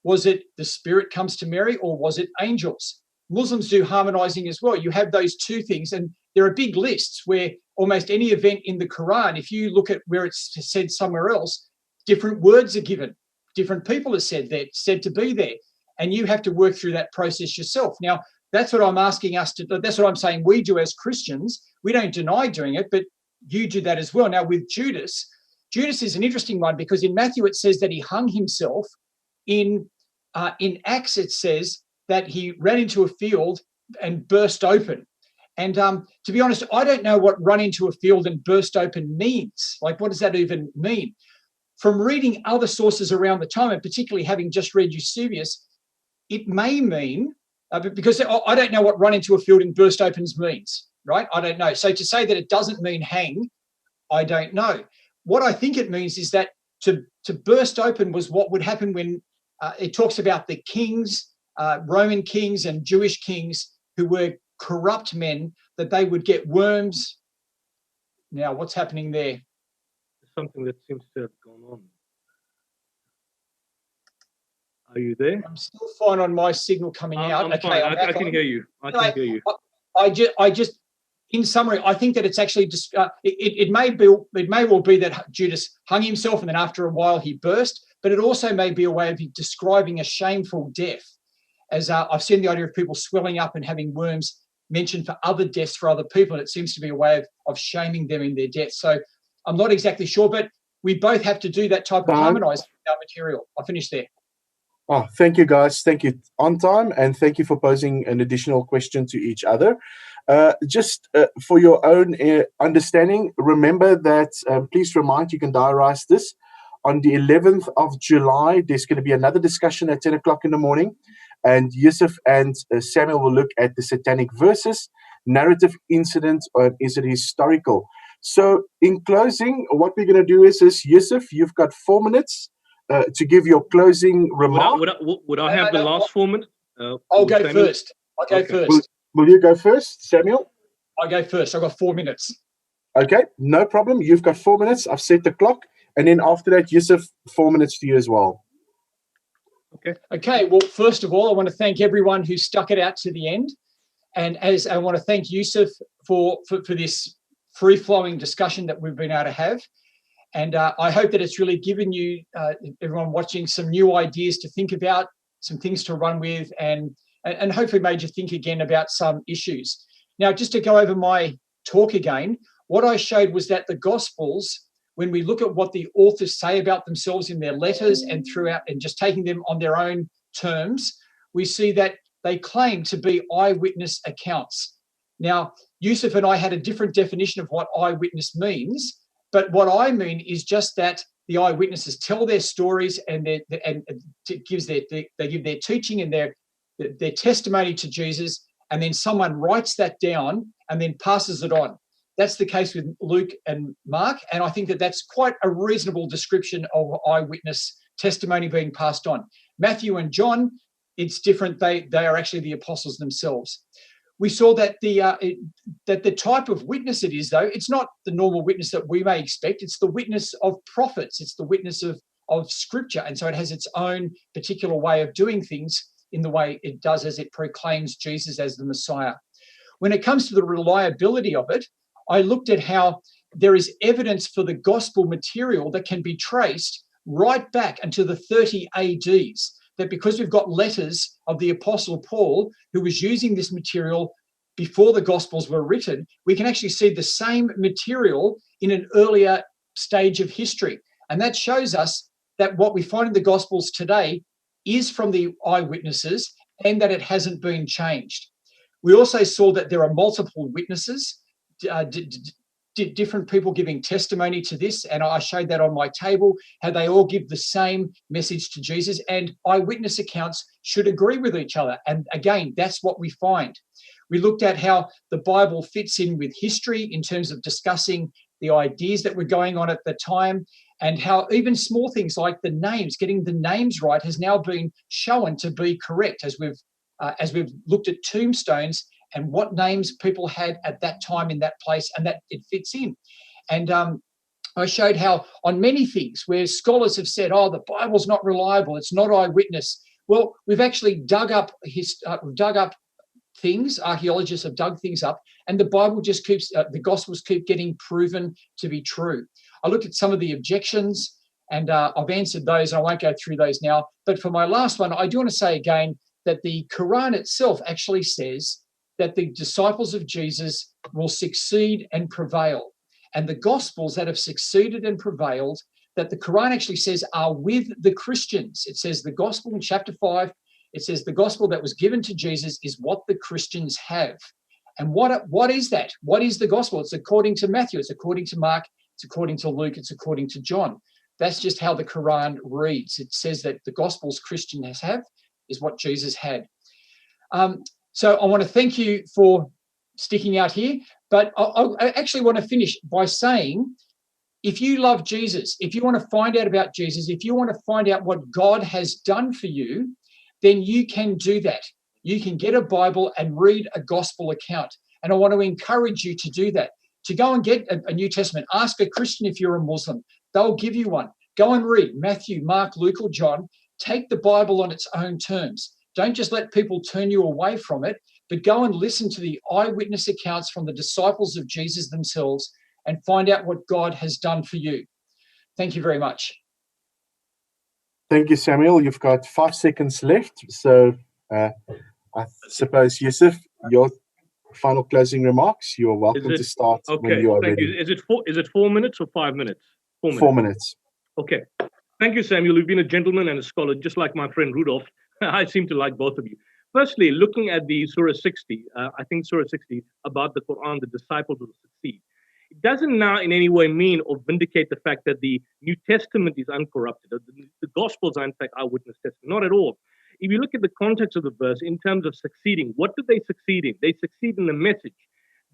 was it the Spirit comes to Mary or was it angels? Muslims do harmonizing as well. You have those two things, and there are big lists where almost any event in the Quran, if you look at where it's said somewhere else, different words are given, different people are said there, said to be there, and you have to work through that process yourself. Now, that's what I'm asking us to do. That's what I'm saying we do as Christians. We don't deny doing it, but you do that as well. Now, with Judas is an interesting one because in Matthew it says that he hung himself. In Acts it says that he ran into a field and burst open. And to be honest, I don't know what run into a field and burst open means. Like, what does that even mean? From reading other sources around the time, and particularly having just read Eusebius, it may mean, because I don't know what run into a field and burst opens means, right? I don't know. So to say that it doesn't mean hang, I don't know. What I think it means is that to burst open was what would happen when it talks about the kings, Roman kings and Jewish kings who were corrupt men, that they would get worms. Now, what's happening there? Something that seems to have gone on. Are you there? I'm still fine on my signal coming out. I'm fine. I can hear you. I can hear you. I just, in summary, I think that it's actually just it may well be that Judas hung himself and then after a while he burst, but it also may be a way of describing a shameful death. As I've seen the idea of people swelling up and having worms mentioned for other deaths for other people, and it seems to be a way of shaming them in their death. So I'm not exactly sure, but we both have to do that type of harmonizing our material. I'll finish there. Oh, thank you, guys. Thank you on time, and thank you for posing an additional question to each other. Just for your own understanding, remember that, please remind, you can diarize this. On the 11th of July, there's going to be another discussion at 10 o'clock in the morning. And Yusuf and Samuel will look at the satanic verses, narrative incident, or is it historical? So in closing, what we're going to do is Yusuf, you've got 4 minutes to give your closing remark. Would I have the last 4 minutes? I'll go first. I'll go first. Will you go first, Samuel? I'll go first. I've got 4 minutes. Okay, no problem. You've got 4 minutes. I've set the clock. And then after that, Yusuf, 4 minutes to you as well. Okay. Well, first of all, I want to thank everyone who stuck it out to the end. And as I want to thank Yusuf for this free-flowing discussion that we've been able to have. And I hope that it's really given you, everyone watching, some new ideas to think about, some things to run with, and hopefully made you think again about some issues. Now, just to go over my talk again, what I showed was that the Gospels, when we look at what the authors say about themselves in their letters and throughout, and just taking them on their own terms, we see that they claim to be eyewitness accounts. Now, Yusuf and I had a different definition of what eyewitness means, but what I mean is just that the eyewitnesses tell their stories and they give their teaching and their testimony to Jesus, and then someone writes that down and then passes it on. That's the case with Luke and Mark, and I think that that's quite a reasonable description of eyewitness testimony being passed on. Matthew and John, it's different. They are actually the apostles themselves. We saw that the type of witness it is, though, it's not the normal witness that we may expect. It's the witness of prophets. It's the witness of Scripture, and so it has its own particular way of doing things in the way it does as it proclaims Jesus as the Messiah. When it comes to the reliability of it, I looked at how there is evidence for the gospel material that can be traced right back into the 30 ADs, that because we've got letters of the Apostle Paul, who was using this material before the Gospels were written, we can actually see the same material in an earlier stage of history. And that shows us that what we find in the Gospels today is from the eyewitnesses and that it hasn't been changed. We also saw that there are multiple witnesses, different people giving testimony to this, and I showed that on my table, how they all give the same message to Jesus, and eyewitness accounts should agree with each other. And again, that's what we find. We looked at how the Bible fits in with history in terms of discussing the ideas that were going on at the time, and how even small things like the names, getting the names right, has now been shown to be correct as we've looked at tombstones and what names people had at that time in that place, and that it fits in. And I showed how on many things where scholars have said, oh, the Bible's not reliable, it's not eyewitness. Well, we've actually dug up things, archaeologists have dug things up, and the Bible just keeps, the Gospels keep getting proven to be true. I looked at some of the objections, and I've answered those. I won't go through those now. But for my last one, I do want to say again that the Quran itself actually says that the disciples of Jesus will succeed and prevail. And the Gospels that have succeeded and prevailed, that the Quran actually says are with the Christians. It says the Gospel in chapter 5, it says the Gospel that was given to Jesus is what the Christians have. And what is that? What is the Gospel? It's according to Matthew, it's according to Mark, it's according to Luke, it's according to John. That's just how the Quran reads. It says that the Gospels Christians have is what Jesus had. So I want to thank you for sticking out here, but I actually want to finish by saying, if you love Jesus, if you want to find out about Jesus, if you want to find out what God has done for you, then you can do that. You can get a Bible and read a gospel account. And I want to encourage you to do that, to go and get a New Testament. Ask a Christian if you're a Muslim. They'll give you one. Go and read Matthew, Mark, Luke, or John. Take the Bible on its own terms. Don't just let people turn you away from it, but go and listen to the eyewitness accounts from the disciples of Jesus themselves and find out what God has done for you. Thank you very much. Thank you, Samuel. You've got 5 seconds left. So I suppose, Yusuf, your final closing remarks. You're welcome to start when you are ready. Is it 4 minutes or 5 minutes? 4 minutes. 4 minutes. Okay. Thank you, Samuel. You've been a gentleman and a scholar, just like my friend Rudolph. I seem to like both of you. Firstly, looking at the Surah 60, I think Surah 60 about the Quran, the disciples will succeed. It doesn't now in any way mean or vindicate the fact that the New Testament is uncorrupted. The Gospels are in fact eyewitness testimony. Not at all. If you look at the context of the verse in terms of succeeding, what did they succeed in? They succeed in the message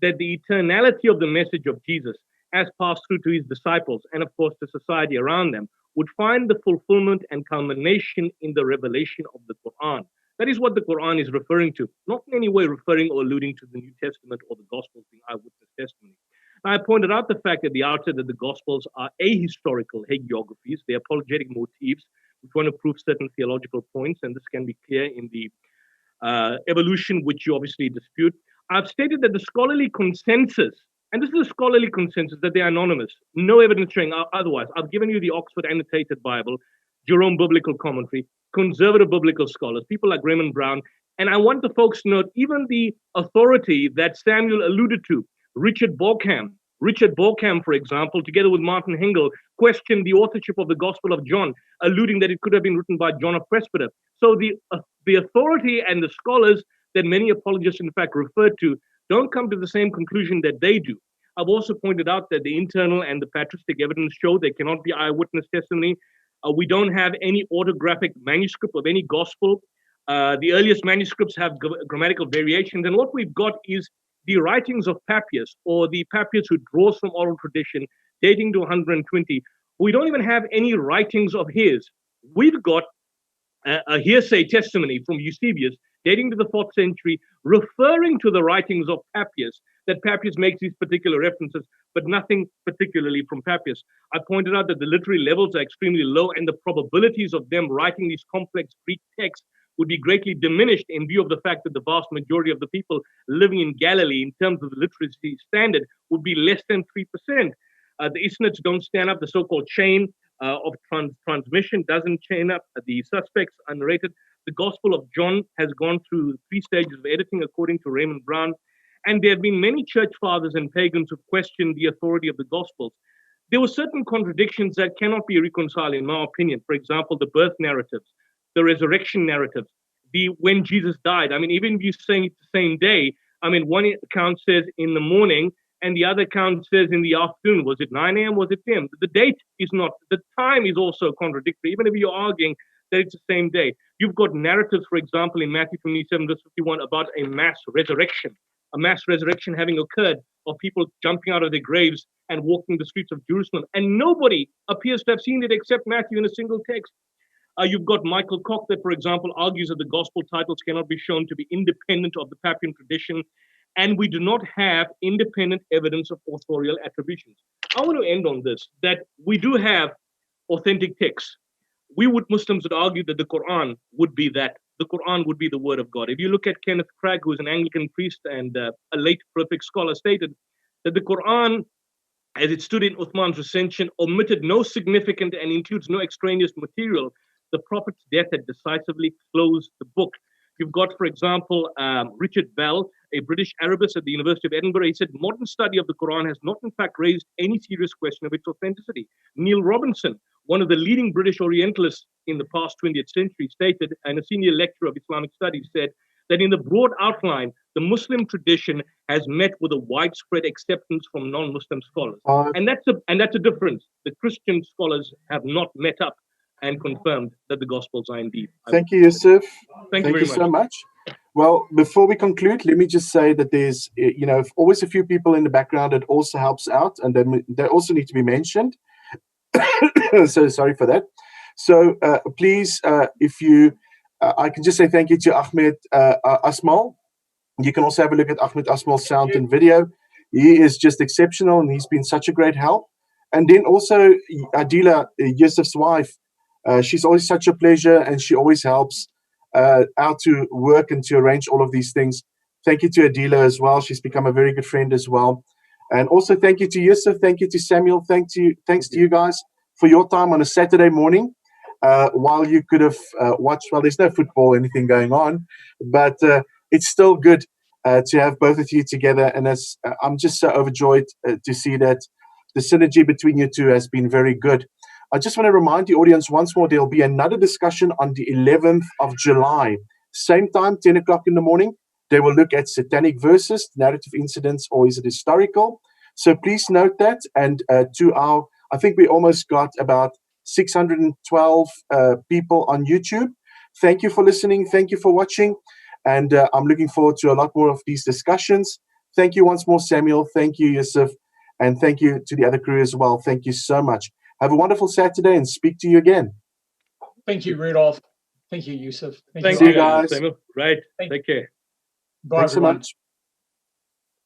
that the eternality of the message of Jesus, as passed through to his disciples and of course the society around them, would find the fulfillment and culmination in the revelation of the Quran. That is what the Quran is referring to, not in any way referring or alluding to the New Testament or the Gospels being eyewitness testimony. Now, I pointed out the fact at the outset that the Gospels are ahistorical hagiographies. They're apologetic motifs which want to prove certain theological points, and this can be clear in the evolution, which you obviously dispute. I've stated that the scholarly consensus, and this is a scholarly consensus, that they are anonymous, no evidence showing otherwise. I've given you the Oxford Annotated Bible, Jerome Biblical Commentary, conservative biblical scholars, people like Raymond Brown, and I want the folks to note even the authority that Samuel alluded to, Richard Borkham. Richard Borkham, for example, together with Martin Hengel, questioned the authorship of the Gospel of John, alluding that it could have been written by John a Presbyter. So the authority and the scholars that many apologists, in fact, refer to don't come to the same conclusion that they do. I've also pointed out that the internal and the patristic evidence show there cannot be eyewitness testimony. We don't have any autographic manuscript of any gospel. The earliest manuscripts have grammatical variations. And what we've got is the writings of Papias, or the Papias who draws from oral tradition dating to 120. We don't even have any writings of his. We've got a hearsay testimony from Eusebius dating to the 4th century, referring to the writings of Papias, that Papias makes these particular references, but nothing particularly from Papias. I pointed out that the literary levels are extremely low, and the probabilities of them writing these complex Greek texts would be greatly diminished in view of the fact that the vast majority of the people living in Galilee, in terms of the literacy standard, would be less than 3%. The isnads don't stand up. The so-called chain of transmission doesn't chain up. The suspects are narrated. The Gospel of John has gone through 3 stages of editing, according to Raymond Brown. And there have been many church fathers and pagans who've questioned the authority of the Gospels. There were certain contradictions that cannot be reconciled, in my opinion. For example, the birth narratives, the resurrection narratives, the when Jesus died. I mean, even if you're saying it's the same day, I mean, one account says in the morning, and the other account says in the afternoon. Was it 9 a.m.? Was it 10? The date is not. The time is also contradictory, even if you're arguing that it's the same day. You've got narratives, for example, in Matthew 27, verse 51, about a mass resurrection having occurred, of people jumping out of their graves and walking the streets of Jerusalem. And nobody appears to have seen it except Matthew in a single text. You've got Michael Koch that, for example, argues that the gospel titles cannot be shown to be independent of the Papian tradition, and we do not have independent evidence of authorial attributions. I want to end on this, that we do have authentic texts. Muslims would argue that the Quran would be that. The Quran would be the word of God. If you look at Kenneth Cragg, who is an Anglican priest and a late prolific scholar, stated that the Quran, as it stood in Uthman's recension, omitted no significant and includes no extraneous material. The Prophet's death had decisively closed the book. You've got, for example, Richard Bell, a British Arabist at the University of Edinburgh. He said, modern study of the Quran has not, in fact, raised any serious question of its authenticity. Neil Robinson, one of the leading British Orientalists in the past 20th century, stated, and a senior lecturer of Islamic studies said, that in the broad outline, the Muslim tradition has met with a widespread acceptance from non-Muslim scholars. And that's a difference. The Christian scholars have not met up and confirmed that the Gospels are indeed. Thank you, Yusuf. Thank you very much. So much. Well, before we conclude, let me just say that there's, always a few people in the background that also helps out, and they also need to be mentioned. So sorry for that. So please, if you, I can just say thank you to Ahmed Asmal. You can also have a look at Ahmed Asmal's sound and video. He is just exceptional, and he's been such a great help. And then also Adila, Yusuf's wife. She's always such a pleasure, and she always helps out to work and to arrange all of these things. Thank you to Adila as well. She's become a very good friend as well. And also thank you to Yusuf. Thank you to Samuel. Thanks to you guys for your time on a Saturday morning while you could have watched. Well, there's no football or anything going on, but it's still good to have both of you together. And I'm just so overjoyed to see that the synergy between you two has been very good. I just want to remind the audience once more, there'll be another discussion on the 11th of July. Same time, 10 o'clock in the morning, they will look at satanic verses, narrative incidents, or is it historical? So please note that. And I think we almost got about 612 people on YouTube. Thank you for listening. Thank you for watching. And I'm looking forward to a lot more of these discussions. Thank you once more, Samuel. Thank you, Yusuf. And thank you to the other crew as well. Thank you so much. Have a wonderful Saturday and speak to you again. Thank you, Rudolph. Thank you, Yusuf. Thank you, you, guys. Samuel. Right. Take care. Bye, Thanks everyone. so much.